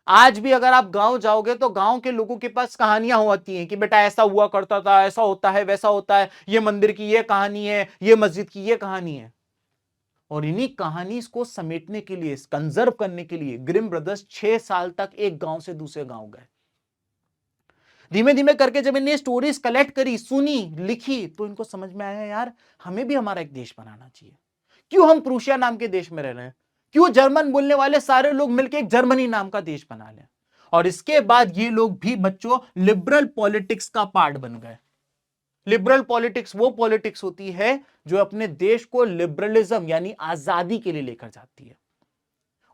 S1: आज भी अगर आप गांव जाओगे तो गांव के लोगों के पास कहानियां होती हैं कि बेटा ऐसा हुआ करता था, ऐसा होता है, वैसा होता है, ये मंदिर की ये कहानी है, ये मस्जिद की ये कहानी है। और इन्हीं कहानी को समेटने के लिए, कंजर्व करने के लिए ग्रिम ब्रदर्स 6 साल तक एक गांव से दूसरे गांव गए। धीमे धीमे करके जब इन्हें स्टोरीज कलेक्ट करी, सुनी, लिखी, तो इनको समझ में आया यार हमें भी हमारा एक देश बनाना चाहिए। क्यों हम प्रूशिया नाम के देश में रह रहे हैं, क्यों जर्मन बोलने वाले सारे लोग मिलकर एक जर्मनी नाम का देश बना लें। और इसके बाद ये लोग भी बच्चों लिबरल पॉलिटिक्स का पार्ट बन गए। लिबरल पॉलिटिक्स वो पॉलिटिक्स होती है जो अपने देश को लिबरलिज्म यानी आजादी के लिए लेकर जाती है।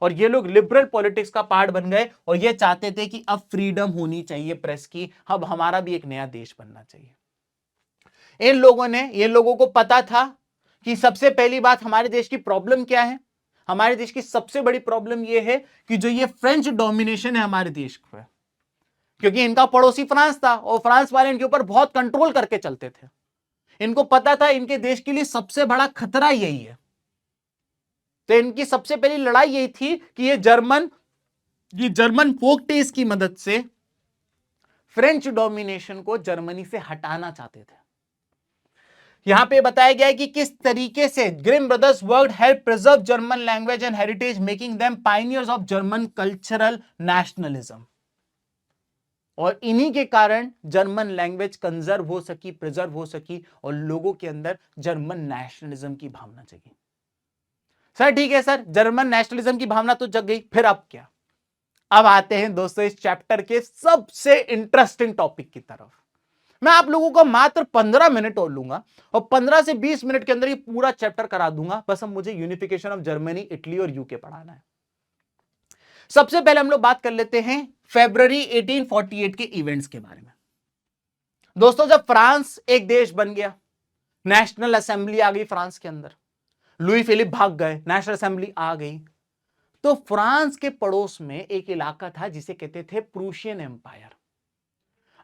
S1: और ये लोग लिबरल पॉलिटिक्स का पार्ट बन गए और ये चाहते थे कि अब फ्रीडम होनी चाहिए प्रेस की, अब हमारा भी एक नया देश बनना चाहिए। इन लोगों को पता था कि सबसे पहली बात हमारे देश की प्रॉब्लम क्या है। हमारे देश की सबसे बड़ी प्रॉब्लम यह है कि जो ये फ्रेंच डोमिनेशन है हमारे देश पर, क्योंकि इनका पड़ोसी फ्रांस था और फ्रांस वाले इनके ऊपर बहुत कंट्रोल करके चलते थे। इनको पता था इनके देश के लिए सबसे बड़ा खतरा यही है। तो इनकी सबसे पहली लड़ाई यही थी कि ये जर्मन फोक टेस्ट की मदद से फ्रेंच डोमिनेशन को जर्मनी से हटाना चाहते थे। यहां पे बताया गया है कि किस तरीके से Grimm brothers worked help preserve German language and heritage, making them pioneers of German cultural nationalism. और इन्हीं के कारण जर्मन लैंग्वेज कंजर्व हो सकी, प्रिजर्व हो सकी और लोगों के अंदर जर्मन नेशनलिज्म की भावना जगी। सर ठीक है सर, जर्मन नेशनलिज्म की भावना तो जग गई, फिर अब क्या। अब आते हैं दोस्तों इस चैप्टर के सबसे इंटरेस्टिंग टॉपिक की तरफ। मैं आप लोगों को मात्र 15 मिनट और लूंगा और 15 से 20 मिनट के अंदर ये पूरा चैप्टर करा दूंगा। बस अब मुझे यूनिफिकेशन ऑफ जर्मनी, इटली और यूके पढ़ाना है। सबसे पहले हम लोग बात कर लेते हैं फरवरी 1848 के इवेंट्स के बारे में। दोस्तों जब फ्रांस एक देश बन गया, नेशनल असेंबली आ गई फ्रांस के अंदर, लुई फिलिप भाग गए, नेशनल असेंबली आ गई, तो फ्रांस के पड़ोस में एक इलाका था जिसे कहते थे प्रूशियन एम्पायर।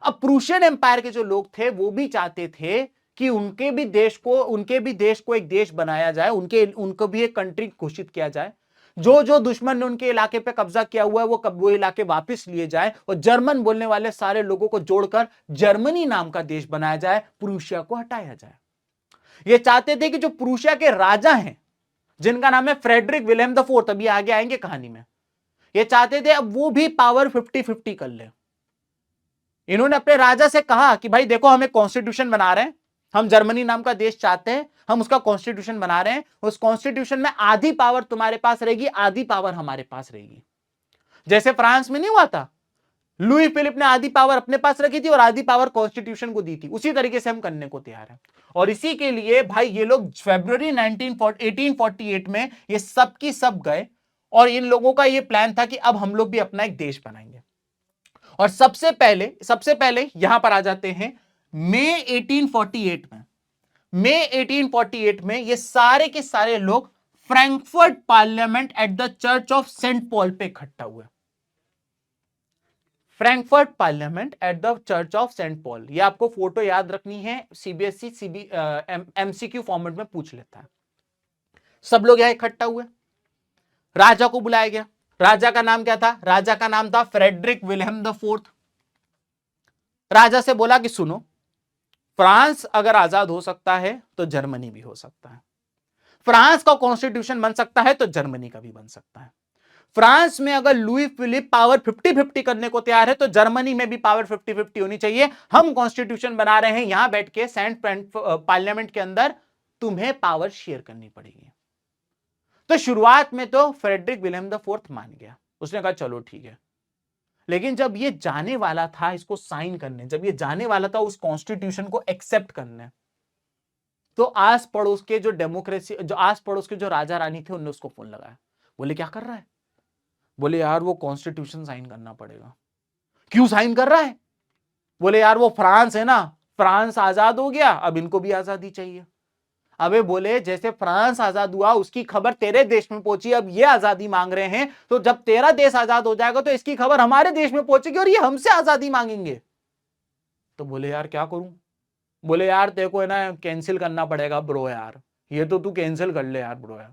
S1: अब प्रूशियन एम्पायर के जो लोग थे वो भी चाहते थे कि उनके भी देश को एक देश बनाया जाए, उनको भी एक कंट्री घोषित किया जाए। जो दुश्मन ने उनके इलाके पे कब्जा किया हुआ है वो इलाके वापस लिए जाए और जर्मन बोलने वाले सारे लोगों को जोड़कर जर्मनी नाम का देश बनाया जाए, प्रूशिया को हटाया जाए। ये चाहते थे कि जो प्रूशिया के राजा हैं जिनका नाम है फ्रेडरिक विलेम द फोर्थ, अभी आगे आएंगे कहानी में, ये चाहते थे अब वो भी पावर 50-50 कर ले। इन्होंने अपने राजा से कहा कि भाई देखो हमें कॉन्स्टिट्यूशन बना रहे हैं, हम जर्मनी नाम का देश चाहते हैं, हम उसका कॉन्स्टिट्यूशन बना रहे हैं, उस कॉन्स्टिट्यूशन में आधी पावर तुम्हारे पास रहेगी, आधी पावर हमारे पास रहेगी। जैसे फ्रांस में नहीं हुआ था, लुई फिलिप ने आधी पावर अपने पास रखी थी और आधी पावर कॉन्स्टिट्यूशन को दी थी, उसी तरीके से हम करने को तैयार हैं। और इसी के लिए भाई ये लोग फरवरी 1848 में ये सब की सब गए और इन लोगों का ये प्लान था कि अब हम लोग भी अपना एक देश बनाएंगे। और सबसे पहले यहां पर आ जाते हैं मई 1848 में। मई 1848 में ये सारे के सारे लोग Frankfurt parliament at the church of Saint Paul पे इकट्ठा हुए। Frankfurt parliament at the church of Saint Paul, ये आपको फोटो याद रखनी है, सीबीएसई एमसीक्यू फॉर्मेट में पूछ लेता है। सब लोग यहां इकट्ठा हुए, राजा को बुलाया गया। राजा का नाम क्या था? राजा का नाम था फ्रेडरिक विलियम द फोर्थ। राजा से बोला कि सुनो, फ्रांस अगर आजाद हो सकता है तो जर्मनी भी हो सकता है, फ्रांस का कॉन्स्टिट्यूशन बन सकता है तो जर्मनी का भी बन सकता है। फ्रांस में अगर लुई फिलिप पावर 50-50 करने को तैयार है तो जर्मनी में भी पावर 50-50 होनी चाहिए। हम कॉन्स्टिट्यूशन बना रहे हैं, यहां बैठ के सेंट पार्लियामेंट के अंदर तुम्हें पावर शेयर करनी पड़ेगी। तो शुरुआत में तो फ्रेडरिक विलियम द फोर्थ मान गया, उसने कहा चलो ठीक है। लेकिन जब ये जाने वाला था इसको साइन करने, जब ये जाने वाला था उस कॉन्स्टिट्यूशन को एक्सेप्ट करने, तो आस पड़ोस के जो डेमोक्रेसी, जो आस पड़ोस के जो राजा रानी थे, उन्होंने उसको फोन लगाया। बोले क्या कर रहा है? बोले यार वो कॉन्स्टिट्यूशन साइन करना पड़ेगा। क्यों साइन कर रहा है? बोले यार वो फ्रांस है ना, फ्रांस आजाद हो गया, अब इनको भी आजादी चाहिए। अबे बोले जैसे फ्रांस आजाद हुआ उसकी खबर तेरे देश में पहुंची, अब ये आजादी मांग रहे हैं, तो जब तेरा देश आजाद हो जाएगा तो इसकी खबर हमारे देश में पहुंचेगी और ये हमसे आजादी मांगेंगे। तो बोले यार क्या करूं? बोले यार तेरे को है ना कैंसिल करना पड़ेगा ब्रो यार, ये तो तू कैंसिल कर ले यार ब्रो यार।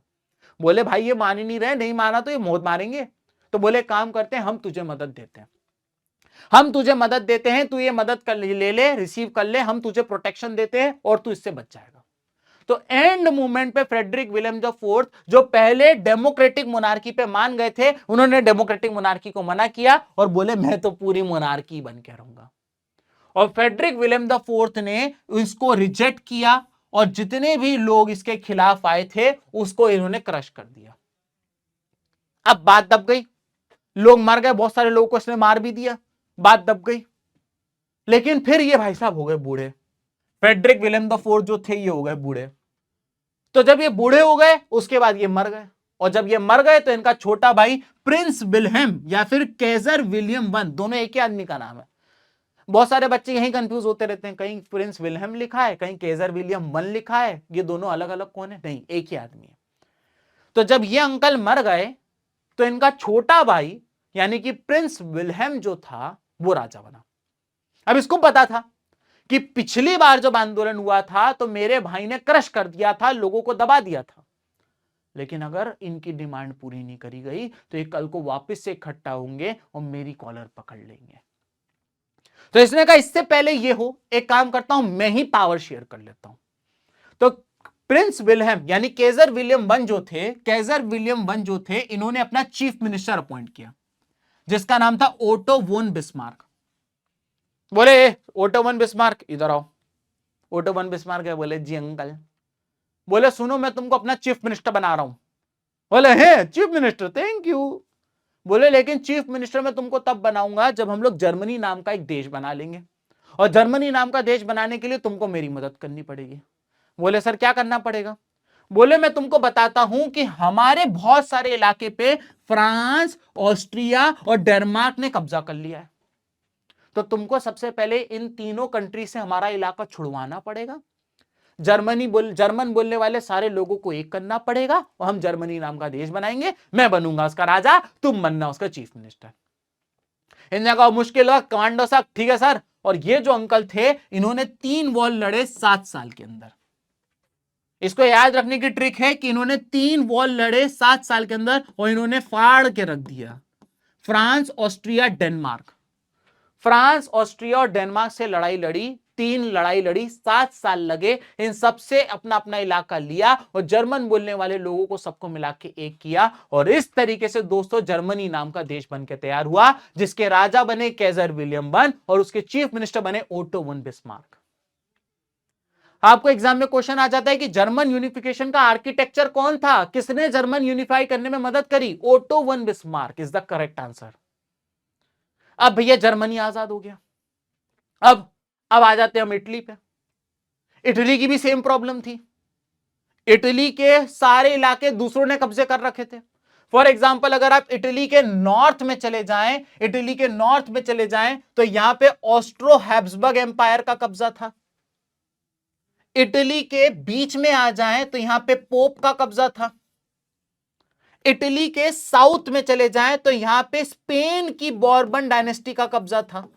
S1: बोले भाई ये मान ही नहीं रहे, नहीं माना तो ये मौत मारेंगे। तो बोले काम करते हैं, हम तुझे मदद देते हैं, हम तुझे मदद देते हैं, तू ये मदद कर ले रिसीव कर ले, हम तुझे प्रोटेक्शन देते हैं और तू इससे बच जाएगा। तो एंड मूवमेंट पे फ्रेडरिक विलियम द फोर्थ, जो पहले डेमोक्रेटिक मोनार्की पे मान गए थे, उन्होंने डेमोक्रेटिक मोनार्की को मना किया और बोले मैं तो पूरी मोनार्की बन के रहूंगा। और फ्रेडरिक विलियम द फोर्थ ने इसको रिजेक्ट किया और जितने भी लोग इसके खिलाफ आए थे उसको इन्होंने क्रश कर दिया। अब बात दब गई, लोग मर गए, बहुत सारे लोगों को इसने मार भी दिया, बात दब गई। लेकिन फिर ये भाई साहब हो गए बूढ़े, फ्रेडरिक विलियम द फोर्थ जो थे ये हो गए बूढ़े। तो जब ये बूढ़े हो गए उसके बाद ये मर गए, और जब ये मर गए तो इनका छोटा भाई प्रिंस विल्हेम या फिर कैसर विलियम वन, दोनों एक ही आदमी का नाम है। बहुत सारे बच्चे यही कंफ्यूज होते रहते हैं, कहीं प्रिंस विल्हेम लिखा है, कहीं कैसर विलियम वन लिखा है, ये दोनों अलग अलग कौन है? नहीं, एक ही आदमी है। तो जब ये अंकल मर गए तो इनका छोटा भाई यानी कि प्रिंस विल्हेम जो था वो राजा बना। अब इसको पता था कि पिछली बार जब आंदोलन हुआ था तो मेरे भाई ने क्रश कर दिया था, लोगों को दबा दिया था, लेकिन अगर इनकी डिमांड पूरी नहीं करी गई तो ये कल को वापस से इकट्ठा होंगे और मेरी कॉलर पकड़ लेंगे। तो इसने कहा इससे पहले ये हो, एक काम करता हूं, मैं ही पावर शेयर कर लेता हूं। तो प्रिंस विल्हेम यानी कैसर विलियम वन जो थे, कैसर विलियम वन जो थे, इन्होंने अपना चीफ मिनिस्टर अपॉइंट किया जिसका नाम था ओटो वोन बिस्मार्क। बोले ओटो वन बिस्मार्क इधर आओ। ओटो वन बिस्मार्क है, बोले जी अंकल। बोले सुनो मैं तुमको अपना चीफ मिनिस्टर बना रहा हूं। बोले है चीफ मिनिस्टर, थैंक यू। बोले लेकिन चीफ मिनिस्टर मैं तुमको तब बनाऊंगा जब हम लोग जर्मनी नाम का एक देश बना लेंगे, और जर्मनी नाम का देश बनाने के लिए तुमको मेरी मदद करनी पड़ेगी। बोले सर क्या करना पड़ेगा? बोले मैं तुमको बताता हूं कि हमारे बहुत सारे इलाके पे फ्रांस, ऑस्ट्रिया और डेनमार्क ने कब्जा कर लिया है, तो तुमको सबसे पहले इन तीनों कंट्री से हमारा इलाका छुड़वाना पड़ेगा, जर्मन बोलने वाले सारे लोगों को एक करना पड़ेगा और हम जर्मनी नाम का देश बनाएंगे, मैं बनूंगा उसका राजा, तुम बनना उसका चीफ मिनिस्टर। इन्होंने कहा मुश्किल है कमांडो साहब, ठीक है सर। और ये जो अंकल थे इन्होंने 3 वॉर लड़े 7 साल के अंदर। इसको याद रखने की ट्रिक है कि इन्होंने 3 वॉर लड़े 7 साल के अंदर और इन्होंने फाड़ के रख दिया France, Austria, Denmark. France, Austria और डेनमार्क से लड़ाई लड़ी, 3 लड़ाई लड़ी, 7 साल लगे, इन सबसे अपना अपना इलाका लिया और जर्मन बोलने वाले लोगों को सबको मिला के एक किया, और इस तरीके से दोस्तों जर्मनी नाम का देश बन के तैयार हुआ, जिसके राजा बने कैसर विलियम वन और उसके चीफ मिनिस्टर बने ओटो वन बिस्मार्क। आपको एग्जाम में क्वेश्चन आ जाता है कि जर्मन यूनिफिकेशन का आर्किटेक्चर कौन था, किसने जर्मन यूनिफाई करने में मदद करी? Auto von Bismarck is the correct answer. अब भैया जर्मनी आजाद हो गया। अब आ जाते हैं हम इटली पे। इटली की भी सेम प्रॉब्लम थी। इटली के सारे इलाके दूसरों ने कब्जे कर रखे थे। फॉर एग्जाम्पल अगर आप इटली के नॉर्थ में चले जाएं, इटली के नॉर्थ में चले जाएं तो यहां पे ऑस्ट्रो हैब्सबर्ग एम्पायर का कब्जा था। इटली के बीच में आ जाएं तो यहां पे पोप का कब्जा था। इटली के साउथ में चले जाएं तो यहां पे स्पेन की बॉर्बन डायनेस्टी का कब्जा था।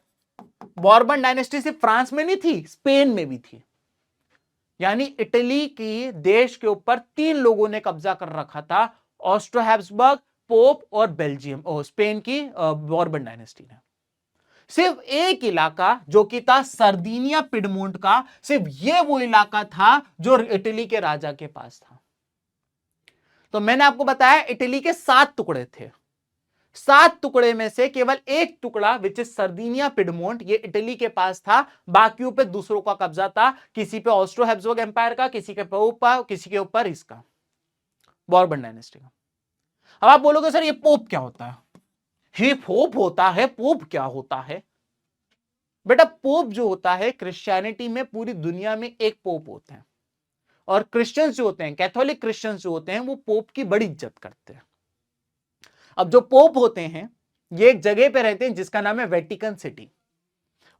S1: बॉर्बन डायनेस्टी सिर्फ फ्रांस में नहीं थी, स्पेन में भी थी। यानी इटली की देश के ऊपर 3 लोगों ने कब्जा कर रखा था, ऑस्ट्रो हैब्सबर्ग, पोप और बेल्जियम और स्पेन की बॉर्बन डायनेस्टी ने। सिर्फ एक इलाका जो कि था सर्दिनिया पिडमोंट का, सिर्फ ये वो इलाका था जो इटली के राजा के पास था। तो मैंने आपको बताया इटली के 7 टुकड़े थे। 7 टुकड़े में से केवल एक टुकड़ा विच इज सर्दिनिया पिडमोंट ये इटली के पास था, बाकियों पे दूसरों का कब्जा था। किसी पे ऑस्ट्रो हैब्सबर्ग एम्पायर का, किसी के पोप का, किसी के ऊपर इसका बॉर्बन डायनेस्टी का। अब आप बोलोगे सर ये पोप क्या होता है? ये पोप होता है, पोप क्या होता है? बेटा पोप जो होता है क्रिश्चियनिटी में पूरी दुनिया में एक पोप होते हैं, और क्रिश्चियंस जो होते हैं, कैथोलिक क्रिश्चियंस जो होते हैं, वो पोप की बड़ी इज्जत करते हैं। अब जो पोप होते हैं ये एक जगह पे रहते हैं जिसका नाम है वेटिकन सिटी,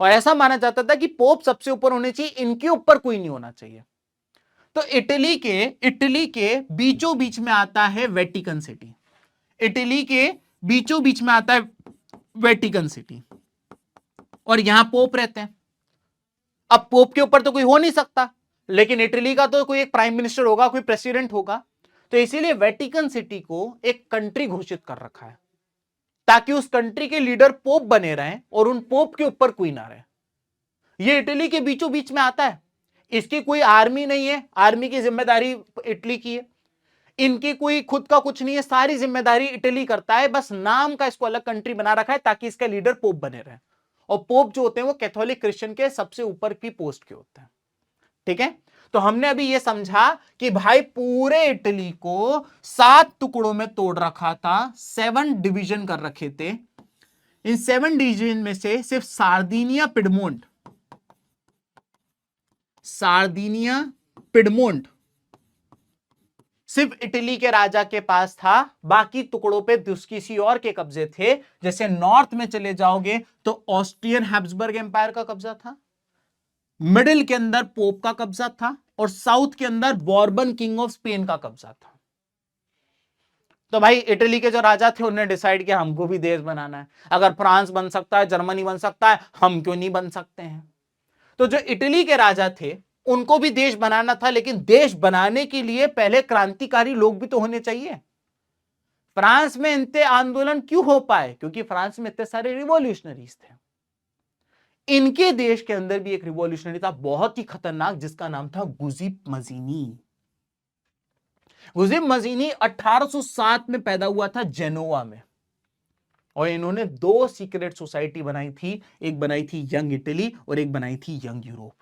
S1: और ऐसा माना जाता था कि पोप सबसे ऊपर होने चाहिए, इनके ऊपर कोई नहीं होना चाहिए। तो इटली के बीचों बीच में आता है वेटिकन सिटी। इटली के बीचों बीच में आता है वेटिकन सिटी, और यहां पोप रहते हैं। अब पोप के ऊपर तो कोई हो नहीं सकता, लेकिन इटली का तो कोई एक प्राइम मिनिस्टर होगा, कोई प्रेसिडेंट होगा। तो इसीलिए वेटिकन सिटी को एक कंट्री घोषित कर रखा है, ताकि उस कंट्री के लीडर पोप बने रहें और उन पोप के ऊपर कोई ना रहे। ये इटली के बीचों बीच में आता है। इसकी कोई आर्मी नहीं है, आर्मी की जिम्मेदारी इटली की है। इनकी कोई खुद का कुछ नहीं है, सारी जिम्मेदारी इटली करता है। बस नाम का इसको अलग कंट्री बना रखा है ताकि इसका लीडर पोप बने रहे, और पोप जो होते हैं वो कैथोलिक क्रिश्चियन के सबसे ऊपर की पोस्ट के होते हैं। ठीक है, तो हमने अभी ये समझा कि भाई पूरे इटली को 7 टुकड़ों में तोड़ रखा था, 7 डिवीजन कर रखे थे। इन 7 डिवीजन में से सिर्फ सार्दिनिया पिडमोंट सिर्फ इटली के राजा के पास था, बाकी टुकड़ों पे किसी और के कब्जे थे। जैसे नॉर्थ में चले जाओगे तो ऑस्ट्रियन हैब्सबर्ग एम्पायर का कब्जा था, मिडिल के अंदर पोप का कब्जा था, और साउथ के अंदर बॉर्बन किंग ऑफ स्पेन का कब्जा था। तो भाई इटली के जो राजा थे उन्होंने डिसाइड किया हमको भी देश बनाना है। अगर फ्रांस बन सकता है, जर्मनी बन सकता है, हम क्यों नहीं बन सकते हैं? तो जो इटली के राजा थे उनको भी देश बनाना था, लेकिन देश बनाने के लिए पहले क्रांतिकारी लोग भी तो होने चाहिए। फ्रांस में इतने आंदोलन क्यों हो पाए? क्योंकि फ्रांस में इतने सारे रिवॉल्यूशनरीज थे। इनके देश के अंदर भी एक रिवॉल्यूशनरी था बहुत ही खतरनाक, जिसका नाम था गुज़िप मज़ीनी। गुज़िप मज़ीनी 1807 में पैदा हुआ था जेनोवा में, और इन्होंने 2 सीक्रेट सोसाइटी बनाई थी, एक बनाई थी यंग इटली और एक बनाई थी यंग यूरोप।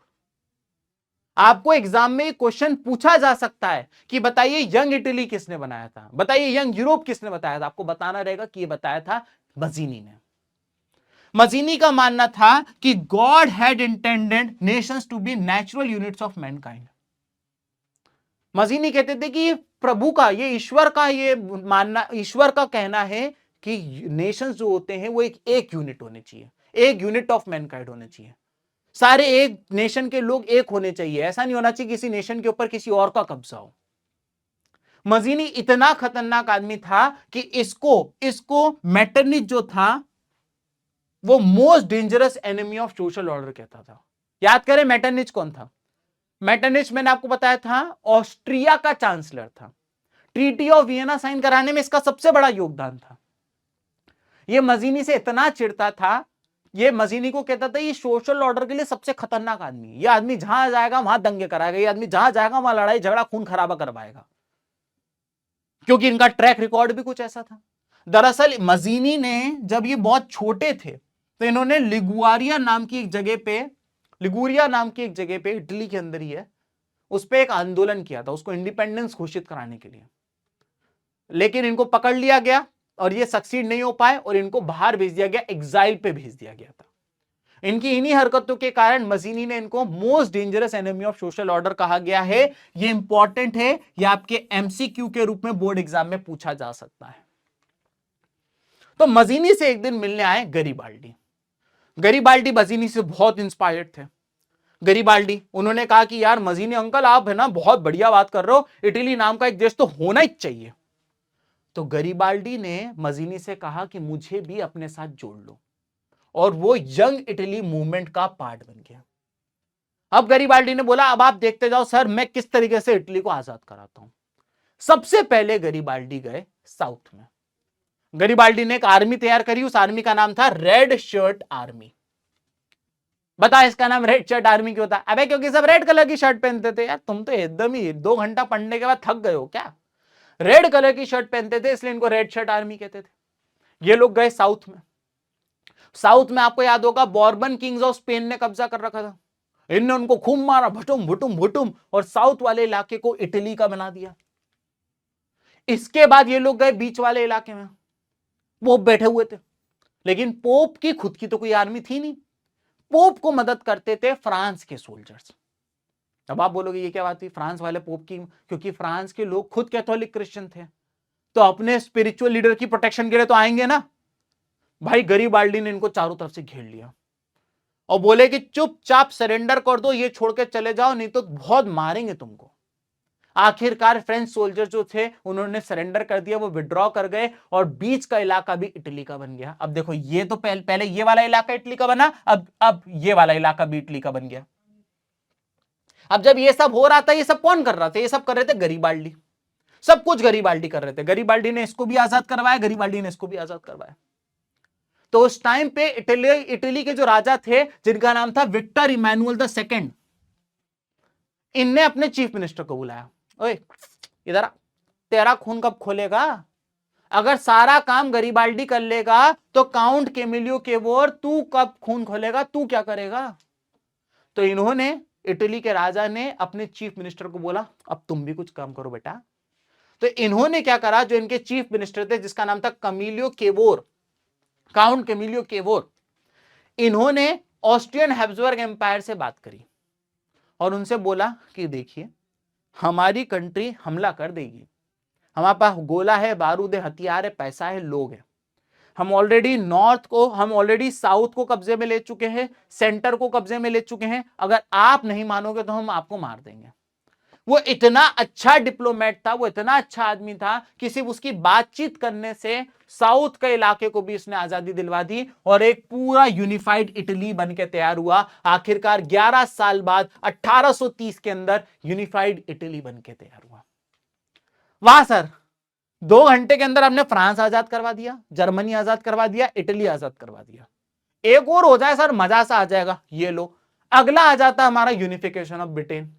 S1: आपको एग्जाम में क्वेश्चन पूछा जा सकता है कि बताइए यंग इटली किसने बनाया था, बताइए यंग यूरोप किसने बताया था। आपको बताना रहेगा कि ये बताया था मज़ीनी ने। मज़ीनी का मानना था कि God had intended nations to be natural units of mankind. Mazzini कहते थे कि प्रभु का, ये ईश्वर का, ये मानना, ईश्वर का कहना है कि नेशंस जो होते हैं वो एक यूनिट होने चाहिए, एक यूनिट ऑफ मैनकाइंड होने चाहिए। सारे एक नेशन के लोग एक होने चाहिए, ऐसा नहीं होना चाहिए किसी नेशन के ऊपर किसी और का कब्जा हो। मज़ीनी इतना खतरनाक आदमी था कि इसको मेटरनिच जो था वो most dangerous enemy of social order कहता था। याद करें मेटरनिच कौन था? मेटरनिच मैंने आपको बताया था ऑस्ट्रिया का चांसलर था। ट्रीटी ऑफ वियना साइन कराने में इसका सबसे बड़ा योगदान था। यह मज़ीनी से इतना चिढ़ता था, ये मज़ीनी को कहता था ये सोशल ऑर्डर के लिए सबसे खतरनाक आदमी है। ये आदमी जहां जाएगा वहां दंगे कराएगा, ये आदमी जहां जाएगा वहां लड़ाई झगड़ा खून खराबा करवाएगा, क्योंकि इनका ट्रैक रिकॉर्ड भी कुछ ऐसा था। दरअसल मज़ीनी ने जब ये बहुत छोटे थे तो इन्होंने लिगुरिया नाम की एक जगह पे इटली के अंदर ही है, उस पर एक आंदोलन किया था, उसको इंडिपेंडेंस घोषित कराने के लिए, लेकिन इनको पकड़ लिया गया और ये सक्सीड नहीं हो पाए और इनको बाहर भेज दिया गया, एग्जाइल पे भेज दिया गया था। इनकी इन्हीं हरकतों के कारण मजीनी ने इनको most dangerous enemy of social order कहा गया है। ये इंपॉर्टेंट है, ये आपके एमसीक्यू के रूप में बोर्ड एग्जाम में पूछा जा सकता है। तो मजीनी से एक दिन मिलने आए गरीबाल्डी। गरीबाल्डी मजीनी से बहुत इंस्पायर्ड थे। गरीबाल्डी उन्होंने कहा कि यार मजीनी अंकल, आप है ना बहुत बढ़िया बात कर रहे हो, इटली नाम का एक देश तो होना ही चाहिए। तो गरीबाल्डी ने मजीनी से कहा कि मुझे भी अपने साथ जोड़ लो, और वो यंग इटली मूवमेंट का पार्ट बन गया। अब गरीबाल्डी ने बोला, अब आप देखते जाओ सर मैं किस तरीके से इटली को आजाद कराता हूं। सबसे पहले गरीबाल्डी गए साउथ में। गरीबाल्डी ने एक आर्मी तैयार करी, उस आर्मी का नाम था रेड शर्ट आर्मी। बता इसका नाम रेड शर्ट आर्मी क्यों था? अबे क्योंकि सब रेड कलर की शर्ट पहनते थे। यार तुम तो एकदम ही 2 घंटा पढ़ने के बाद थक गए हो क्या? रेड कलर की शर्ट पहनते थे इसलिए इनको रेड शर्ट आर्मी कहते थे। ये लोग गए साउथ में। साउथ में आपको याद होगा बॉर्बन किंग्स ऑफ स्पेन ने कब्जा कर रखा था। इनने उनको खूब मारा, भटुम भुटुम भुटुम, और साउथ वाले इलाके को इटली का बना दिया। इसके बाद ये लोग गए बीच वाले इलाके में, वो बैठे हुए थे, लेकिन पोप की खुद की तो कोई आर्मी थी नहीं। पोप को मदद करते थे फ्रांस के सोल्जर्स। अब आप बोलोगे ये क्या बात हुई फ्रांस वाले पोप की? क्योंकि फ्रांस के लोग खुद कैथोलिक क्रिश्चियन थे, तो अपने स्पिरिचुअल लीडर की प्रोटेक्शन के लिए तो आएंगे ना। भाई गरीबाल्डी ने इनको चारों तरफ से घेर लिया और बोले कि चुपचाप सरेंडर कर दो, ये छोड़ के चले जाओ, नहीं तो बहुत मारेंगे तुमको। आखिरकार फ्रेंच सोल्जर जो थे उन्होंने सरेंडर कर दिया, वो विड्रॉ कर गए और बीच का इलाका भी इटली का बन गया। अब देखो ये तो पहले ये वाला इलाका इटली का बना, अब ये वाला इलाका भी इटली का बन गया। अब जब ये सब हो रहा था, ये सब कौन कर रहा था? ये सब कर रहे थे गरीबाल्डी। सब कुछ गरीबाल्डी कर रहे थे। गरीबाल्डी ने इसको भी आजाद करवाया, गरीबाल्डी ने इसको भी आजाद करवाया। तो उस टाइम पे इटली के जो राजा थे जिनका नाम था विक्टर इमैनुअल द सेकंड, इनने अपने चीफ मिनिस्टर को बुलाया, ओए इधर आ, तेरा खून कब खोलेगा? अगर सारा काम गरीबाल्डी कर लेगा तो काउंट कैमिलियो केवोर तू कब खून खोलेगा? तू क्या करेगा? तो इन्होंने, इटली के राजा ने अपने चीफ मिनिस्टर को बोला, अब तुम भी कुछ काम करो बेटा। तो इन्होंने क्या करा, जो इनके चीफ मिनिस्टर थे जिसका नाम था कैमिलियो केवोर, काउंट कैमिलियो केवोर, इन्होंने ऑस्ट्रियन हैब्सबर्ग एम्पायर से बात करी और उनसे बोला कि देखिए हमारी कंट्री हमला कर देगी, हमारे पास गोला है, बारूद है, हथियार है, पैसा है, लोग हैं। हम ऑलरेडी नॉर्थ को, हम ऑलरेडी साउथ को कब्जे में ले चुके हैं, सेंटर को कब्जे में ले चुके हैं। अगर आप नहीं मानोगे तो हम आपको मार देंगे। वो इतना अच्छा डिप्लोमेट था, वो इतना अच्छा आदमी था कि सिर्फ उसकी बातचीत करने से साउथ के इलाके को भी इसने आजादी दिलवा दी और एक पूरा यूनिफाइड इटली बन के तैयार हुआ। आखिरकार 11 साल बाद 1830 के अंदर यूनिफाइड इटली बन के तैयार हुआ। वाह सर, 2 घंटे के अंदर हमने फ्रांस आजाद करवा दिया, जर्मनी आजाद करवा दिया, इटली आजाद करवा दिया। एक और हो जाए सर मजा सा आ जाएगा। ये लो अगला आ जाता हमारा यूनिफिकेशन ऑफ ब्रिटेन।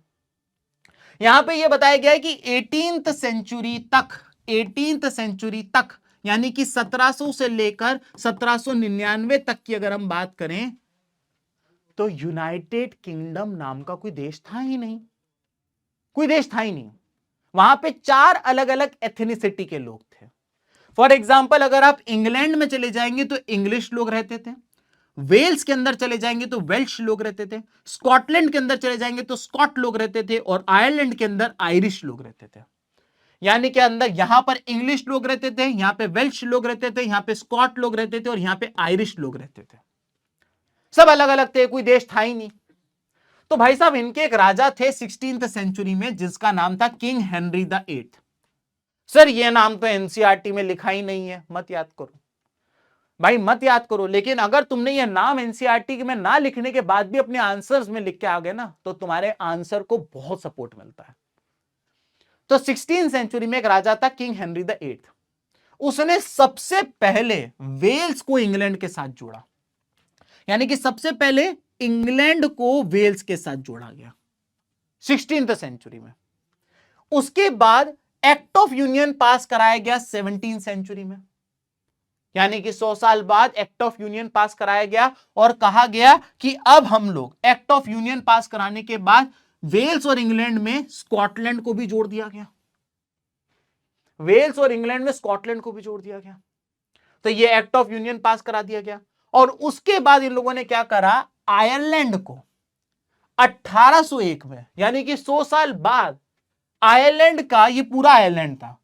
S1: यहां पे ये बताया गया है कि 18th सेंचुरी तक यानी कि 1700 से लेकर 1799 तक की अगर हम बात करें तो यूनाइटेड किंगडम नाम का कोई देश था ही नहीं, कोई देश था ही नहीं। वहां पे 4 अलग अलग एथनिसिटी के लोग थे। फॉर एग्जाम्पल अगर आप इंग्लैंड में चले जाएंगे तो इंग्लिश लोग रहते थे, वेल्स के अंदर चले जाएंगे तो वेल्श लोग रहते थे, स्कॉटलैंड के अंदर चले जाएंगे तो स्कॉट लोग रहते थे, और आयरलैंड के अंदर आयरिश लोग रहते थे। यानी कि अंदर यहां पर इंग्लिश लोग रहते थे, यहां पे वेल्श लोग रहते थे, यहां पे स्कॉट लोग रहते थे और यहां पे आयरिश लोग रहते थे। सब अलग अलग थे, कोई देश था ही नहीं। तो भाई साहब इनके एक राजा थे 16th सेंचुरी में जिसका नाम था king Henry the 8th। Sir ये नाम तो एनसीईआरटी में लिखा ही नहीं है, मत याद करो भाई, मत याद करो। लेकिन अगर तुमने ये नाम एनसीईआरटी में ना लिखने के बाद भी अपने आंसर्स में लिख के आ गए ना, तो तुम्हारे आंसर को बहुत सपोर्ट मिलता है। तो 16th सेंचुरी में एक राजा था किंग हेनरी द 8th। उसने सबसे पहले वेल्स को इंग्लैंड के साथ जोड़ा, यानी कि सबसे पहले इंग्लैंड को वेल्स के साथ जोड़ा गया 16th सेंचुरी में। उसके बाद एक्ट ऑफ यूनियन पास कराया गया 17th सेंचुरी में, यानी कि 100 साल बाद एक्ट ऑफ यूनियन पास कराया गया और कहा गया कि अब हम लोग एक्ट ऑफ यूनियन पास कराने के बाद वेल्स और इंग्लैंड में स्कॉटलैंड को भी जोड़ दिया गया, वेल्स और इंग्लैंड में स्कॉटलैंड को भी जोड़ दिया गया। तो ये एक्ट ऑफ यूनियन पास करा दिया गया। और उसके बाद इन लोगों ने क्या करा, आयरलैंड को 1801 में, यानी कि 100 साल बाद, आयरलैंड का, ये पूरा आयरलैंड था,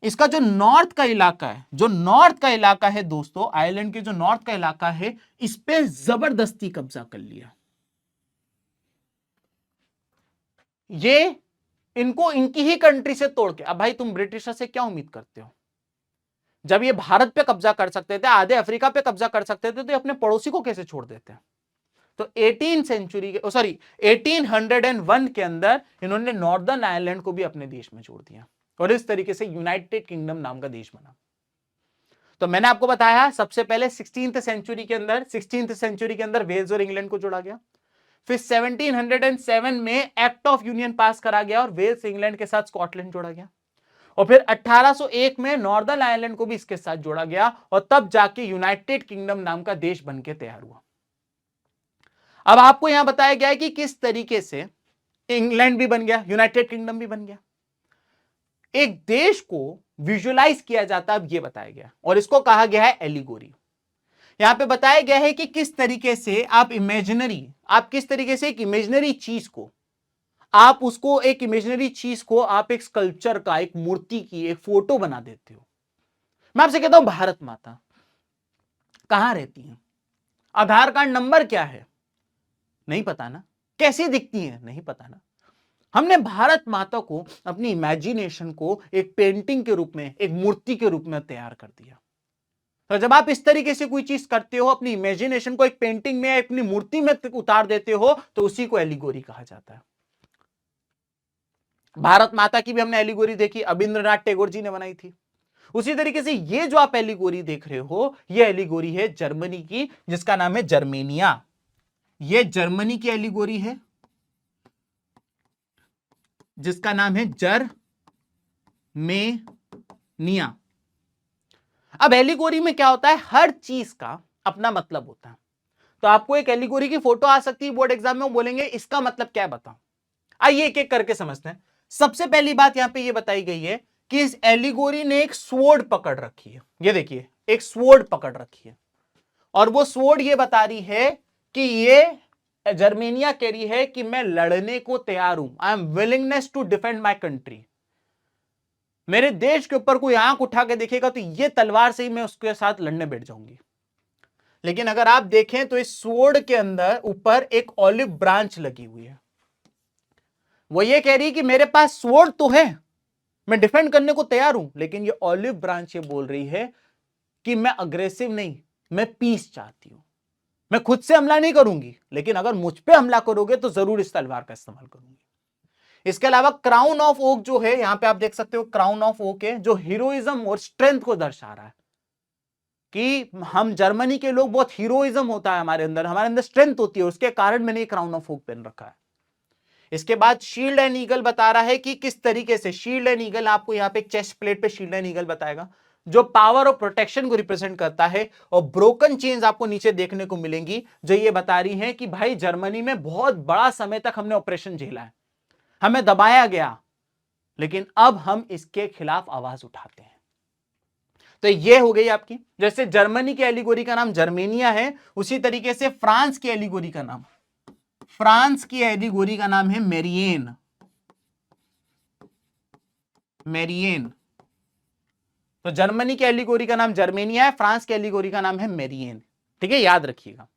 S1: इसका जो नॉर्थ का इलाका है, जो नॉर्थ का इलाका है दोस्तों, आयरलैंड के जो नॉर्थ का इलाका है, इस पे जबरदस्ती कब्जा कर लिया। ये इनको इनकी ही कंट्री से तोड़ के, अब भाई तुम ब्रिटिशर से क्या उम्मीद करते हो? जब ये भारत पे कब्जा कर सकते थे, आधे अफ्रीका पे कब्जा कर सकते थे, तो ये अपने पड़ोसी को कैसे छोड़ देते हैं? तो 1801 के अंदर इन्होंने नॉर्दर्न आयरलैंड को भी अपने देश में जोड़ दिया और इस तरीके से यूनाइटेड किंगडम नाम का देश बना। तो मैंने आपको बताया सबसे पहले 16th सेंचुरी के अंदर वेल्स और इंग्लैंड को जोड़ा गया। फिर 1707 में एक्ट ऑफ यूनियन पास करा गया और वेल्स इंग्लैंड के साथ स्कॉटलैंड जोड़ा गया। और फिर 1801 में नॉर्दर्न आयरलैंड को भी इसके साथ जोड़ा गया और तब जाके यूनाइटेड किंगडम नाम का देश बनके तैयार हुआ। अब आपको यहां बताया गया है कि किस तरीके से इंग्लैंड भी बन गया, यूनाइटेड किंगडम भी बन गया। एक देश को विजुअलाइज किया जाता है, अब यह बताया गया, और इसको कहा गया है एलिगोरी। यहां पे बताया गया है कि किस तरीके से आप किस तरीके से एक इमेजिनरी चीज को, आप एक स्कल्पचर का, एक मूर्ति की, एक फोटो बना देते हो। मैं आपसे कहता हूं भारत माता कहां रहती है, आधार कार्ड नंबर क्या है, नहीं पता ना, कैसी दिखती है, नहीं पता ना। हमने भारत माता को, अपनी इमेजिनेशन को एक पेंटिंग के रूप में, एक मूर्ति के रूप में तैयार कर दिया। तो जब आप इस तरीके से कोई चीज करते हो, अपनी इमेजिनेशन को एक पेंटिंग में, अपनी मूर्ति में उतार देते हो, तो उसी को एलिगोरी कहा जाता है। भारत माता की भी हमने एलिगोरी देखी, रविंद्रनाथ टैगोर जी ने बनाई थी। उसी तरीके से ये जो आप एलिगोरी देख रहे हो, ये एलिगोरी है जर्मनी की, जिसका नाम है जर्मेनिया। ये जर्मनी की एलिगोरी है जिसका नाम है जर्मेनिया। अब एलिगोरी में क्या होता है, हर चीज का अपना मतलब होता है। तो आपको एक एलिगोरी की फोटो आ सकती है बोर्ड एग्जाम में, वो बोलेंगे इसका मतलब क्या है बताओ। आइए एक एक करके समझते हैं। सबसे पहली बात यहां पे ये बताई गई है कि इस एलिगोरी ने एक स्वॉर्ड पकड़ रखी है। ये देखिए, एक स्वॉर्ड पकड़ रखी है, और वो स्वॉर्ड ये बता रही है कि ये जर्मेनिया कह रही है कि मैं लड़ने को तैयार हूं, I am willingness to defend my country. मेरे देश के ऊपर कोई आंख उठा के देखेगा तो ये तलवार से ही मैं उसके साथ लड़ने बैठ जाऊंगी। लेकिन अगर आप देखें तो इस स्वॉर्ड के अंदर ऊपर एक ऑलिव ब्रांच लगी हुई है। वो ये कह रही है कि मेरे पास स्वॉर्ड तो है, मैं डिफेंड करने को तैयार हूं, लेकिन ये ऑलिव ब्रांच ये बोल रही है कि मैं अग्रेसिव नहीं, मैं पीस चाहती हूं, मैं खुद से हमला नहीं करूंगी, लेकिन अगर मुझ पे हमला करोगे तो जरूर इस तलवार का इस्तेमाल करूंगी। इसके अलावा क्राउन ऑफ ओक जो है, यहां पे आप देख सकते हो क्राउन ऑफ ओक है, जो हीरोइज्म और स्ट्रेंथ को दर्शा रहा है कि हम जर्मनी के लोग, बहुत हीरोइज्म होता है हमारे अंदर स्ट्रेंथ होती है, उसके कारण मैंने ये क्राउन ऑफ ओक पहन रखा है। इसके बाद शील्ड एंड ईगल बता रहा है कि किस तरीके से शील्ड एंड ईगल, आपको यहां पे चेस्ट प्लेट पे शील्ड एंड ईगल बताएगा, जो पावर और प्रोटेक्शन को रिप्रेजेंट करता है। और ब्रोकन चेन्स आपको नीचे देखने को मिलेंगी, जो ये बता रही हैं कि भाई जर्मनी में बहुत बड़ा समय तक हमने ऑपरेशन झेला है, हमें दबाया गया, लेकिन अब हम इसके खिलाफ आवाज उठाते हैं। तो ये हो गई आपकी, जैसे जर्मनी की एलिगोरी का नाम जर्मेनिया है, उसी तरीके से फ्रांस की एलिगोरी का नाम है मेरियन। तो जर्मनी की एलिगोरी का नाम जर्मेनिया है, फ्रांस की एलिगोरी का नाम है मेरियन। ठीक है, याद रखिएगा।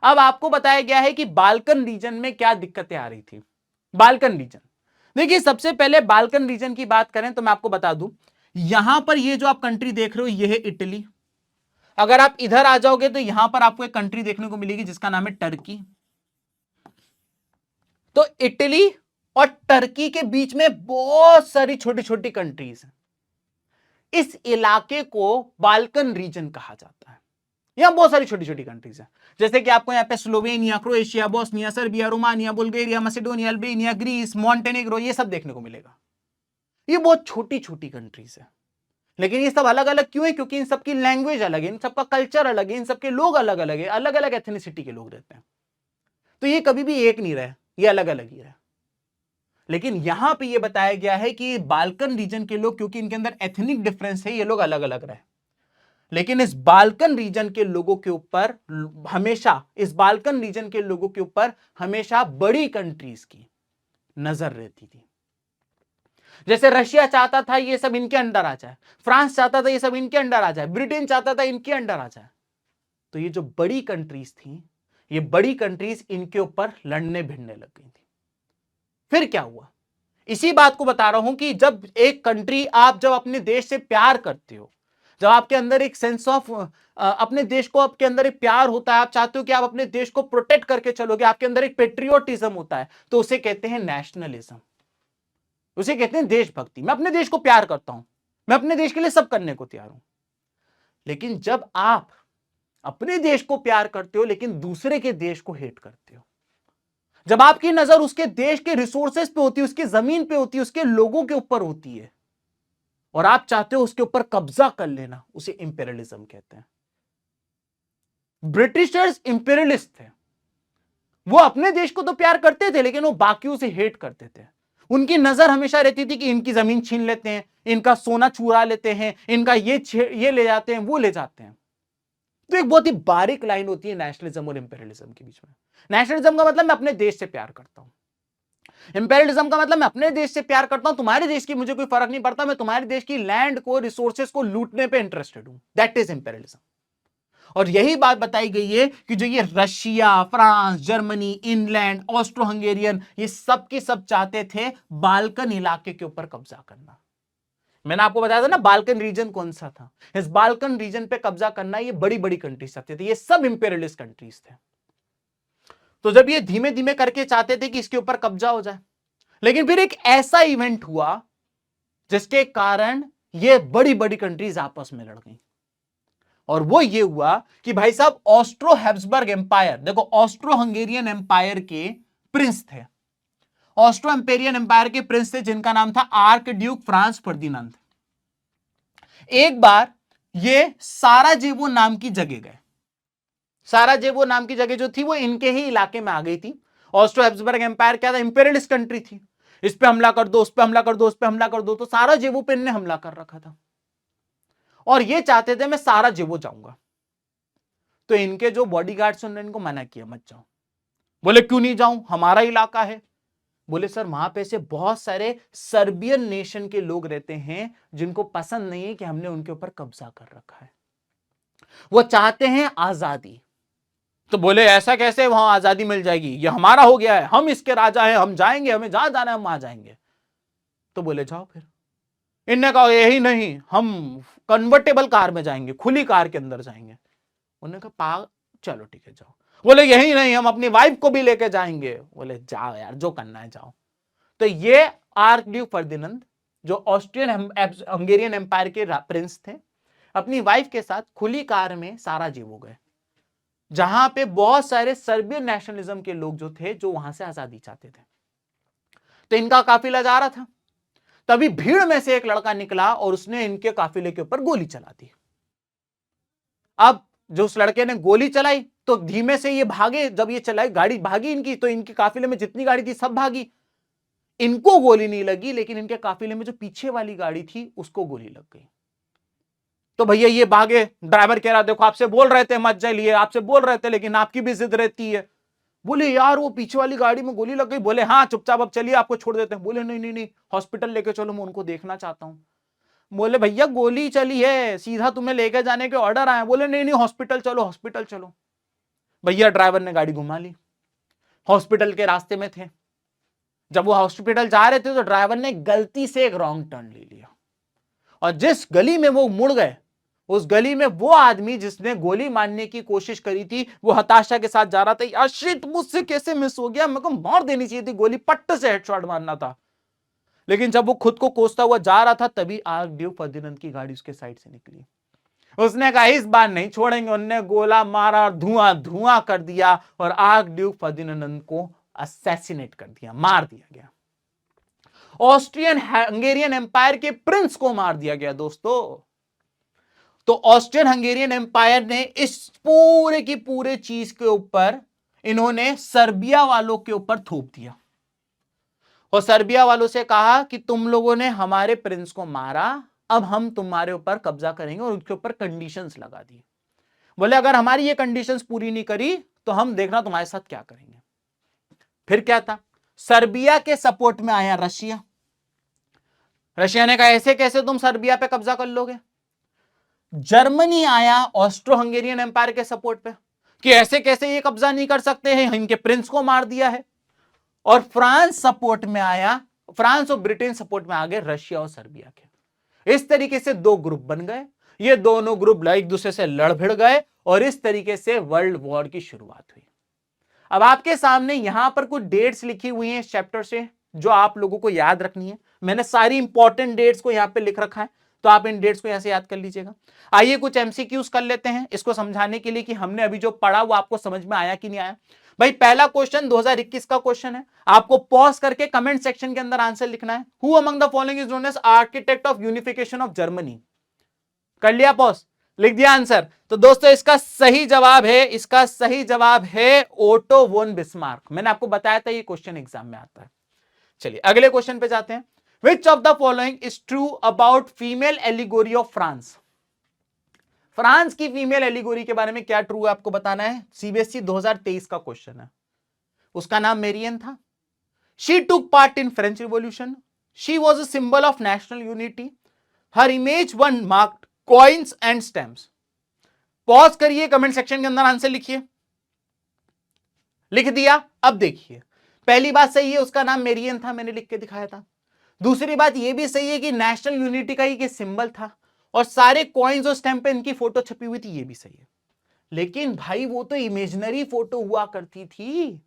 S1: अब आपको बताया गया है कि बाल्कन रीजन में क्या दिक्कतें आ रही थी। बाल्कन रीजन, देखिए सबसे पहले बाल्कन रीजन की बात करें तो मैं आपको बता दूं, यहां पर ये जो आप कंट्री देख रहे हो ये है इटली। अगर आप इधर आ जाओगे तो यहां पर आपको एक कंट्री देखने को मिलेगी जिसका नाम है टर्की। तो इटली और टर्की के बीच में बहुत सारी छोटी छोटी कंट्रीज हैं। इस इलाके को बाल्कन रीजन कहा जाता है। यहां बहुत सारी छोटी छोटी कंट्रीज हैं, जैसे कि आपको यहाँ पे Slovenia, Croatia, Bosnia, Serbia, Romania, Bulgaria, Macedonia, Albania, Greece, Montenegro, ये सब देखने को मिलेगा। ये बहुत छोटी छोटी कंट्रीज है, लेकिन ये सब अलग अलग क्यों है? क्योंकि इन सबकी लैंग्वेज अलग है, इन सबका कल्चर अलग है, इन सबके लोग अलग अलग है, अलग अलग एथनिसिटी के लोग रहते हैं। तो ये कभी भी एक नहीं रहे, ये अलग अलग ही रहे। लेकिन यहां पे ये बताया गया है कि बाल्कन रीजन के लोग, क्योंकि इनके अंदर एथनिक डिफरेंस है, ये लोग अलग अलग रहे। लेकिन इस बाल्कन रीजन के लोगों के ऊपर हमेशा, इस बाल्कन रीजन के लोगों के ऊपर हमेशा बड़ी कंट्रीज की नजर रहती थी। जैसे रशिया चाहता था ये सब इनके अंडर आ जाए, फ्रांस चाहता था ये सब इनके अंडर आ जाए, ब्रिटेन चाहता था इनके अंडर आ जाए। तो ये जो बड़ी कंट्रीज थी, ये बड़ी कंट्रीज इनके ऊपर लड़ने भिड़ने लग गई थी। फिर क्या हुआ, इसी बात को बता रहा हूं कि जब एक कंट्री, आप जब अपने देश से प्यार करते हो, जब आपके अंदर एक सेंस ऑफ अपने देश को, आपके अंदर एक प्यार होता है, आप चाहते हो कि आप अपने देश को प्रोटेक्ट करके चलोगे, आपके अंदर एक पेट्रियोटिज्म होता है, तो उसे कहते हैं नेशनलिज्म, उसे कहते हैं देशभक्ति। मैं अपने देश को प्यार करता हूं, मैं अपने देश के लिए सब करने को तैयार हूं। लेकिन जब आप अपने देश को प्यार करते हो लेकिन दूसरे के देश को हेट करते हो, जब आपकी नजर उसके देश के रिसोर्सेस पे होती है, उसकी जमीन पे होती है, उसके लोगों के ऊपर होती है, और आप चाहते हो उसके ऊपर कब्जा कर लेना, उसे इंपेरियलिज्म कहते हैं। ब्रिटिशर्स इंपेरियलिस्ट थे, वो अपने देश को तो प्यार करते थे लेकिन वो बाकियों से हेट करते थे। उनकी नजर हमेशा रहती थी कि इनकी जमीन छीन लेते हैं, इनका सोना चुरा लेते हैं, इनका ये ले जाते हैं, वो ले जाते हैं। तो एक बहुत ही बारीक लाइन होती है नेशनलिज्म और इंपेरियलिज्म के बीच में। नेशनलिज्म का मतलब मैं अपने देश से प्यार करता हूं, इंपेरियलिज्म का मतलब मैं अपने देश से प्यार करता हूं, तुम्हारे देश की मुझे कोई फर्क नहीं पड़ता, मैं तुम्हारे देश की लैंड को, रिसोर्सेस को लूटने पे इंटरेस्टेड हूं। That is imperialism. और यही बात बताई गई है कि जो ये Russia, France, Germany, England, Austro Hungarian, ये सब के सब चाहते थे बाल्कन इलाके के ऊपर कब्जा करना। मैंने आपको बताया था ना बाल्कन रीजन कौन सा था, इस बाल्कन रीजन पे कब्जा करना ये बड़ी बड़ी कंट्रीज चाहते थे, ये सब इंपेरियलिस्ट कंट्रीज थे। तो जब ये धीमे धीमे करके चाहते थे कि इसके ऊपर कब्जा हो जाए, लेकिन फिर एक ऐसा इवेंट हुआ जिसके कारण ये बड़ी बड़ी कंट्रीज आपस में लड़ गई। और वो ये हुआ कि भाई साहब ऑस्ट्रो हैब्सबर्ग एम्पायर, देखो ऑस्ट्रो हंगेरियन एम्पायर के प्रिंस थे, ऑस्ट्रो एम्पेरियन एम्पायर के प्रिंस थे जिनका नाम था आर्क ड्यूक फ्रांस फर्दिनांद। एक बार ये साराजेवो नाम की जगह गए, साराजेवो नाम की जगह जो थी वो इनके ही इलाके में आ गई थी। ऑस्ट्रो हैब्सबर्ग एम्पायर क्या था, इंपेरियलिस्ट कंट्री थी, इस पे हमला कर दो, उस पे हमला कर दो, उस पे हमला कर दो, तो साराजेवो पे इन्होंने हमला कर रखा था और ये चाहते थे मैं साराजेवो जाऊंगा। तो इनके जो बॉडीगार्ड्स उन्होंने इनको मना किया मत जाओ। बोले क्यों नहीं जाऊं, हमारा इलाका है। बोले सर वहां पे से बहुत सारे सर्बियन नेशन के लोग रहते हैं जिनको पसंद नहीं है कि हमने उनके ऊपर कब्जा कर रखा है, वो चाहते हैं आजादी। तो बोले ऐसा कैसे वहां आजादी मिल जाएगी, ये हमारा हो गया है, हम इसके राजा हैं, हम जाएंगे, हमें जहां जाना है हम वहां जाएंगे। तो बोले जाओ फिर। इनने कहा यही नहीं, हम कन्वर्टेबल कार में जाएंगे, खुली कार के अंदर जाएंगे। उन्होंने कहा चलो ठीक है जाओ। बोले यही नहीं, हम अपनी वाइफ को भी लेके जाएंगे। बोले जाओ यार, जो करना है जाओ। तो ये आर्क ड्यूक फर्दिनांद जो ऑस्ट्रियन हंगेरियन एम्पायर के प्रिंस थे, अपनी वाइफ के साथ खुली कार में साराजेवो गए, जहां पे बहुत सारे सर्बियन नेशनलिज्म के लोग जो थे, जो वहां से आजादी चाहते थे। तो इनका काफिला जा रहा था, तभी भीड़ में से एक लड़का निकला और उसने इनके काफिले के ऊपर गोली चला दी। अब जो उस लड़के ने गोली चलाई तो धीमे से ये भागे, जब ये चलाई गाड़ी भागी इनकी, तो इनके काफिले में जितनी गाड़ी थी सब भागी। इनको गोली नहीं लगी लेकिन इनके काफिले में जो पीछे वाली गाड़ी थी उसको गोली लग गई। तो भैया ये भागे, ड्राइवर कह रहा देखो आपसे बोल रहे थे मत जाइए, आपसे बोल रहे थे लेकिन आपकी भी जिद रहती है। बोले यार वो पीछे वाली गाड़ी में गोली लग गई। बोले हाँ चुपचाप अब चलिए आपको छोड़ देते हैं। बोले नहीं नहीं नहीं, हॉस्पिटल लेके चलो, मैं उनको देखना चाहता हूं। बोले भैया गोली चली है, सीधा तुम्हें लेके जाने के ऑर्डर आए। बोले नहीं नहीं हॉस्पिटल चलो, हॉस्पिटल चलो। भैया ड्राइवर ने गाड़ी घुमा ली, हॉस्पिटल के रास्ते में थे। जब वो हॉस्पिटल जा रहे थे तो ड्राइवर ने गलती से एक रॉन्ग टर्न ले लिया और जिस गली में वो मुड़ गए, उस गली में वो आदमी जिसने गोली मारने की कोशिश करी थी वो हताशा के साथ जा रहा था, यार शिट मुझसे कैसे मिस हो गया, मेरे को मार देनी चाहिए थी गोली, पट्ट से हेडशॉट मारना था। लेकिन जब वो खुद को कोसता हुआ जा रहा था तभी आर्क ड्यूक फर्दिनांद की गाड़ी उसके साइड से निकली। उसने कहा इस बार नहीं छोड़ेंगे, उन्होंने गोला मारा, धुआं धुआं कर दिया और आर्क ड्यूक फर्दिनांद को असैसिनेट कर दिया, मार दिया गया। ऑस्ट्रियन हंगेरियन एम्पायर के प्रिंस को मार दिया गया दोस्तों। तो ऑस्ट्रियन हंगेरियन एम्पायर ने इस पूरे की पूरे चीज के ऊपर इन्होंने सर्बिया वालों के ऊपर थोप दिया और सर्बिया वालों से कहा कि तुम लोगों ने हमारे प्रिंस को मारा, अब हम तुम्हारे ऊपर कब्जा करेंगे, और उसके ऊपर कंडीशंस लगा दी। बोले अगर हमारी ये कंडीशंस पूरी नहीं करी तो हम देखना तुम्हारे साथ क्या करेंगे। फिर क्या था, सर्बिया के सपोर्ट में आया रशिया। रशिया ने कहा ऐसे कैसे तुम सर्बिया पे कब्जा कर लोगे। जर्मनी आया ऑस्ट्रो हंगेरियन एम्पायर के सपोर्ट पे कि ऐसे कैसे ये कब्जा नहीं कर सकते हैं, इनके प्रिंस को मार दिया है। और फ्रांस सपोर्ट में आया, फ्रांस और ब्रिटेन सपोर्ट में आ गए रशिया और सर्बिया के। इस तरीके से दो ग्रुप बन गए, ये दोनों ग्रुप एक दूसरे से लड़ भिड़ गए और इस तरीके से वर्ल्ड वॉर की शुरुआत हुई। अब आपके सामने यहां पर कुछ डेट्स लिखी हुई हैं इस चैप्टर से जो आप लोगों को याद रखनी है। मैंने सारी इंपॉर्टेंट डेट्स को यहां पे लिख रखा है, तो आप इन डेट्स को यहां से याद कर लीजिएगा। आइए कुछ एमसीक्यूज कर लेते हैं इसको समझाने के लिए कि हमने अभी जो पढ़ा वो आपको समझ में आया कि नहीं आया। भाई पहला क्वेश्चन 2021 का क्वेश्चन है, आपको पॉज करके कमेंट सेक्शन के अंदर आंसर लिखना है। Who among the following is known as architect of unification of Germany. कर लिया पॉज, लिख दिया आंसर। तो दोस्तों इसका सही जवाब है ओटो वोन बिस्मार्क। मैंने आपको बताया था ये क्वेश्चन एग्जाम में आता है। चलिए अगले क्वेश्चन पे जाते हैं। विच of the following is true about female allegory of France. France की फीमेल एलिगोरी के बारे में क्या ट्रू है आपको बताना है। सीबीएसई 2023 का क्वेश्चन है। उसका नाम मेरियन था। She took part in French revolution, she was a symbol of national unity, her image one marked coins and stamps. Pause करिए, कमेंट सेक्शन के अंदर आंसर लिखिए। लिख दिया। अब देखिए पहली बात सही है, उसका नाम मेरियन था, मैंने लिख के दिखाया था। दूसरी बात यह भी सही है कि नेशनल यूनिटी का ही सिंबल था और सारे कॉइन्स और स्टैम्प पे इनकी फोटो छपी हुई थी, ये भी सही है। लेकिन भाई वो तो इमेजिनरी फोटो हुआ करती थी,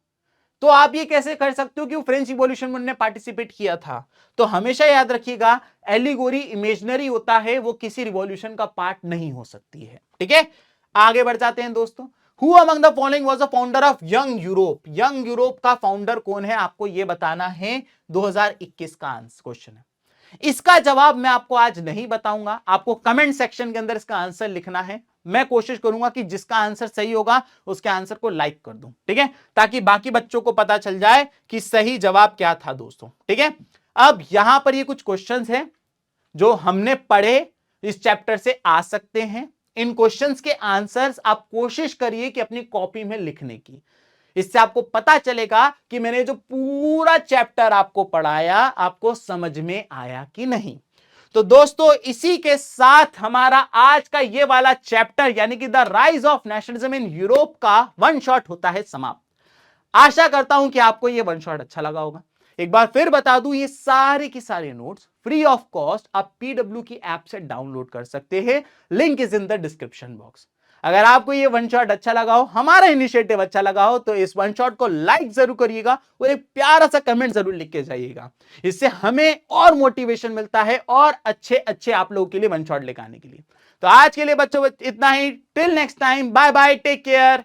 S1: तो आप ये कैसे कर सकते हो कि वो फ्रेंच रिवॉल्यूशन में उन्होंने पार्टिसिपेट किया था। तो हमेशा याद रखिएगा एलिगोरी इमेजिनरी होता है, वो किसी रिवॉल्यूशन का पार्ट नहीं हो सकती है। ठीक है, आगे बढ़ जाते हैं दोस्तों। Who among the following was the founder of young Europe. Young Europe का फाउंडर कौन है आपको यह बताना है। 2021 का आंसर क्वेश्चन है। इसका जवाब मैं आपको आज नहीं बताऊंगा, आपको कमेंट सेक्शन के अंदर इसका आंसर लिखना है। मैं कोशिश करूंगा कि जिसका आंसर सही होगा उसके आंसर को लाइक कर दूं, ठीक है, ताकि बाकी बच्चों को पता चल जाए कि सही जवाब क्या था दोस्तों। ठीक है, अब यहां पर ये कुछ क्वेश्चंस हैं जो हमने पढ़े, इस चैप्टर से आ सकते हैं। इन क्वेश्चंस के आंसर्स आप कोशिश करिए कि अपनी कॉपी में लिखने की। इससे आपको पता चलेगा कि मैंने जो पूरा चैप्टर आपको पढ़ाया आपको समझ में आया कि नहीं। तो दोस्तों इसी के साथ हमारा आज का ये वाला चैप्टर यानी कि the rise of nationalism in Europe का वन शॉट होता है समाप्त। आशा करता हूं कि आपको ये वन शॉट अच्छा लगा होगा। एक बार फिर बता दूं, ये सारे की सारे नोट्स फ्री ऑफ कॉस्ट आप पीडब्ल्यू की ऐप से डाउनलोड कर सकते हैं। Link is in the description box. अगर आपको ये वन शॉट अच्छा लगा हो, हमारा इनिशिएटिव अच्छा लगा हो, तो इस वन शॉट को लाइक जरूर करिएगा और एक प्यारा सा कमेंट जरूर लिख के जाइएगा। इससे हमें और मोटिवेशन मिलता है और अच्छे अच्छे आप लोगों के लिए वन शॉट लेकर आने के लिए। तो आज के लिए बच्चों इतना ही। Till next time, bye bye, take care.